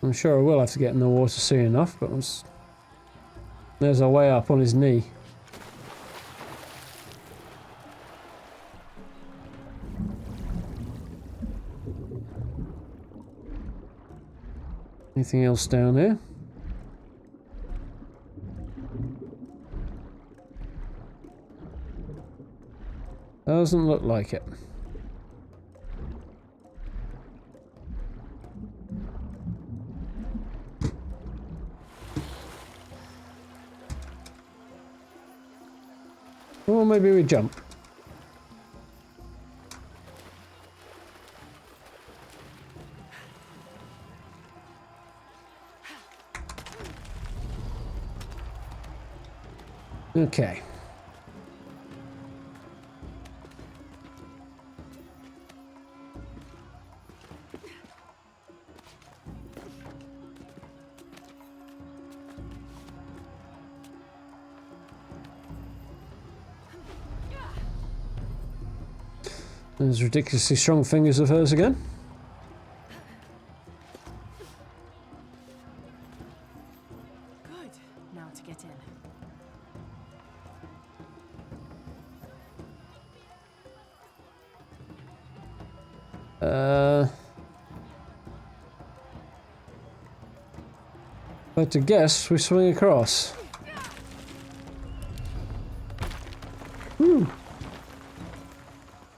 I'm sure I will have to get in the water soon enough, but there's our way up on his knee. Anything else down here? Doesn't look like it. Or maybe we jump. Okay. Those ridiculously strong fingers of hers again. Good. Now to get in. But to guess, we swing across. Woo!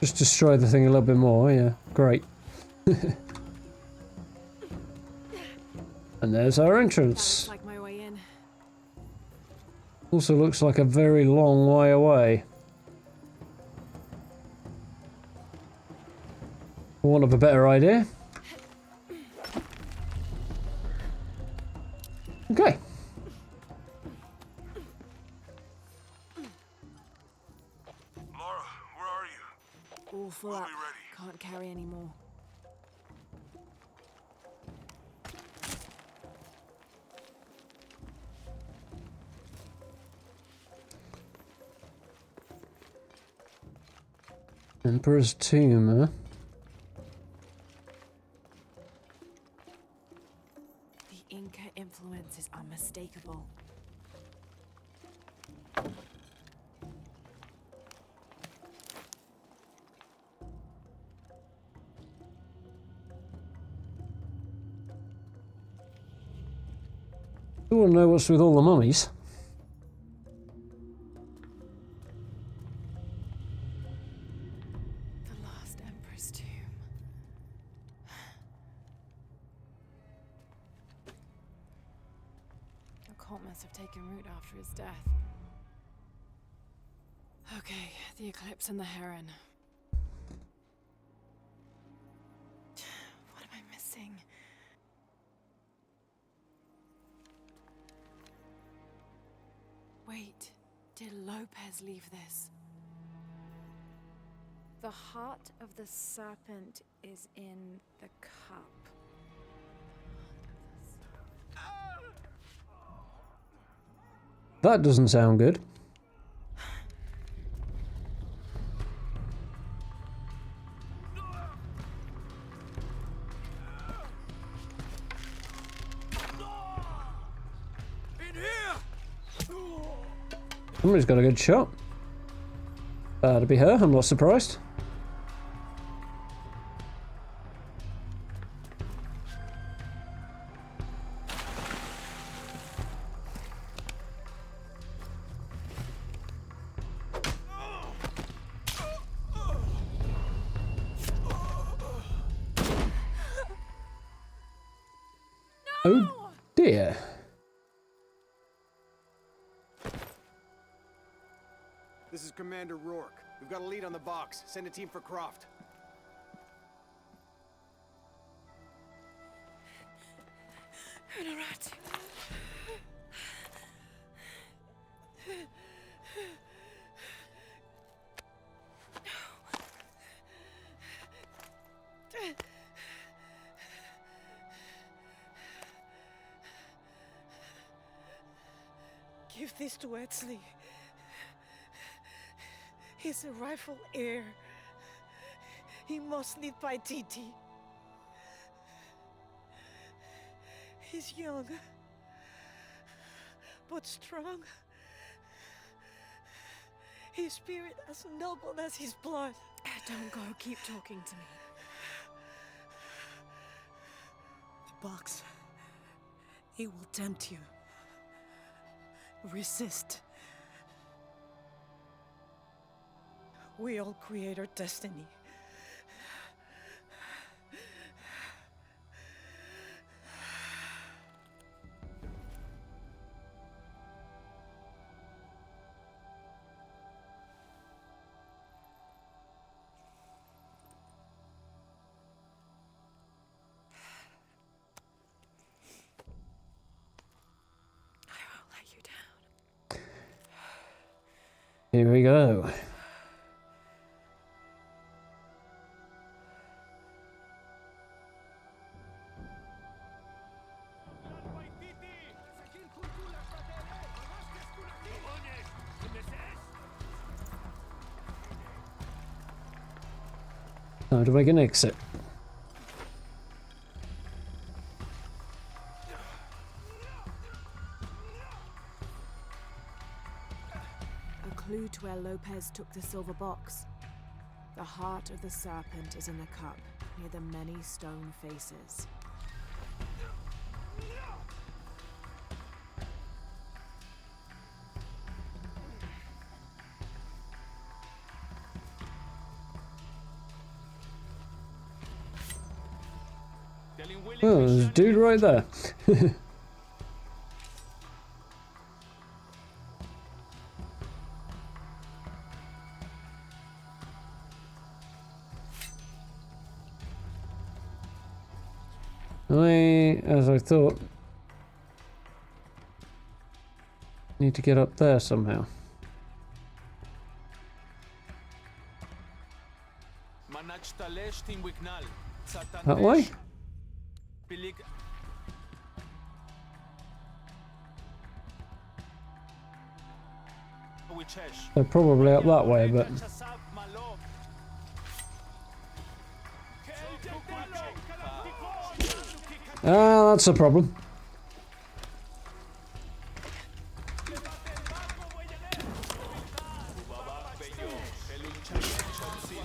Just destroy the thing a little bit more, yeah. Great. And there's our entrance. Like my way in. Also looks like a very long way away. For want of a better idea. Okay. Lara, where are you? All full up. Can't carry any more. Emperor's Tomb, huh? The Inca influence is unmistakable. You want to know what's with all the mummies? The last Emperor's tomb. The cult must have taken root after his death. Okay, the eclipse and the heron. What am I missing? Wait, did Lopez leave this? The heart of the serpent is in the cup. That doesn't sound good. Somebody's got a good shot. To be her, I'm not surprised. Oh dear. This is Commander Rourke. We've got a lead on the box. Send a team for Croft. Unaratu. Give this to Etzli. He's a rightful heir. He must lead PAITITI. He's young, but strong. His spirit as noble as his blood. Don't go, keep talking to me. The box, it will tempt you. Resist. We all create our destiny. Here we go. Time to make an exit. A clue to where Lopez took the silver box. The heart of the serpent is in the cup, near the many stone faces. Oh, there's a dude right there. As I thought, need to get up there somehow. That way? They're probably up that way, but... Ah, that's a problem.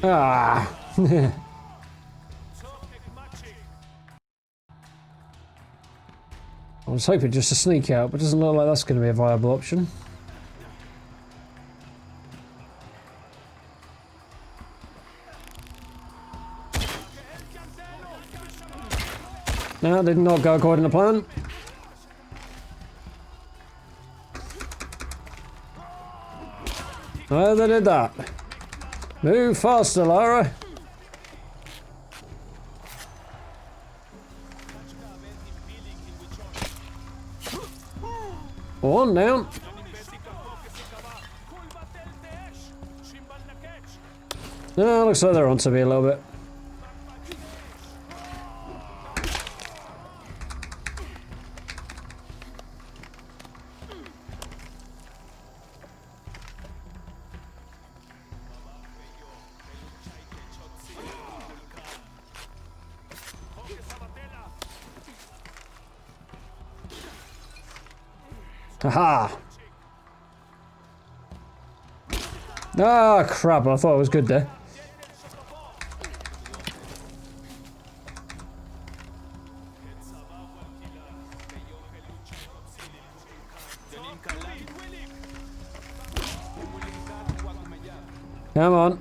Ah. I was hoping just to sneak out, but it doesn't look like that's going to be a viable option. No, did not go according to plan. Oh, they did that. Move faster, Lara. One down. No, looks like they're onto me a little bit. Haha! Ah, crap, I thought it was good there. Come on.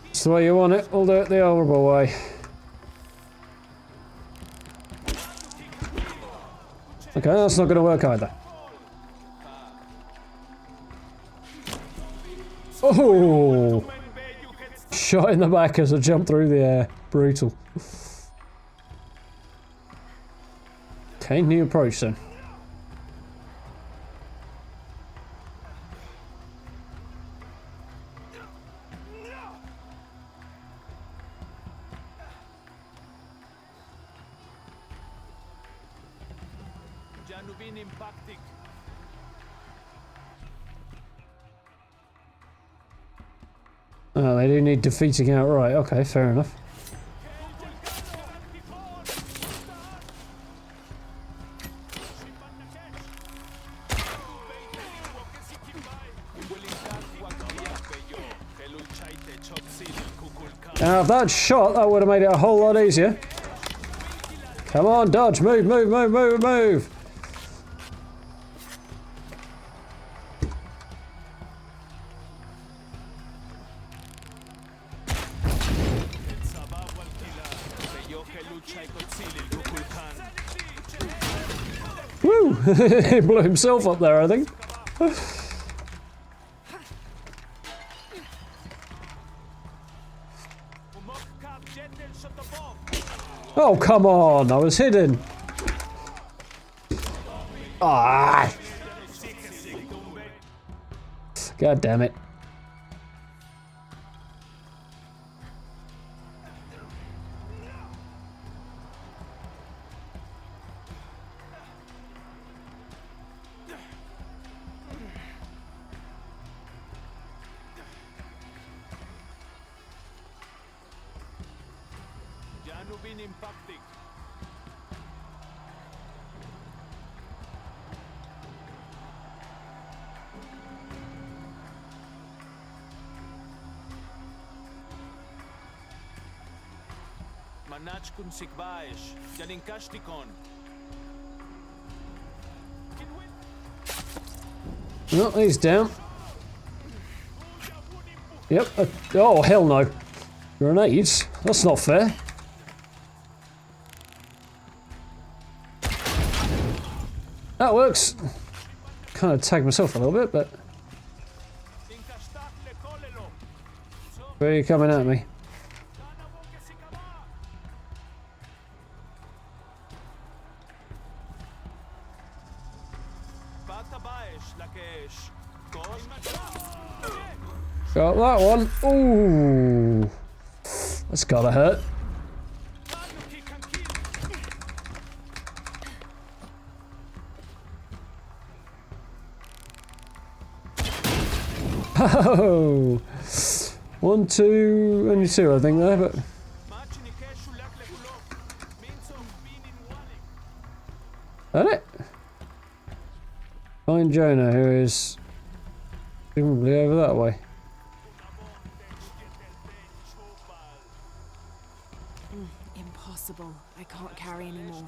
That's the way you want it. We'll do it the honourable way. Okay, that's not going to work either. Oh! Shot in the back as I jumped through the air. Brutal. Okay, new approach then. Oh, they do need defeating outright. Okay, fair enough. Now, if that shot, that would have made it a whole lot easier. Come on, dodge, move, move, move, move, move. Woo! He blew himself up there, I think. Oh, come on! I was hidden. Ah! God damn it. Rubin impacting. Manach kun sikbaesh, janin kashtikon. Oh, he's down. Yep. Oh, hell no. Grenades? That's not fair. That works. Kind of tagged myself a little bit, but... Where are you coming at me? Got that one. Ooh. That's gotta hurt. Oh. 1, 2, only 2 I think there, but... That it? Find Jonah, who is presumably over that way. Impossible. I can't carry anymore.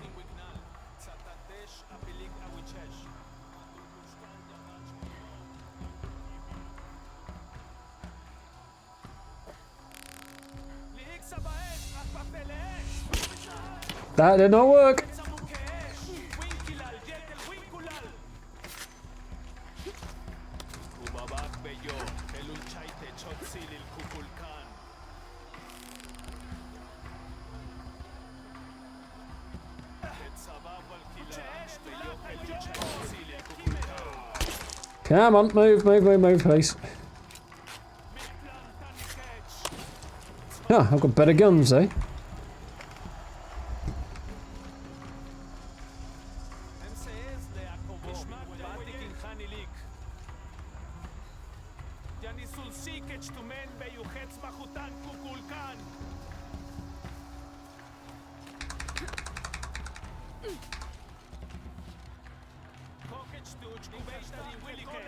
That did not work. Come on, move, please. Ah, I've got better guns, eh?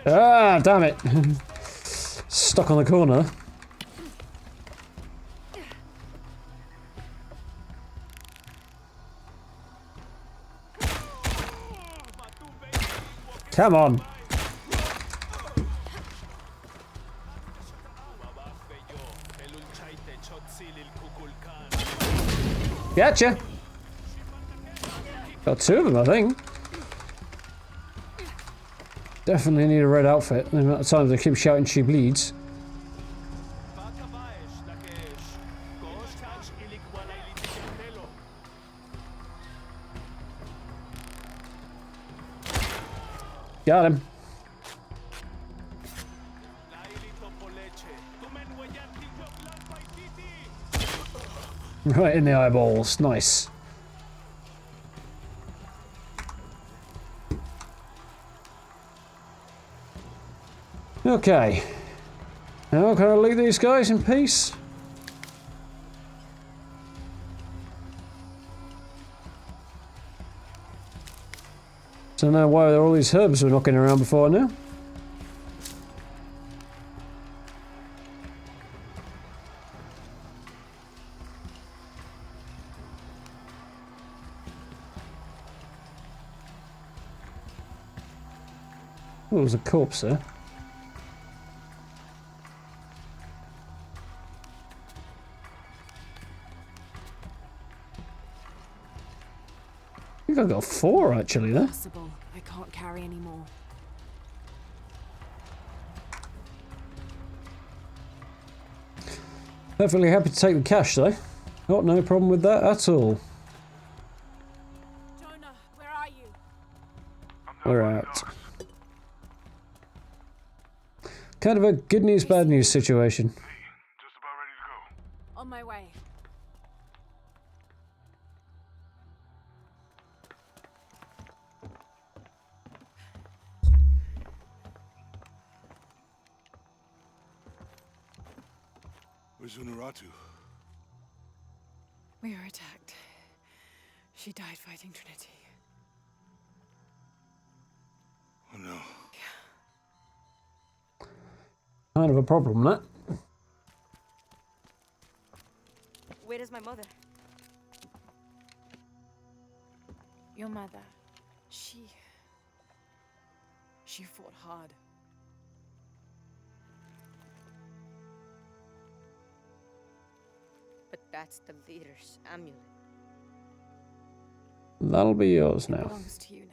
Ah, damn it. Stuck on the corner. Come on. Gotcha. Got 2 of them, I think. Definitely need a red outfit. The amount of times they keep shouting she bleeds. Got him. Right in the eyeballs. Nice. Okay. Now can I leave these guys in peace? Don't know why all these herbs were knocking around before now. Oh, there was a corpse there. I think I got 4 actually there. Impossible. I can't carry anymore. Perfectly happy to take the cash though. Got no problem with that at all. Jonah, where are you? We're out. Kind of a good news, bad news situation. On my way. Where's Unaratu? We were attacked. She died fighting Trinity. Oh no. Kind of a problem, that. Where is my mother? Your mother, she fought hard. But that's the leader's amulet. That'll be yours It now. belongs to you now.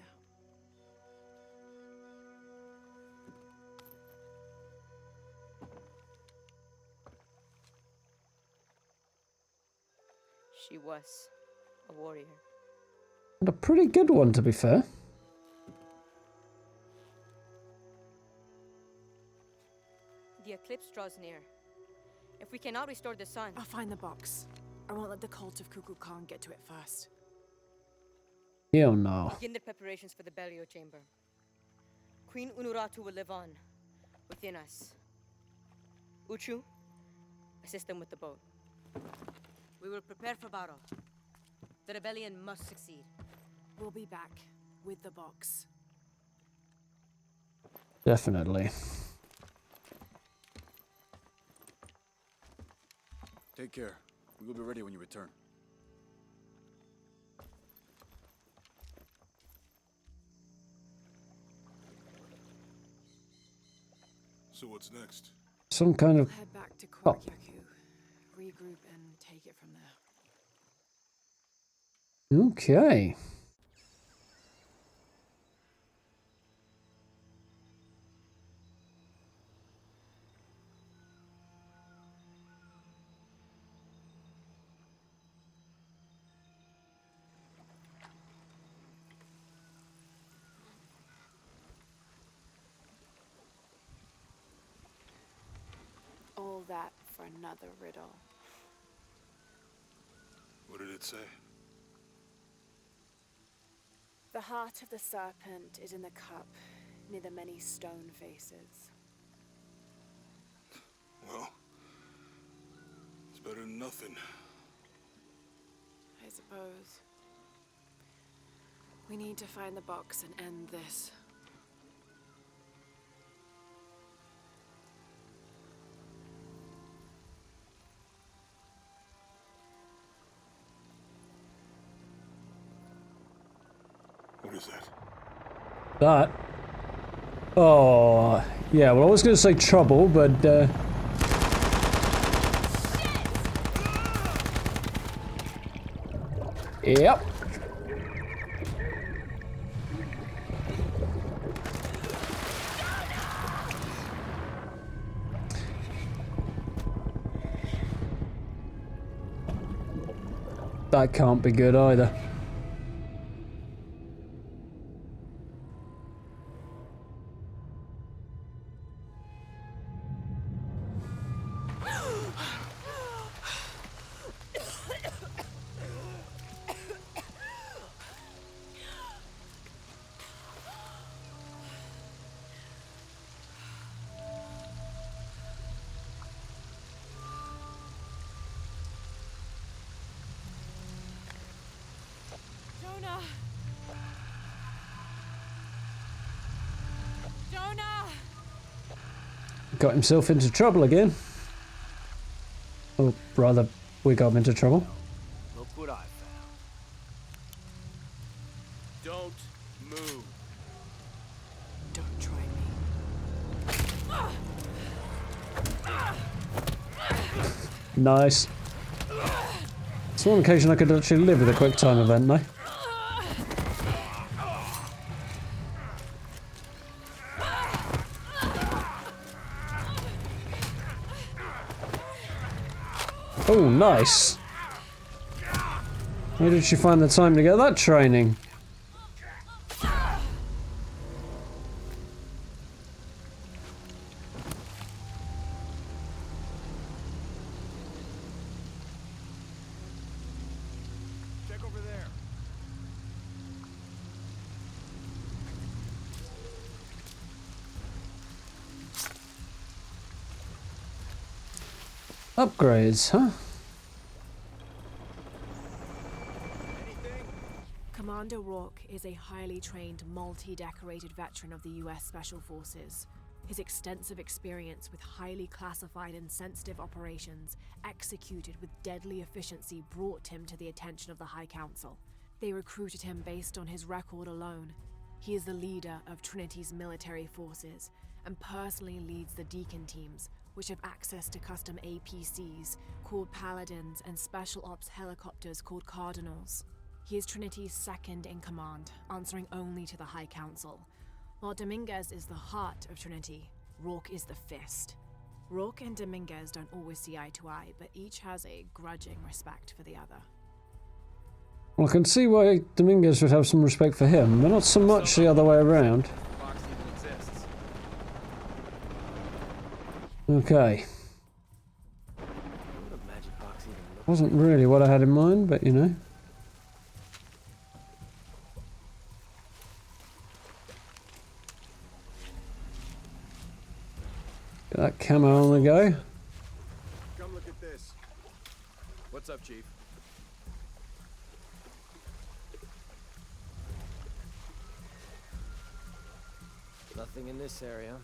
She was a warrior. And a pretty good one, to be fair. The eclipse draws near. If we cannot restore the sun... I'll find the box. I won't let the Cult of Kukulkan get to it first. Hell no. Begin the preparations for the burial chamber. Queen Unaratu will live on, within us. Uchu, assist them with the boat. We will prepare for battle. The rebellion must succeed. We'll be back with the box. Definitely. Take care. We will be ready when you return. So what's next? Some kind of... We'll head back to Oh. Kwakyaku, regroup and take it from there. Okay. All that for another riddle. What did it say? The heart of the serpent is in the cup, near the many stone faces. Well, it's better than nothing. I suppose. We need to find the box and end this. What is that? That. Oh, yeah, well, I was going to say trouble, but, Yep. That can't be good either. Jonah! Jonah! Got himself into trouble again. Or rather, we got him into trouble. Look what I found. Don't move. Don't try me. Nice. It's one occasion I could actually live with a quick time event, though. Oh, nice. Where did she find the time to get that training? Check over there. Upgrades, huh? Commander Rourke is a highly trained, multi-decorated veteran of the US Special Forces. His extensive experience with highly classified and sensitive operations, executed with deadly efficiency, brought him to the attention of the High Council. They recruited him based on his record alone. He is the leader of Trinity's military forces, and personally leads the Deacon teams, which have access to custom APCs called Paladins and Special Ops helicopters called Cardinals. He is Trinity's second in command, answering only to the High Council. While Dominguez is the heart of Trinity, Rourke is the fist. Rourke and Dominguez don't always see eye to eye, but each has a grudging respect for the other. Well, I can see why Dominguez would have some respect for him, but not so much the other way around. Okay. Wasn't really what I had in mind, but you know. Get that camo on the go. Come look at this. What's up, Chief? Nothing in this area.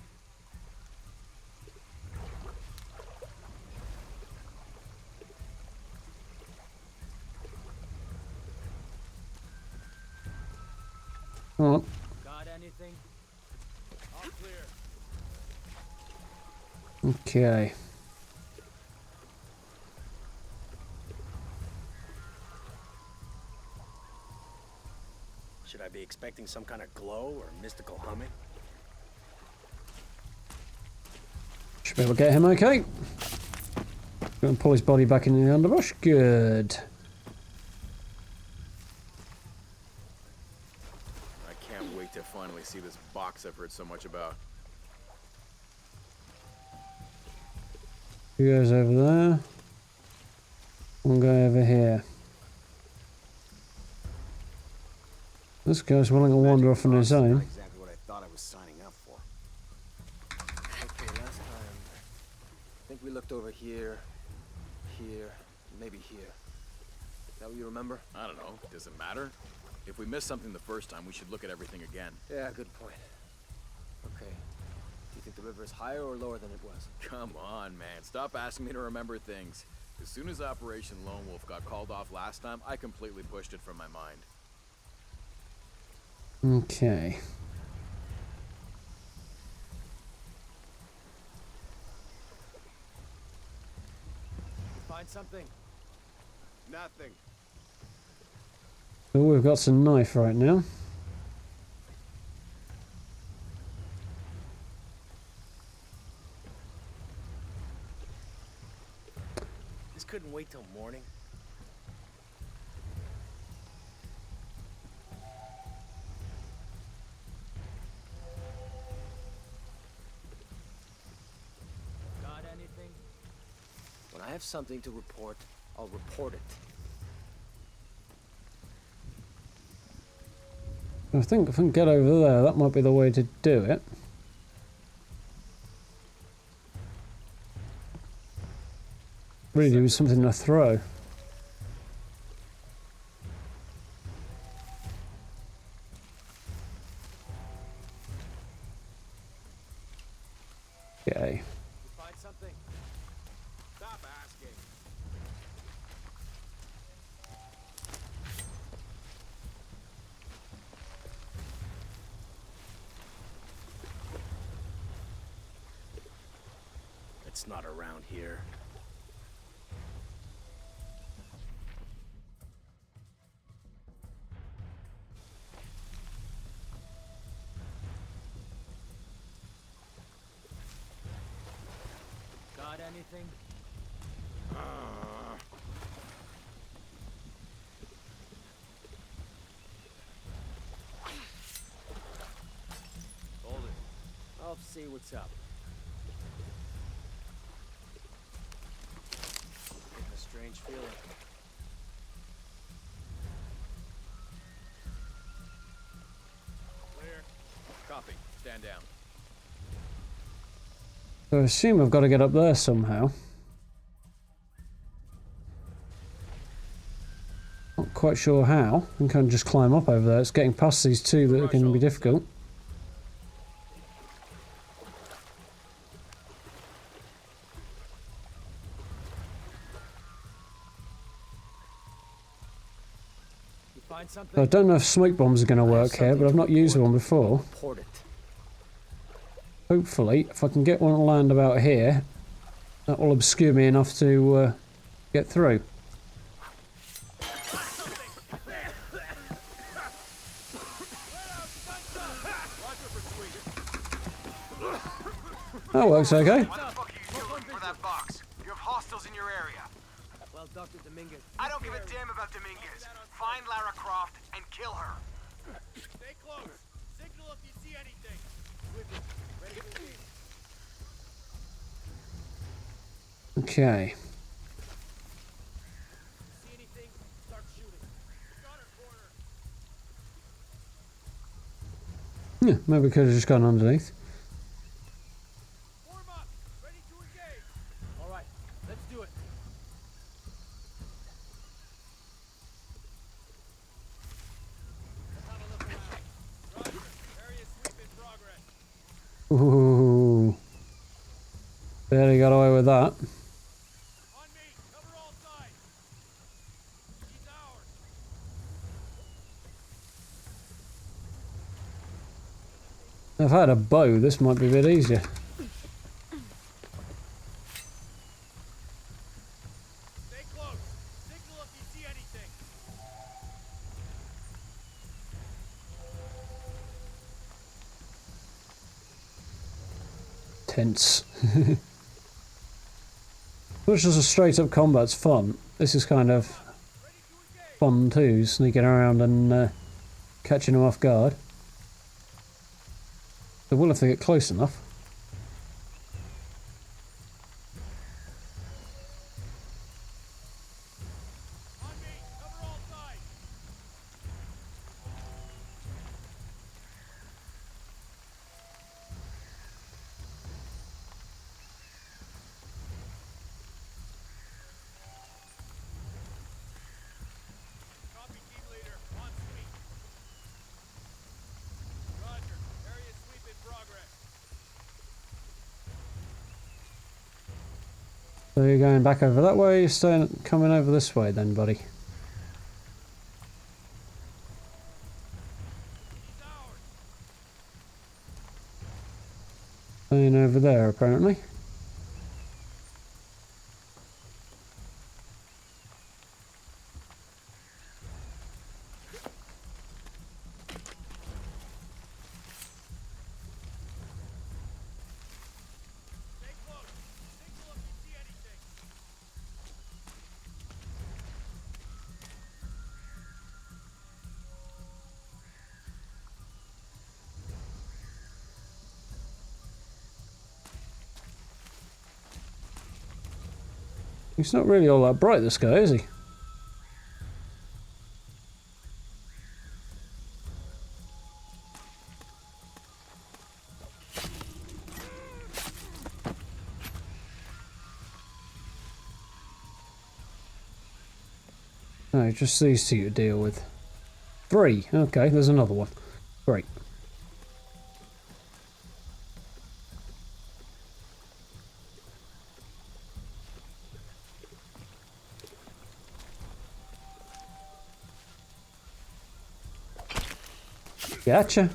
Oh. Got anything? All clear. Okay. Should I be expecting some kind of glow or mystical humming? Should be able to get him okay. Gonna pull his body back into the underbrush. Good. I can't wait to finally see this box I've heard so much about. Two guys over there. One guy over here. This guy's willing to wander off on his own. Exactly what I thought I was signing up for. Okay, last time, I think we looked over here, here, maybe here. Is that what you remember? I don't know. Does it matter? If we missed something the first time, we should look at everything again. Yeah, good point. Okay. Do you think the river is higher or lower than it was? Come on, man. Stop asking me to remember things. As soon as Operation Lone Wolf got called off last time, I completely pushed it from my mind. Okay. Find something? Nothing. Oh, we've got some knife right now. This couldn't wait till morning. Got anything? When I have something to report, I'll report it. I think if I can get over there, that might be the way to do it. Really do something to throw. Okay. Find something? Stop asking. It's not around here. Got anything? Hold it. I'll see what's up. Getting a strange feeling. Clear. Copy. Stand down. So I assume I've got to get up there somehow. Not quite sure how. I can just climb up over there. It's getting past these two that are going to be difficult. I don't know if smoke bombs are going to work here, but I've not used one before. Hopefully, if I can get one to land about here, that will obscure me enough to get through. That works okay. What the fuck are you doing for that box? You have hostiles in your area. Well, Dr. Dominguez. I don't give a damn about Dominguez. Find Lara Croft and kill her. Stay close. Signal if you see anything. Ready to leave. Okay. See anything? Start shooting. Got her corner. Yeah, maybe we could have just gone underneath. Form up. Ready to engage. All right, let's do it. Let's have a look around. Roger. Area sweep in progress. Ooh. Barely got away with that. On me. Cover all sides. He's ours. If I had a bow, this might be a bit easier. Stay close. Signal if you see anything. Tense. Much as a straight up combat's fun, this is kind of fun too, sneaking around and catching them off guard. They will if they get close enough. On me. Cover all sides. Copy, team leader. On sweep. Roger. Area sweep in progress. So you're going back over that way, you're staying, coming over this way then, buddy. Staying over there, apparently. Stay close. Signal if you see anything. He's not really all that bright, this guy, is he? No, just these two to deal with. 3. Okay, there's another one. Great. Gotcha.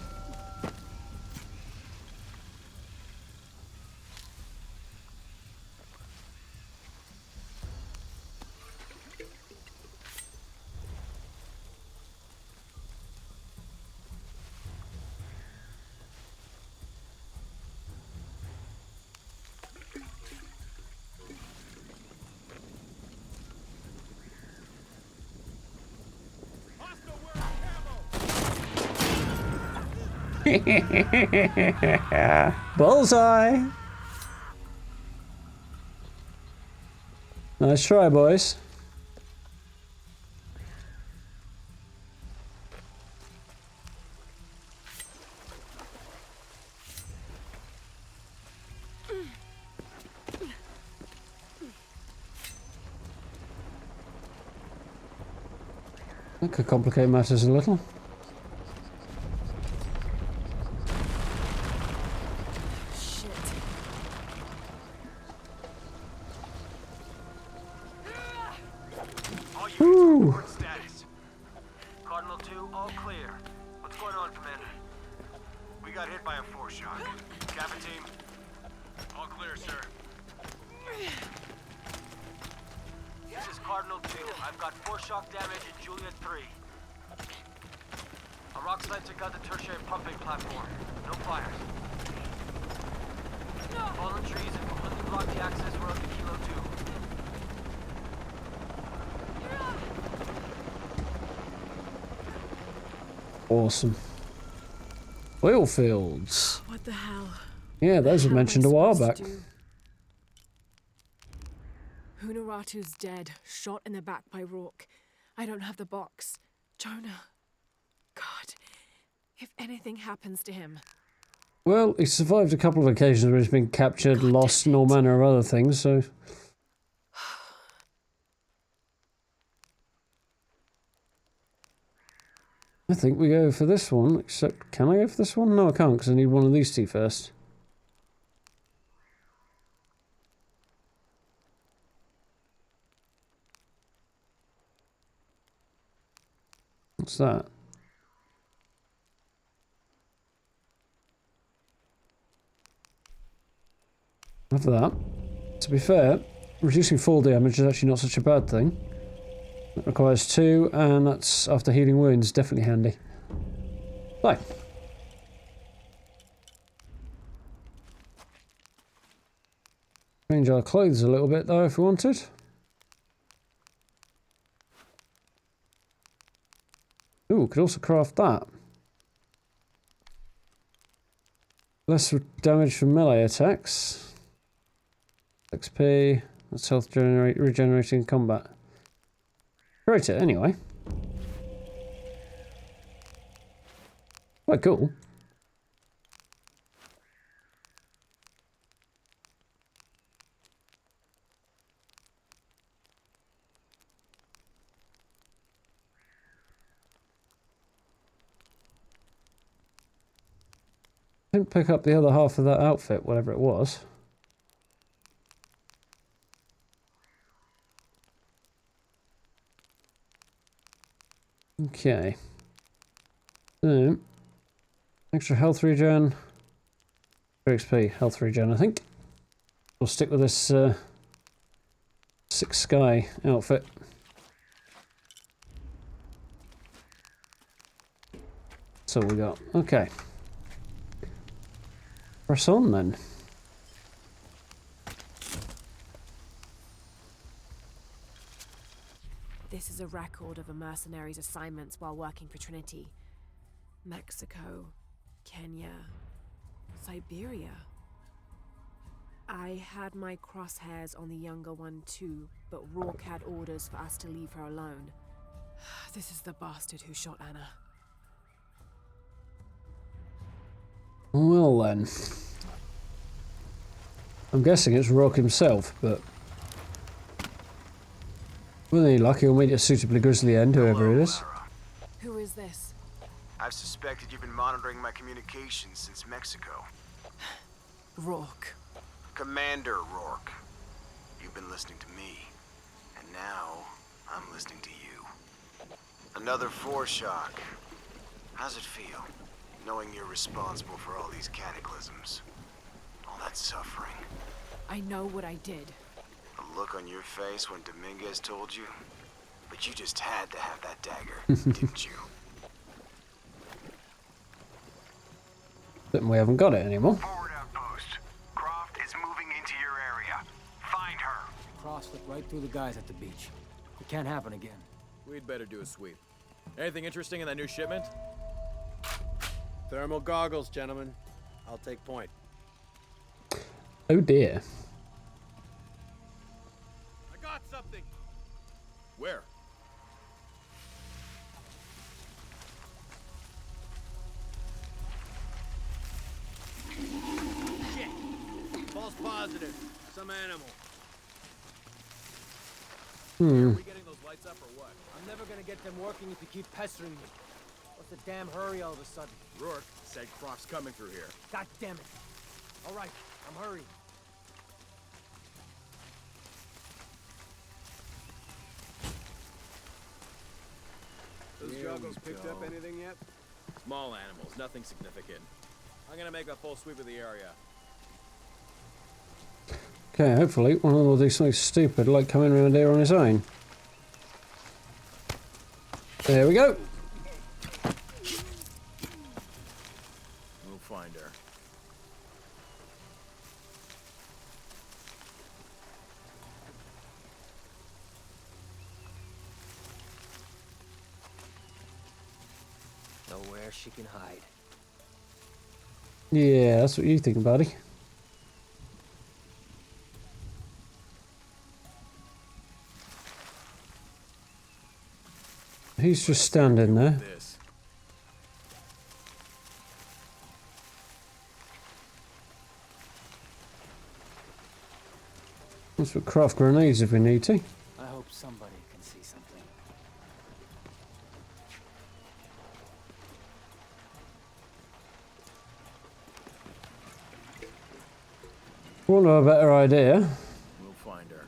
Bullseye! Nice try, boys. That could complicate matters a little. Woo! Status. Cardinal 2, all clear. What's going on, Commander? We got hit by a force shock. Kappa team, all clear, sir. This is Cardinal 2. I've got force shock damage in Juliet 3. A rock slide took out the tertiary pumping platform. No fires. Fallen trees have completely blocked the access road to Kilo 2. Awesome. Oil fields. What the hell? Yeah, those were mentioned a while back. Unaratu's dead, shot in the back by Rourke. I don't have the box. Jonah. God. If anything happens to him. Well, he survived a couple of occasions where he's been captured, lost, and all manner of other things, so... I think we go for this one, except... Can I go for this one? No, I can't, because I need one of these two first. What's that? Have that. To be fair, reducing fall damage is actually not such a bad thing. That requires 2, and that's after healing wounds, definitely handy. So. Change our clothes a little bit though if we wanted. Ooh, could also craft that. Less damage from melee attacks. XP, that's health regenerating combat. Create it anyway. Quite cool. Didn't pick up the other half of that outfit, whatever it was. Okay. So, extra health regen. XP, health regen, I think. We'll stick with this 6 Sky outfit. That's all we got. Okay. Press on then. This is a record of a mercenary's assignments while working for Trinity. Mexico, Kenya, Siberia. I had my crosshairs on the younger one too, but Rourke had orders for us to leave her alone. This is the bastard who shot Anna. Well then. I'm guessing it's Rourke himself, but... with any luck, he'll meet a suitably grisly end, whoever it is. Who is this? I've suspected you've been monitoring my communications since Mexico. Rourke. Commander Rourke. You've been listening to me, and now I'm listening to you. Another force shock. How's it feel, knowing you're responsible for all these cataclysms? All that suffering. I know what I did. The look on your face when Dominguez told you? But you just had to have that dagger, didn't you? But we haven't got it anymore. Forward outpost. Croft is moving into your area. Find her. Cross slipped right through the guys at the beach. It can't happen again. We'd better do a sweep. Anything interesting in that new shipment? Thermal goggles, gentlemen. I'll take point. Oh dear. I got something. Where? Shit. False positive. Some animal. Hmm. Are we getting those lights up or what? I'm never gonna get them working if you keep pestering me. What's the damn hurry all of a sudden? Rourke said Croft's coming through here. God damn it. All right, I'm hurrying. Those Here goggles we picked go. up anything yet? Small animals, nothing significant. I'm gonna make a full sweep of the area. Okay, hopefully one of them will do something stupid like coming around here on his own. There we go. We'll find her. Nowhere she can hide. Yeah, that's what you think, buddy. He's just standing there. This. Let's put craft grenades if we need to. I hope somebody can see something. Want to have a better idea? We'll find her.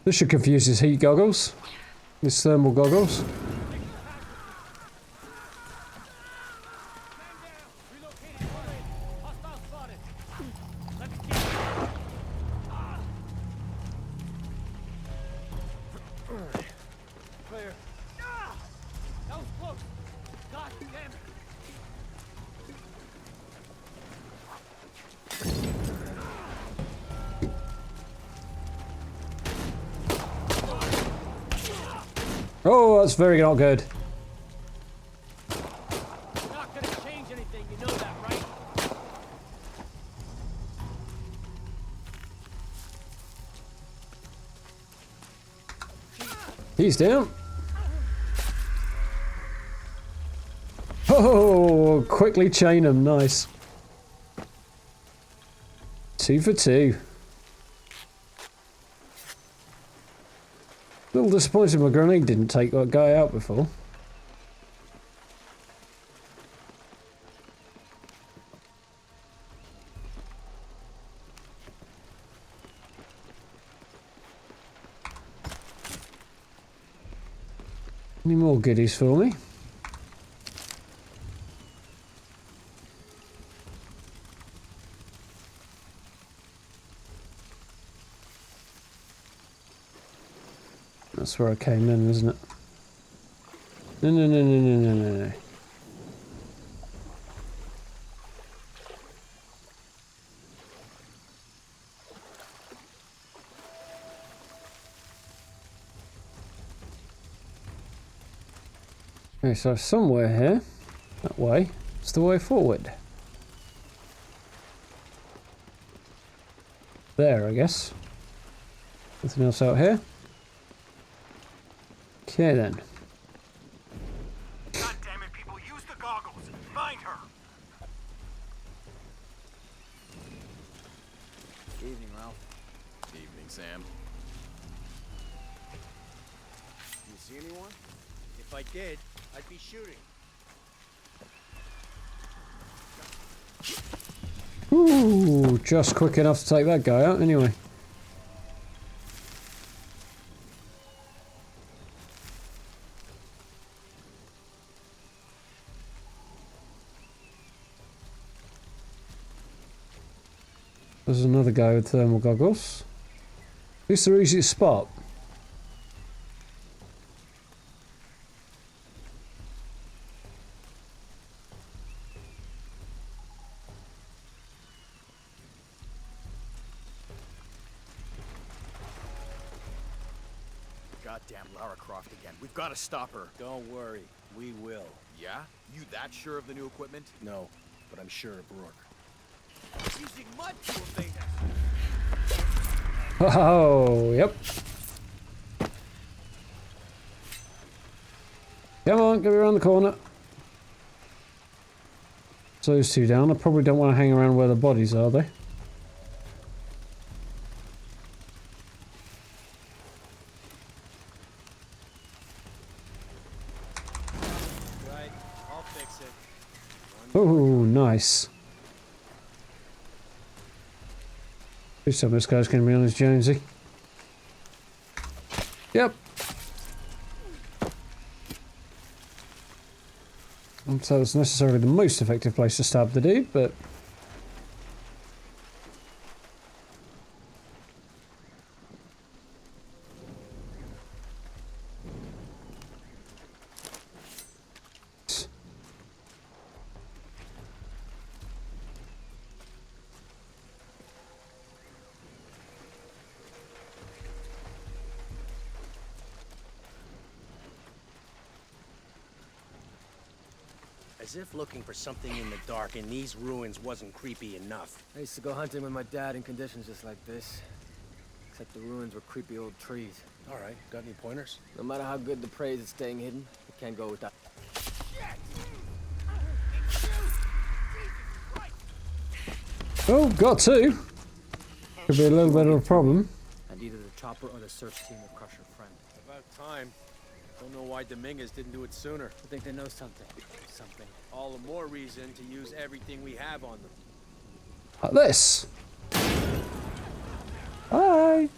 This should confuse his heat goggles. His thermal goggles. Clear. That was close. God damn it. Oh, that's very not good. Not gonna change anything, you know that, right? He's down. Oh, quickly chain him. Nice. 2 for 2. A little disappointed my grenade didn't take that guy out before. Any more goodies for me? That's where I came in, isn't it? No, no, no, no, no, no, no, no. Okay, so somewhere here, that way, it's the way forward. There, I guess. Nothing else out here? Okay then. God damn it, people, use the goggles. Find her. Evening, Ralph. Evening, Sam. You see anyone? If I did, I'd be shooting. Ooh, just quick enough to take that guy out anyway. There's another guy with thermal goggles. This is the easiest spot. Goddamn Lara Croft again. We've got to stop her. Don't worry, we will. Yeah? You that sure of the new equipment? No, but I'm sure of Rourke. Using mud to evade us. Oh, yep. Come on, get me around the corner. So those two down. I probably don't want to hang around where the bodies are, though. Oh, nice. Who's some of this guy's going to be on his Jonesy? Yep. So it's necessarily the most effective place to stab the dude, but... As if looking for something in the dark in these ruins wasn't creepy enough. I used to go hunting with my dad in conditions just like this. Except the ruins were creepy old trees. All right, got any pointers? No matter how good the prey is at staying hidden, it can't go without. Oh, got two! Could be a little bit of a problem. And either the chopper or the search team will crush your friend. About time. Don't know why Dominguez didn't do it sooner. I think they know something. Something. All the more reason to use everything we have on them. Like this. Hi!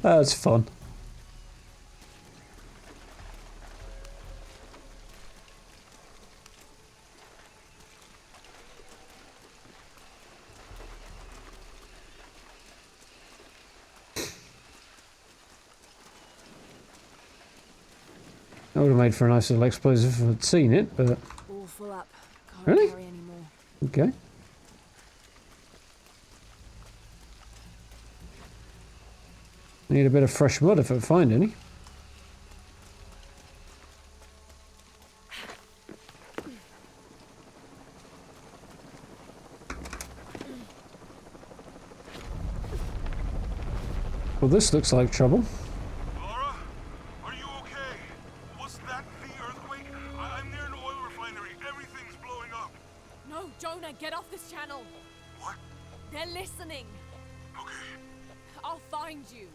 That's fun. That would have made for a nice little explosive if I'd seen it, but... All full up. Can't Really? carry anymore. Okay. Need a bit of fresh mud if I find any. Well, this looks like trouble. Lara? Are you okay? Was that the earthquake? I'm near an oil refinery. Everything's blowing up. No, Jonah, get off this channel. What? They're listening. Okay. I'll find you.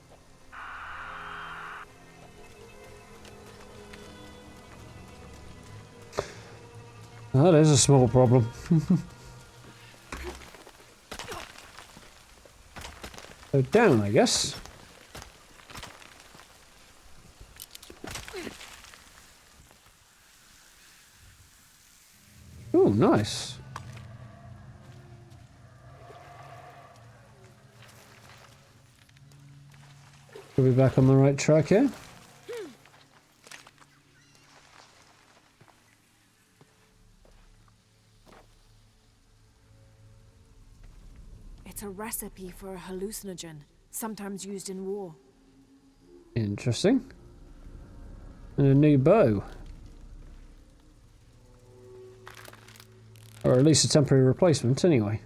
That is a small problem. So down, I guess. Oh, nice. We'll be back on the right track here. It's a recipe for a hallucinogen, sometimes used in war. Interesting. And a new bow. Or at least a temporary replacement, anyway.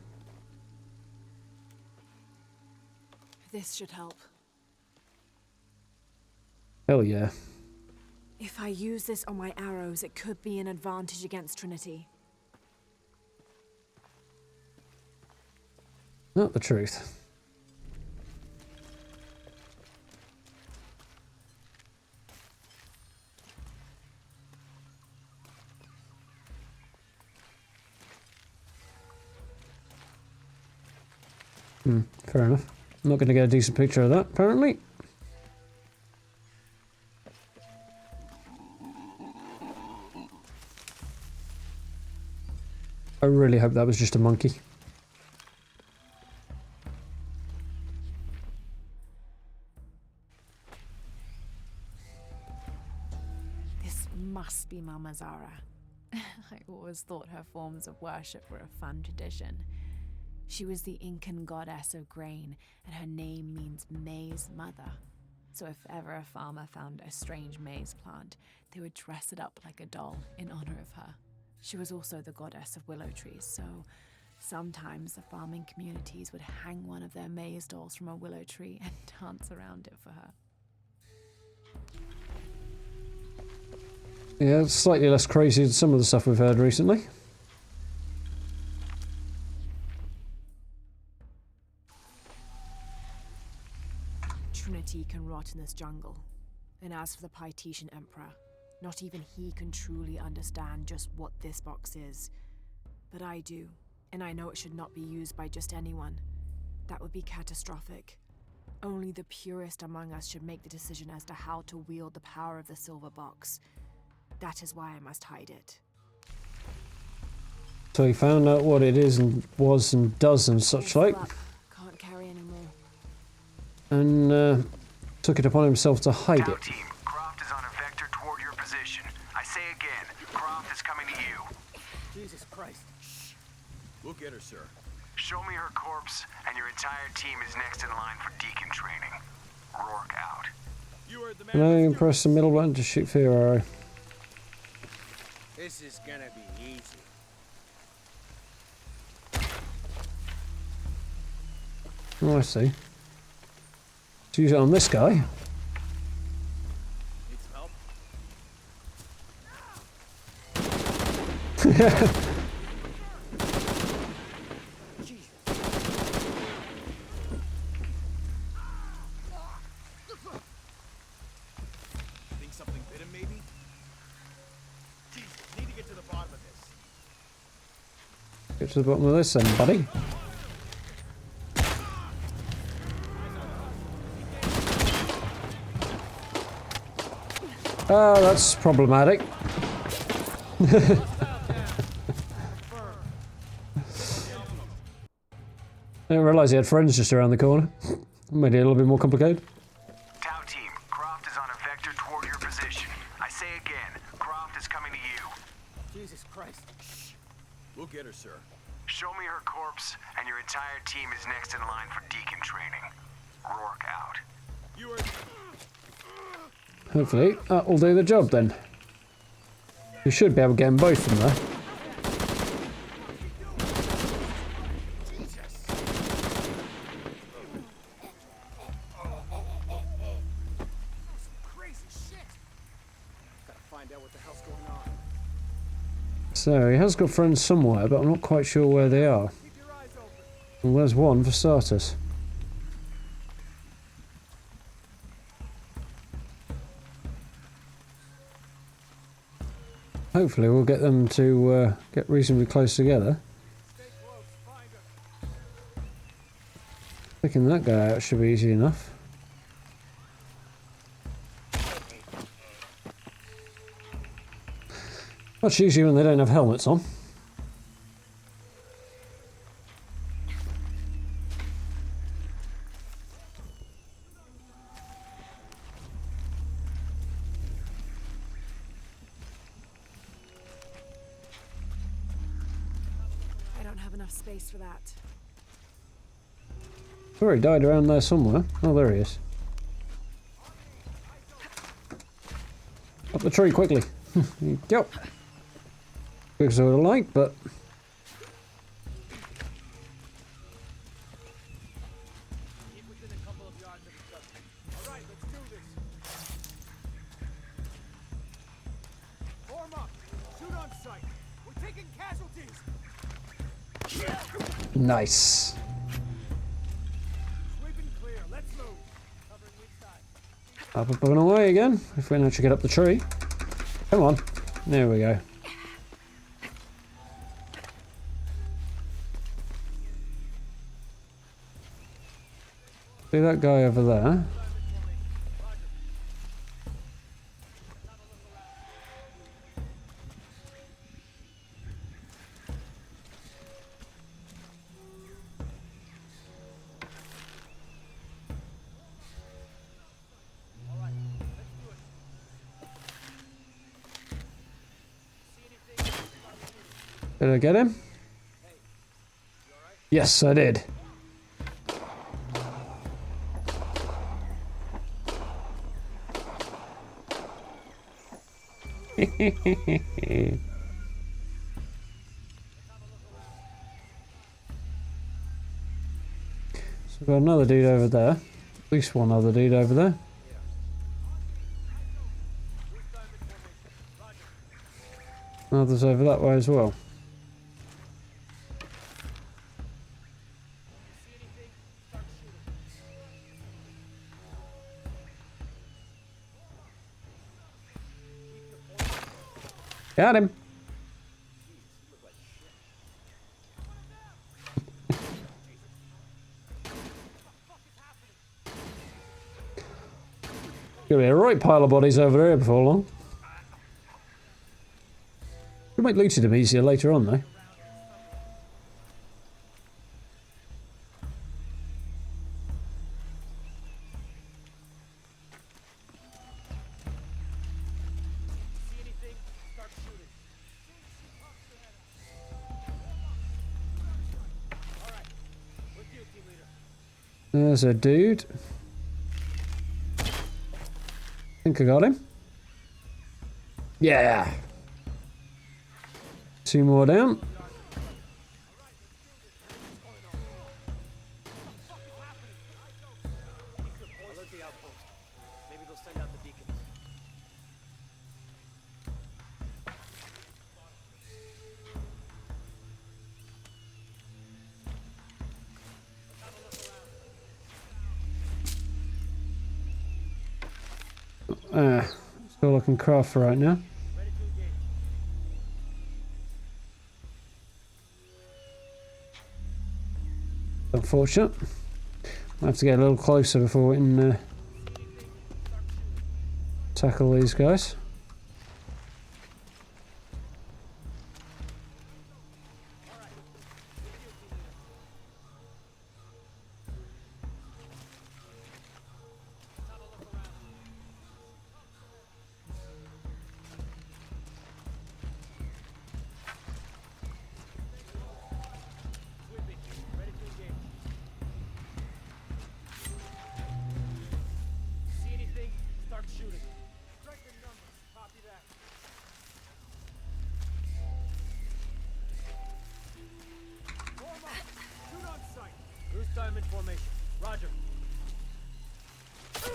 This should help. Hell yeah. If I use this on my arrows, it could be an advantage against Trinity. Not the truth. Fair enough. I'm not going to get a decent picture of that, apparently. I really hope that was just a monkey. This must be Mama Zara. I always thought her forms of worship were a fun tradition. She was the Incan goddess of grain, and her name means maize mother. So if ever a farmer found a strange maize plant, they would dress it up like a doll in honor of her. She was also the goddess of willow trees, so sometimes the farming communities would hang one of their maize dolls from a willow tree and dance around it for her. Yeah, it's slightly less crazy than some of the stuff we've heard recently. Trinity can rot in this jungle. And as for the Paititian Emperor, Not even he can truly understand just what this box is. But I do, and I know it should not be used by just anyone. That would be catastrophic. Only the purest among us should make the decision as to how to wield the power of the silver box. That is why I must hide it. So he found out what it is and was and does and such like. Can't carry anymore. And took it upon himself to hide it. Team, Croft is on a vector toward your position. I say again, Croft is coming to you. Jesus Christ. We'll get her, sir. Show me her corpse, and your entire team is next in line for deacon training. Rourke out. You heard the man. Can I press the middle button to shoot fear arrow? This is gonna be easy. Oh, I see. Let's use it on this guy. Need some help? Think something bit him, maybe? Jesus, need to get to the bottom of this. Get to the bottom of this then, buddy. Oh, that's problematic. I didn't realise he had friends just around the corner. Made it a little bit more complicated. Tau team, Croft is on a vector toward your position. I say again, Croft is coming to you. Jesus Christ. We'll get her, sir. Show me her corpse, and your entire team is next in line for deacon training. Rourke out. You are. Hopefully that will do the job then. You should be able to get them both from there. So he has got friends somewhere, but I'm not quite sure where they are. Well, there's one for starters. Hopefully we'll get them to get reasonably close together. Picking that guy out should be easy enough. Much easier when they don't have helmets on. I don't have enough space for that. Sorry, died around there somewhere. Oh, there he is. Up the tree quickly. Go. Quick as I would have liked, but Form up. Shoot on sight. We're taking casualties. nice. Sweeping clear. Let's move. Up and away again. If we can actually get up the tree. Come on. There we go. See that guy over there? Did I get him? Yes, I did. So we've got another dude over there. At least one other dude over there. Others over that way as well. Got him. Gonna be a right pile of bodies over there before long. We'll make looting them easier later on, though. There's a dude. I think I got him. Yeah. 2 more down. That's all I can craft for right now. Unfortunate. I have to get a little closer before we can tackle these guys.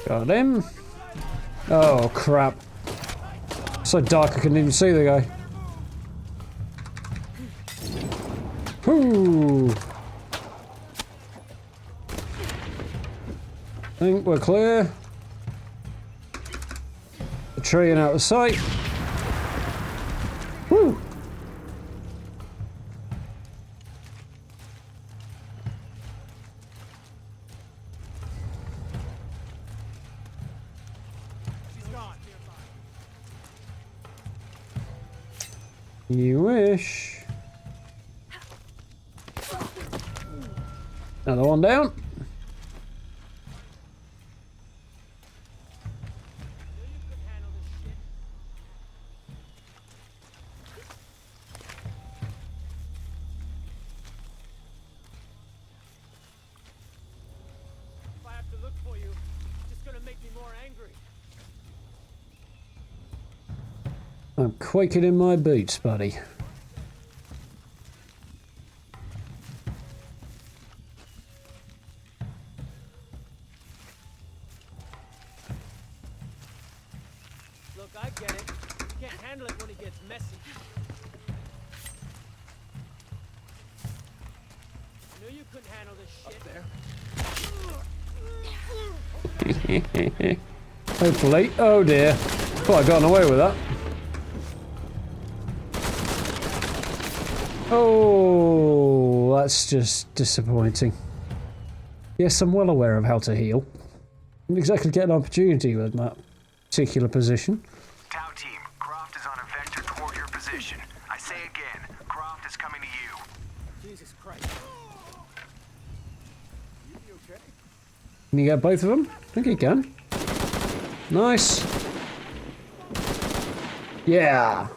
Got him. Oh crap. So dark I couldn't even see the guy. Whoo! Think we're clear. The tree and out of sight. Woo! You wish. Another one down. If I have to look for you, it's just gonna make me more angry. I'm quaking in my boots, buddy. Look, I get it. You can't handle it when it gets messy. I knew you couldn't handle this shit. Hopefully. Oh dear. Thought I got away with that. Oh, that's just disappointing. Yes, I'm well aware of how to heal. Didn't exactly get an opportunity with that particular position. Tau team, Croft is on a vector toward your position. I say again, Croft is coming to you. Jesus Christ. You okay? Can you get both of them? I think you can. Nice. Yeah.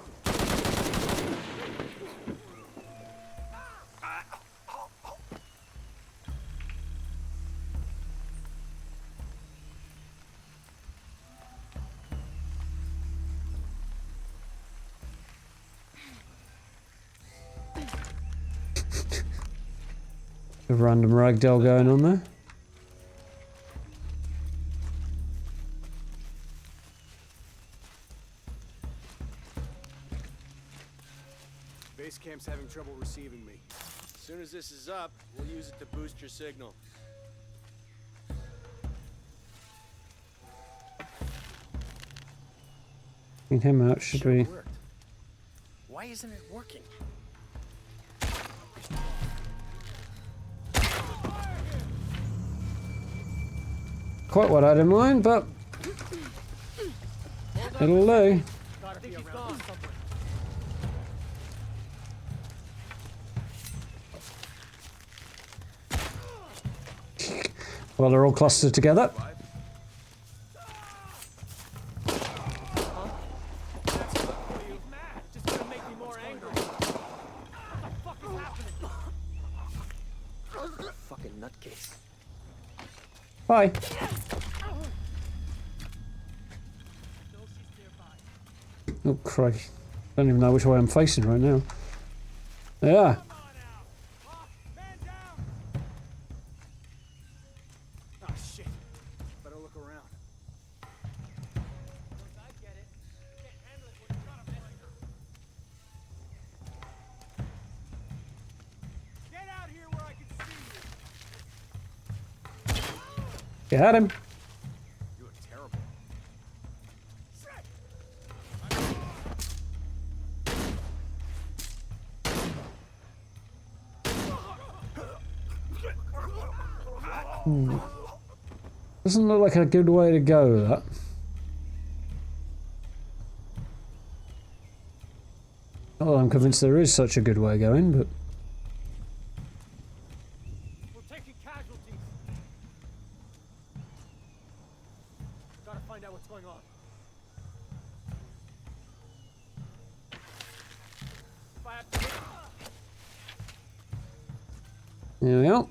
A random ragdoll going on there. Base camp's having trouble receiving me. As soon as this is up, we'll use it to boost your signal. Clean him out, should we? Why isn't it working? Quite what I had in mind, but it'll do. Well, they're all clustered together. Fucking nutcase. Bye. Oh, Christ. I don't even know which way I'm facing right now. Yeah. Oh shit. Better look around. Get out here where I can see you. Get him. You look terrible. Doesn't look like a good way to go, that. Oh, I'm convinced there is such a good way going, but... We're taking casualties. Gotta find out what's going on. If I have to... There we go.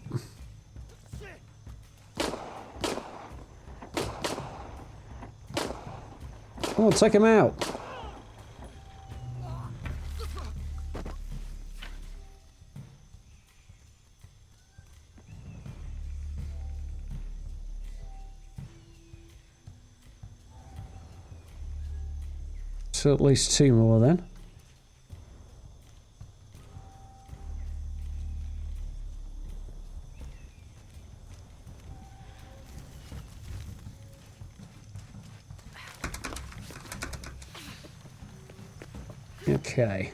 Oh, take him out. So at least 2 more then. Okay.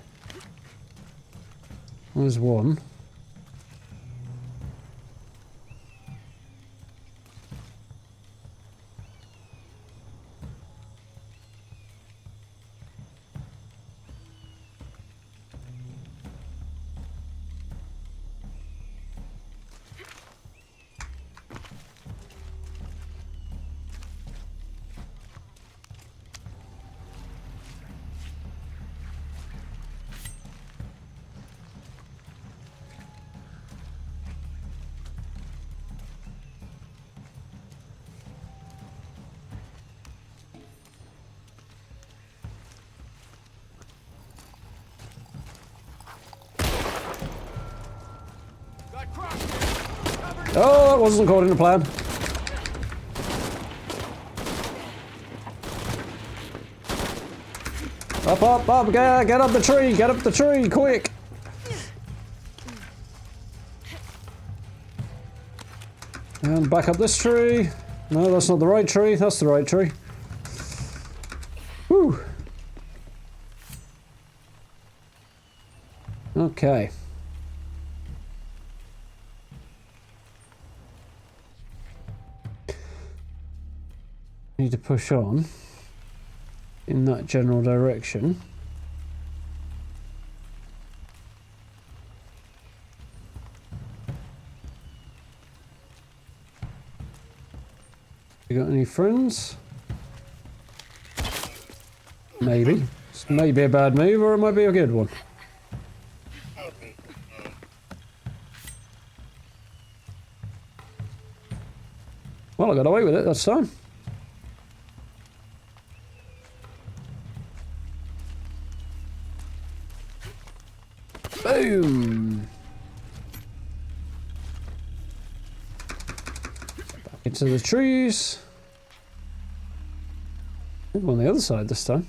There's one. Oh, that wasn't according to plan. Up, up, up, get up the tree, quick! And back up this tree. No, that's not the right tree, that's the right tree. Whew. Okay. Need to push on in that general direction. You got any friends? Maybe. This may be a bad move or it might be a good one. Well, I got away with it that time. Boom! Back into the trees. Maybe on the other side this time.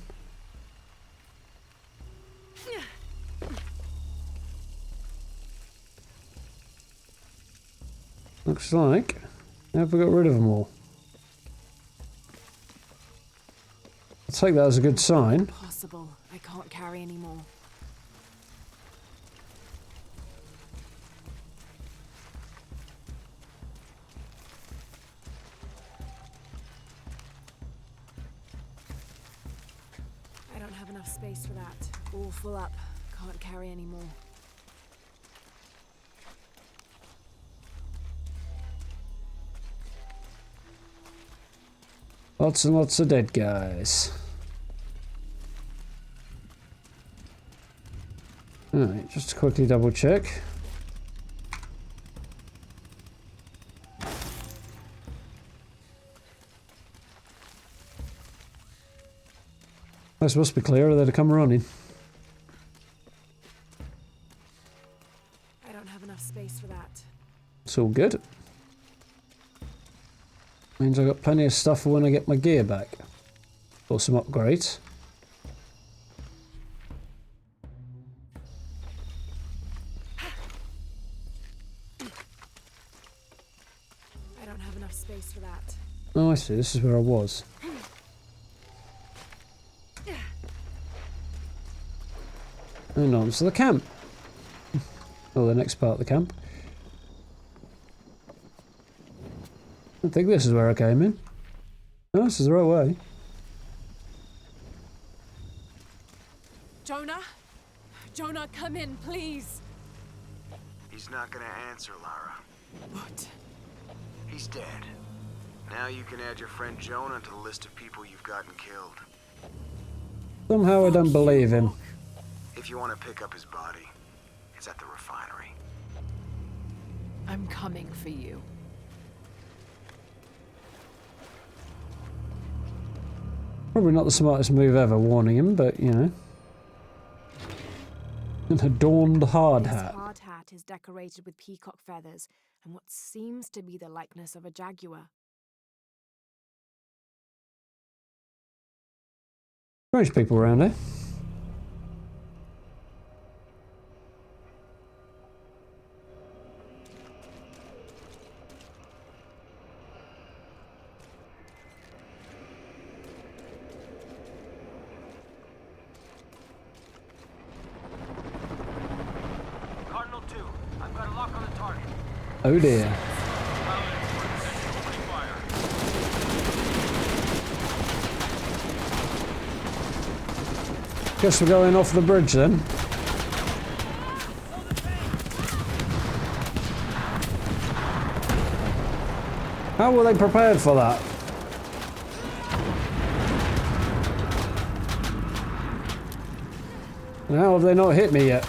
Looks like have we got rid of them all? I'll take that as a good sign. Impossible. I can't carry anymore. enough space for that. All full up. Can't carry any more. Lots and lots of dead guys. Alright, just to quickly double check. This must be clear, or they'd have come running. I don't have enough space for that. It's all good. Means I got plenty of stuff for when I get my gear back. Or some upgrades. I don't have enough space for that. Oh, I see. This is where I was. And on to the camp. Oh, the next part of the camp. I think this is where I came in. No, this is the right way. Jonah? Jonah, come in, please. He's not gonna answer, Lara. What? He's dead. Now you can add your friend Jonah to the list of people you've gotten killed. Somehow I don't believe him. If you want to pick up his body, it's at the refinery. I'm coming for you. Probably not the smartest move ever, warning him, but you know. An adorned hard hat. This hard hat is decorated with peacock feathers and what seems to be the likeness of a jaguar. Strange people around here. Cardinal 2, I've got a lock on the target. Oh dear. Guess we're going off the bridge then. How were they prepared for that? And how have they not hit me yet?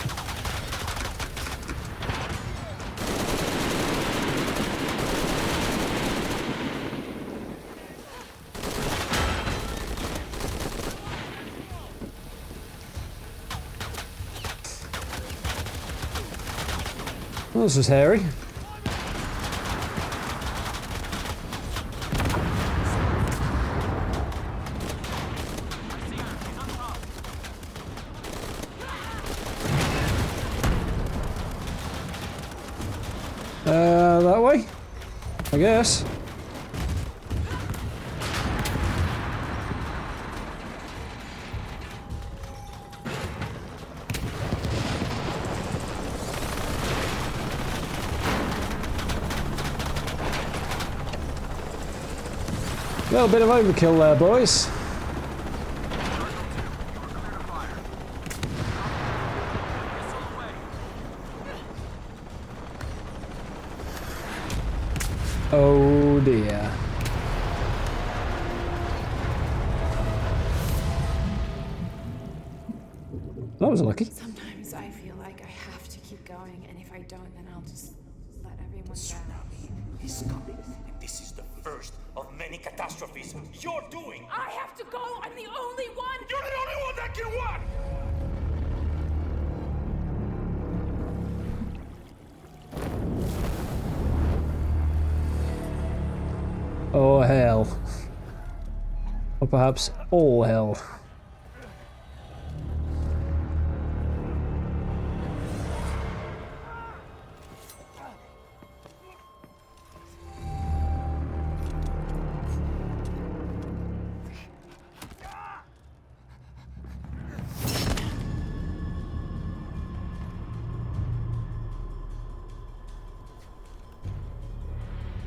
Well, this is hairy. That way? I guess. A little bit of overkill there, boys. Oh dear. That was lucky. Sometimes I feel like I have to keep going, and if I don't, then I'll just let everyone down. He's coming, and this is the first of many catastrophes you're doing. I have to go! I'm the only one! You're the only one that can walk! Oh hell. Or perhaps all hell.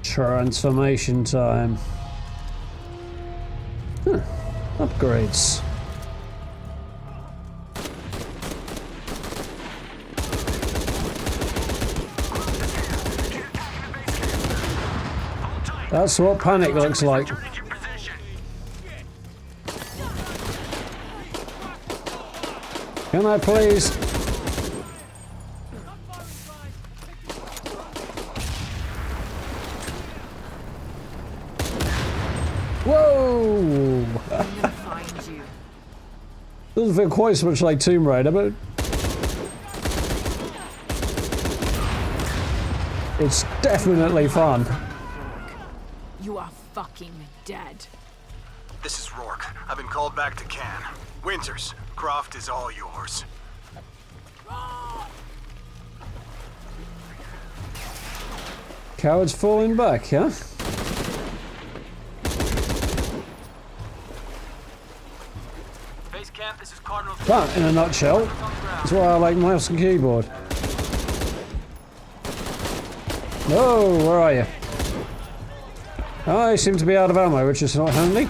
Transformation time. Upgrades. That's what panic looks like. Can I please? Whoa! Doesn't feel quite so much like Tomb Raider, but it's definitely fun. You are fucking dead. This is Rourke. I've been called back to Can. Winters, Croft is all yours. Cowards falling back, huh? Base camp, this is Cardinal. That, in a nutshell, is why I like mouse and keyboard. No, where are you? I seem to be out of ammo, which is not handy.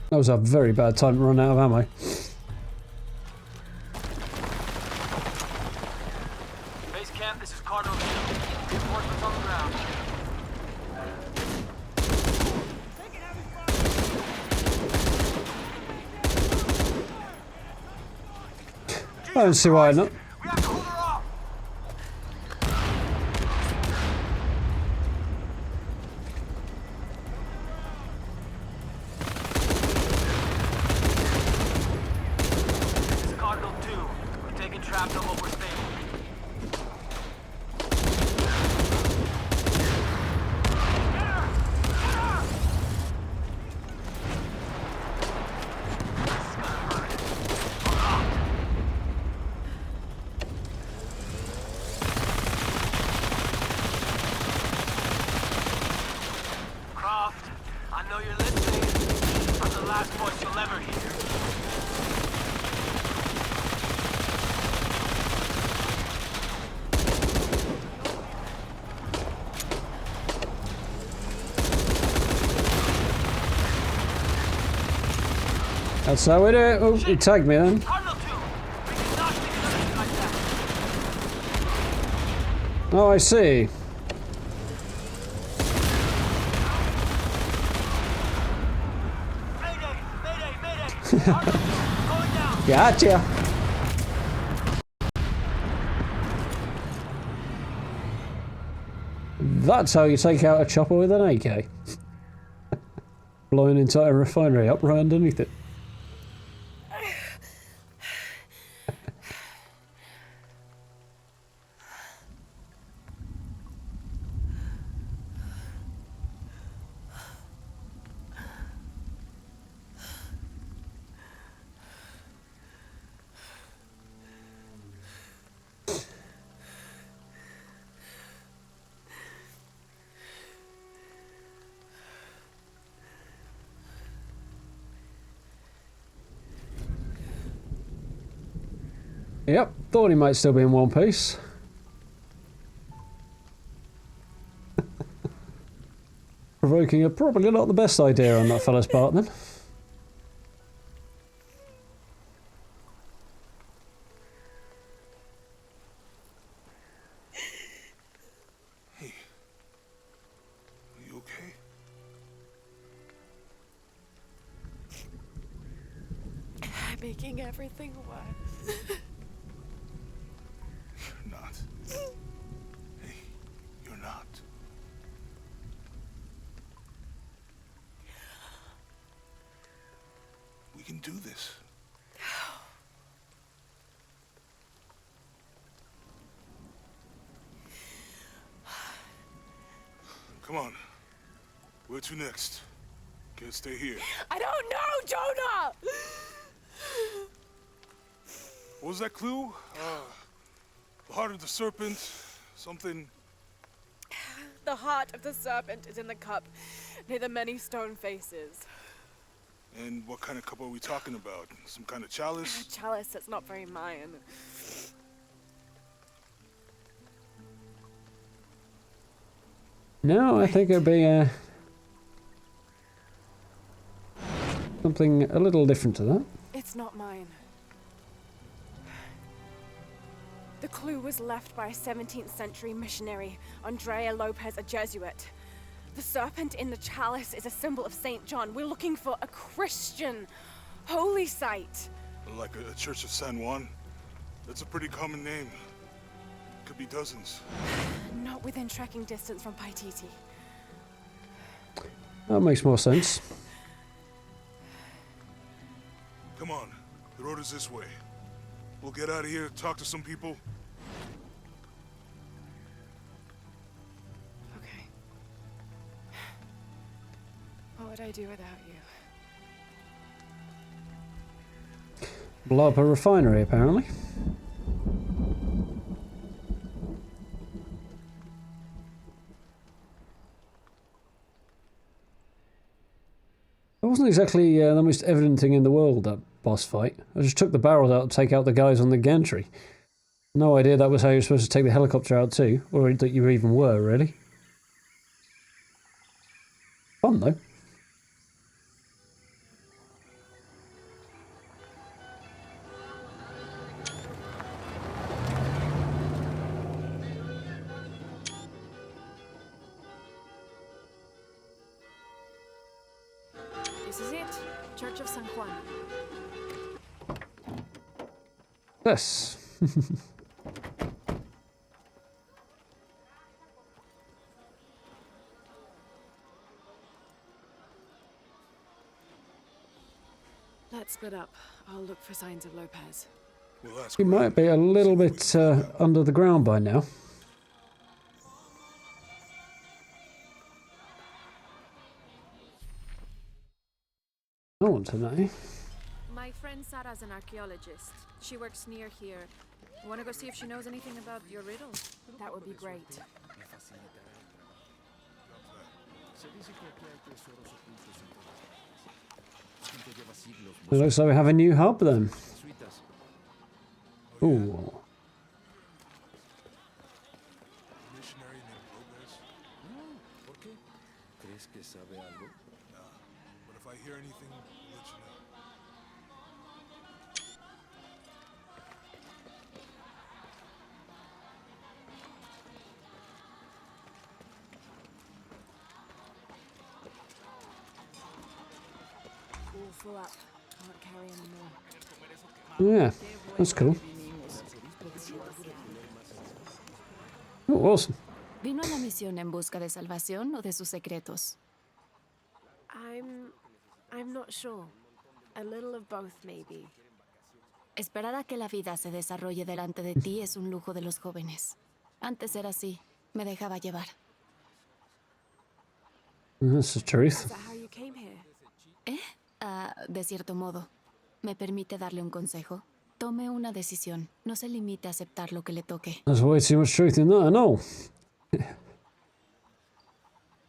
That was a very bad time to run out of ammo. Base camp, this is Cardinal. Reinforcements on the ground. I don't see why not. That's how we do it. Oh, he tagged me then. Oh, I see. Gotcha. That's how you take out a chopper with an AK. Blow an entire refinery up right underneath it. Yep, thought he might still be in one piece. Provoking are probably not the best idea on that fella's part then. Hey, are you okay? I'm making everything worse. You're not. Hey, you're not. We can do this. Come on. Where to next? Can't stay here. I don't know, Jonah! What was that clue? The heart of the serpent, something. The heart of the serpent is in the cup, near the many stone faces. And what kind of cup are we talking about? Some kind of chalice? A chalice that's not very Mayan. No, I think it'd be something a little different to that. It's not mine. The clue was left by a 17th century missionary, Andrea Lopez, a Jesuit. The serpent in the chalice is a symbol of St. John. We're looking for a Christian holy site. Like a Church of San Juan? That's a pretty common name. Could be dozens. Not within trekking distance from Paititi. That makes more sense. Come on, the road is this way. We'll get out of here, talk to some people. Okay. What would I do without you? Blow up a refinery, apparently. It wasn't exactly the most evident thing in the world, that boss fight. I just took the barrels out to take out the guys on the gantry. No idea that was how you were supposed to take the helicopter out too, or that you even were, really. Fun, though. This is it. Church of San Juan. Yes. Let's split up. I'll look for signs of Lopez. He might be a little bit under the ground by now. I want to know. My friend Sarah's an archaeologist. She works near here. Want to go see if she knows anything about your riddle? That would be great. It looks like we have a new hub then. Ooh. But if I hear anything, I'll let you know. All full up. Can't carry anymore. Yeah, that's cool. Oh, awesome. ¿Vino a la misión en busca de salvación o de sus secretos? I'm not sure. A little of both, maybe. Esperar a que la vida se desarrolle delante de ti es un lujo de los jóvenes. Antes era así. Me dejaba llevar. That's the truth. Is that how you came here? De cierto modo. ¿Me permite darle un consejo? Tome una decisión. No se limite a aceptar lo que le toque. There's way too much truth in that, I know.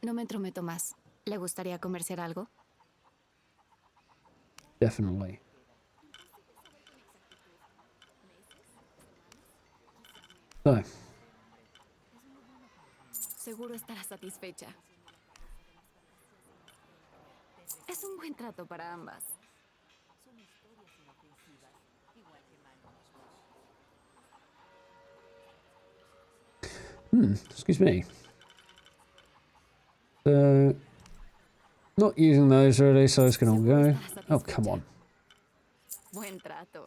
No me entrometo más. ¿Le gustaría comerse algo? Definitely. So. Seguro estará satisfecha. Es un buen trato para ambas. Excuse me. So, not using those really, so it's gonna go. Oh, come on. Buen trato.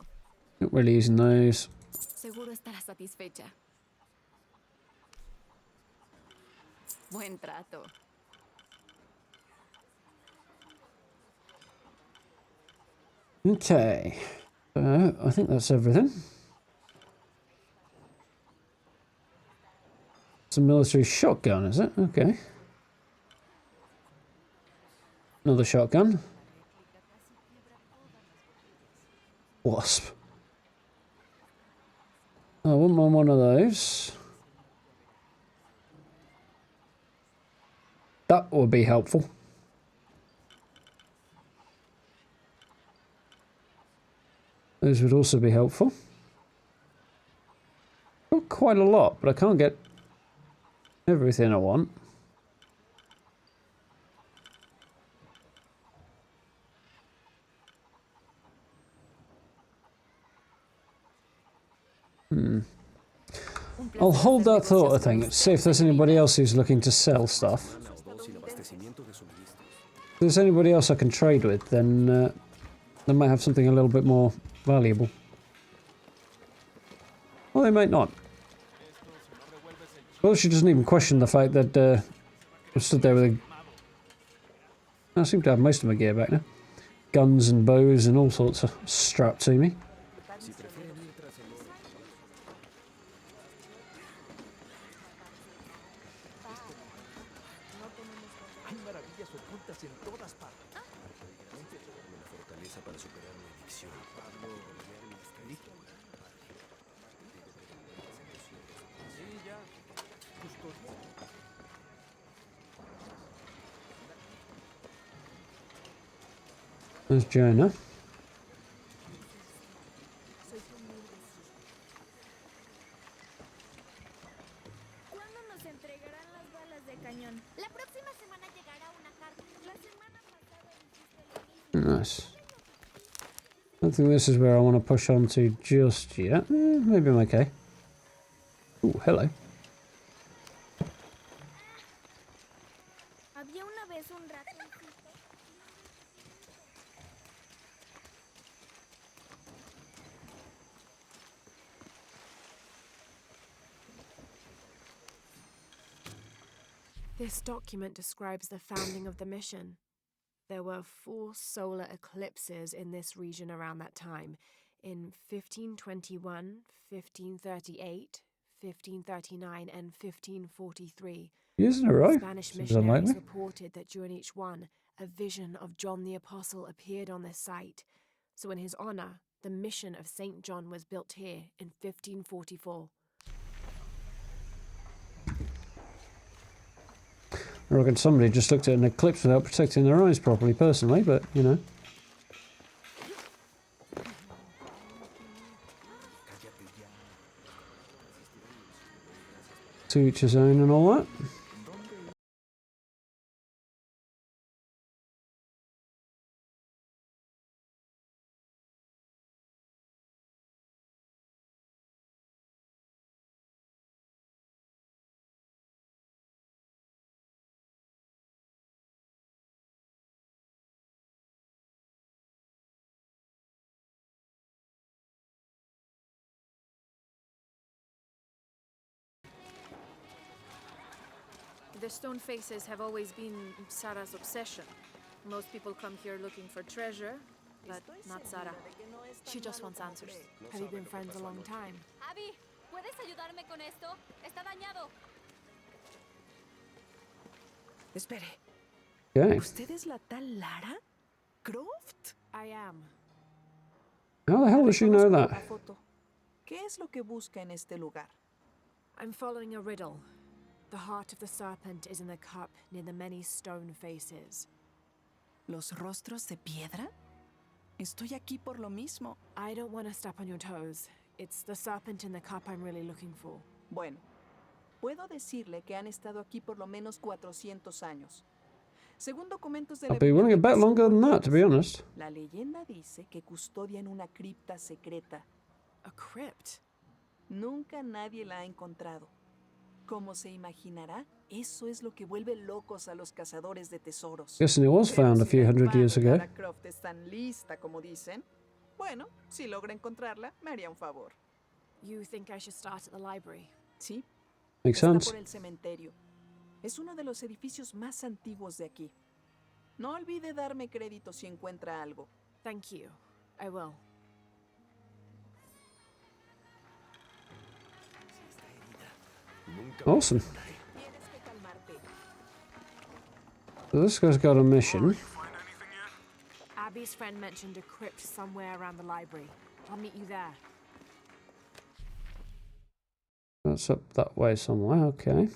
Not really using those. Seguro estará satisfecha. Buen trato. Okay. I think that's everything. It's a military shotgun, is it? Okay. Another shotgun. Wasp. I wouldn't mind one of those. That would be helpful. Those would also be helpful. Got quite a lot, but I can't get everything I want. I'll hold that thought, I think. See if there's anybody else who's looking to sell stuff. If there's anybody else I can trade with, then they might have something a little bit more valuable. Well, they might not. Well, she doesn't even question the fact that I stood there with a... I seem to have most of my gear back now. Guns and bows and all sorts of strapped to me. There's Jonah. Nice. I don't think this is where I want to push on to just yet. Maybe I'm okay. Ooh, hello. This document describes the founding of the mission. There were 4 solar eclipses in this region around that time, in 1521, 1538, 1539, and 1543. Isn't it right? Spanish missionaries reported that during each one, a vision of John the Apostle appeared on this site. So in his honor, the mission of St. John was built here in 1544. I reckon somebody just looked at an eclipse without protecting their eyes properly, personally, but, you know. To each his own and all that. The stone faces have always been Sarah's obsession. Most people come here looking for treasure, but not Sarah. She just wants answers. Have you been friends a long time? Abby, ¿puedes ayudarme con esto? Está dañado. Espere. Okay. ¿Usted es la tal Lara? ¿Croft? I am. How the hell does she know that? ¿Qué es lo que busca en este lugar? I'm following a riddle. The heart of the serpent is in the cup near the many stone faces. ¿Los rostros de piedra? Estoy aquí por lo mismo. I don't want to step on your toes. It's the serpent in the cup I'm really looking for. Bueno, puedo decirle que han estado aquí por lo menos 400 años. Según documentos de la I'll be willing to bet longer than that, to be honest. La leyenda dice que custodian una cripta secreta. A crypt? Nunca nadie la ha encontrado. Como se imaginará, eso es lo que vuelve locos a los cazadores de tesoros. Guessing it was found a few hundred years ago. Lara Croft es tan lista como dicen. Bueno, si logra encontrarla, me haría un favor. You think I should start at the library? Sí. Makes Está sense. por el cementerio. Es uno de los edificios más antiguos de aquí. No olvide darme crédito si encuentra algo. Thank you. I will. Awesome. So this guy's got a mission. Abby's friend mentioned a crypt somewhere around the library. I'll meet you there. That's up that way somewhere, okay.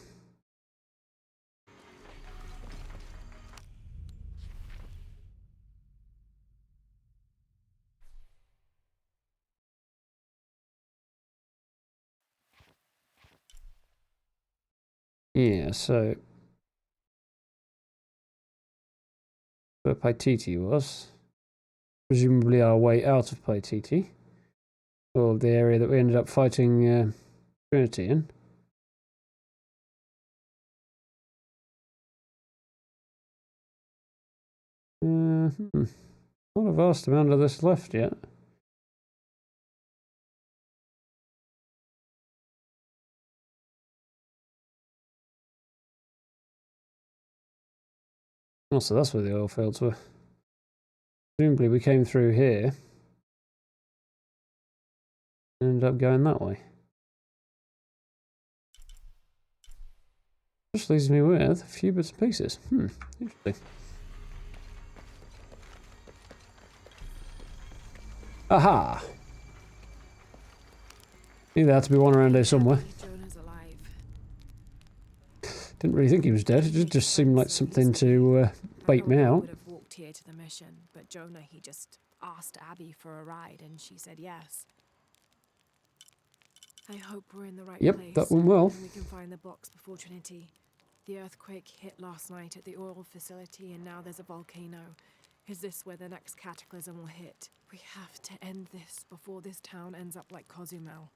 Yeah, so where Paititi was, presumably our way out of Paititi, or the area that we ended up fighting Trinity in. Not a vast amount of this left yet. Oh, so that's where the oil fields were. Presumably we came through here. And ended up going that way. Just leaves me with a few bits and pieces. Interesting. Aha! Knew there had to be one around here somewhere. Jonah's alive. Didn't really think he was dead. It just seemed like something to bait me out. Would have walked here to the mission, but Jonah, he just asked Abby for a ride, and she said yes. I hope we're in the right place. Yep, that went well. And we can find the box before Trinity. The earthquake hit last night at the oil facility, and now there's a volcano. Is this where the next cataclysm will hit? We have to end this before this town ends up like Cozumel.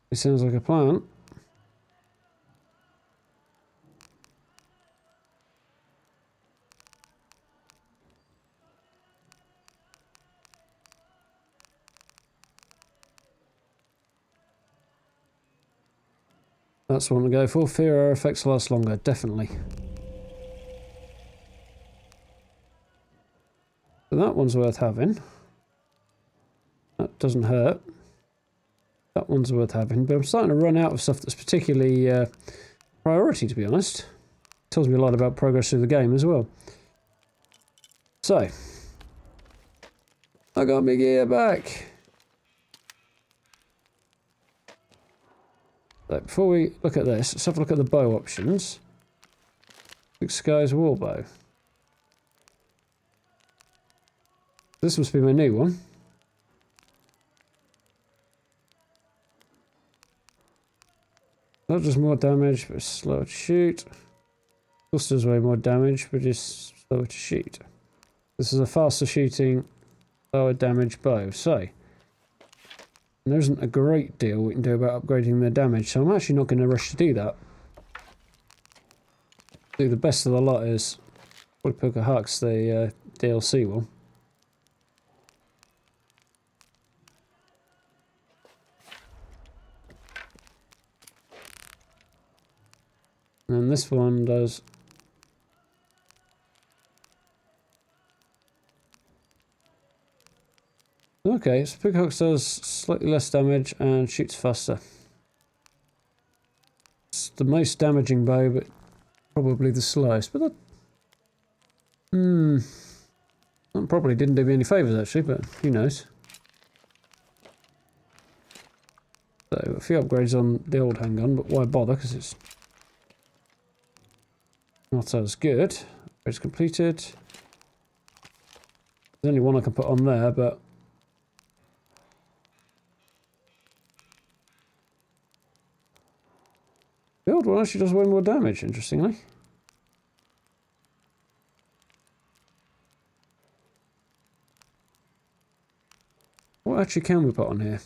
It sounds like a plan. That's the one to go for. Fear our effects last longer, definitely. So that one's worth having. That doesn't hurt. That one's worth having, but I'm starting to run out of stuff that's particularly priority, to be honest. Tells me a lot about progress through the game as well. So, I got my gear back. So before we look at this, let's have a look at the bow options. Big Sky's war bow. This must be my new one. Not just more damage, but slower to shoot. Plus does way more damage, but is slower to shoot. This is a faster shooting, lower damage bow. So, there isn't a great deal we can do about upgrading their damage, so I'm actually not going to rush to do that. I think the best of the lot is Woodpecker Hux, the DLC one. And this one does okay, so Pickaxe does slightly less damage and shoots faster. It's the most damaging bow, but probably the slowest. But that probably didn't do me any favours actually, but who knows. So a few upgrades on the old handgun, but why bother? Because it's not as good. Upgrades completed. There's only one I can put on there, but the old one actually does way more damage, interestingly. What actually can we put on here?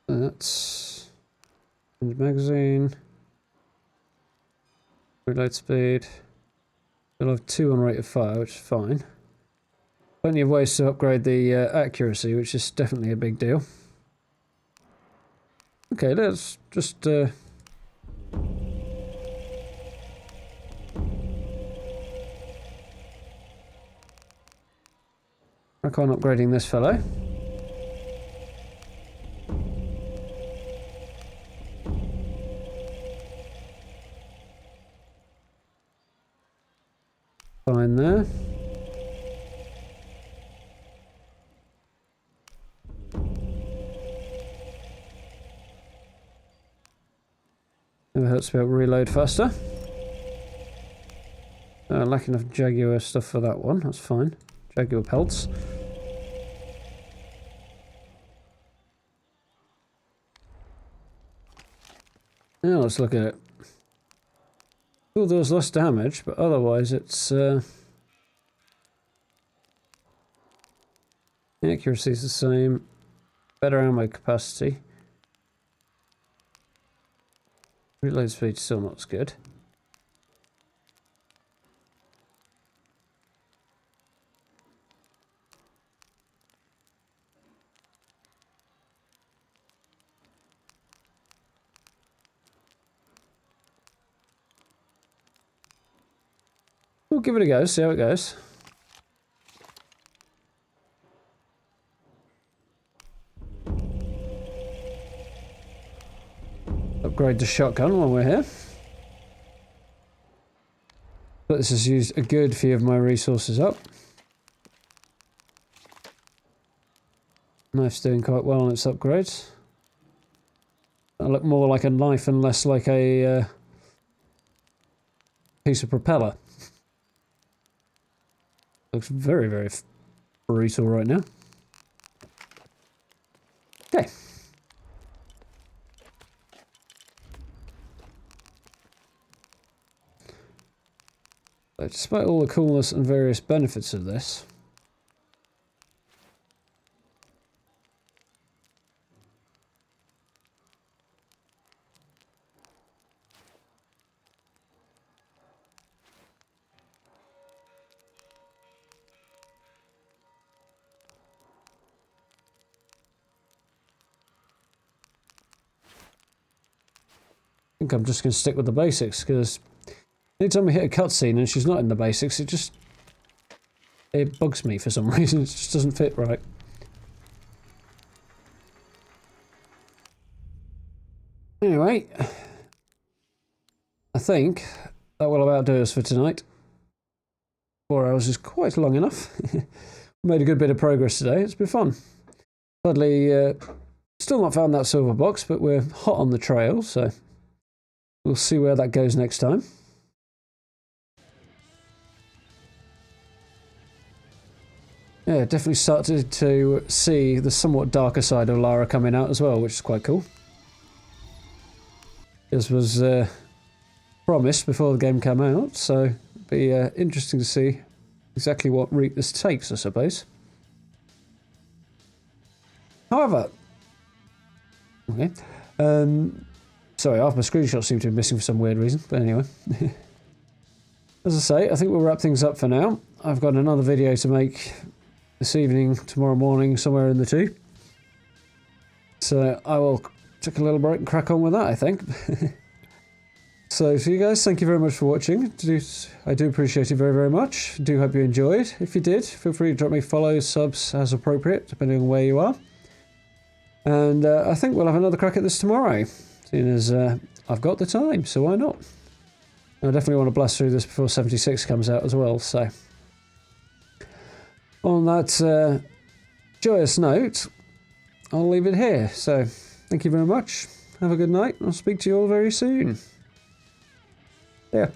That's magazine, reload speed. We'll have 2 on rate of fire, which is fine. Plenty of ways to upgrade the accuracy, which is definitely a big deal. Okay, let's just I can't upgrading this fellow. Fine there. Never hurts to be able to reload faster. Lacking enough Jaguar stuff for that one, that's fine. Jaguar pelts. Now let's look at it. Still does less damage, but otherwise it's accuracy is the same. better ammo capacity. Reload speed still not as good. We'll give it a go, see how it goes. Upgrade the shotgun while we're here. But this has used a good few of my resources up. Knife's doing quite well on its upgrades. That'll look more like a knife and less like a piece of propeller. Looks very, very brutal right now. Okay. But despite all the coolness and various benefits of this, I think I'm just going to stick with the basics, because anytime we hit a cutscene and she's not in the basics, it bugs me for some reason. It just doesn't fit right. Anyway, I think that will about do us for tonight. 4 hours is quite long enough. Made a good bit of progress today. It's been fun. Sadly, still not found that silver box, but we're hot on the trail, so we'll see where that goes next time. Yeah, definitely started to see the somewhat darker side of Lara coming out as well, which is quite cool. This was promised before the game came out, so it'll be interesting to see exactly what route this takes, I suppose. However, okay, sorry, half my screenshots seem to be missing for some weird reason, but anyway. As I say, I think we'll wrap things up for now. I've got another video to make this evening, tomorrow morning, somewhere in the two. So I will take a little break and crack on with that, I think. So to you guys, thank you very much for watching. I do appreciate it very, very much. I do hope you enjoyed. If you did, feel free to drop me follows, subs as appropriate, depending on where you are. And I think we'll have another crack at this tomorrow, seeing as I've got the time, so why not? I definitely want to blast through this before 76 comes out as well, so. On that joyous note, I'll leave it here. So, thank you very much. Have a good night. I'll speak to you all very soon. Yeah.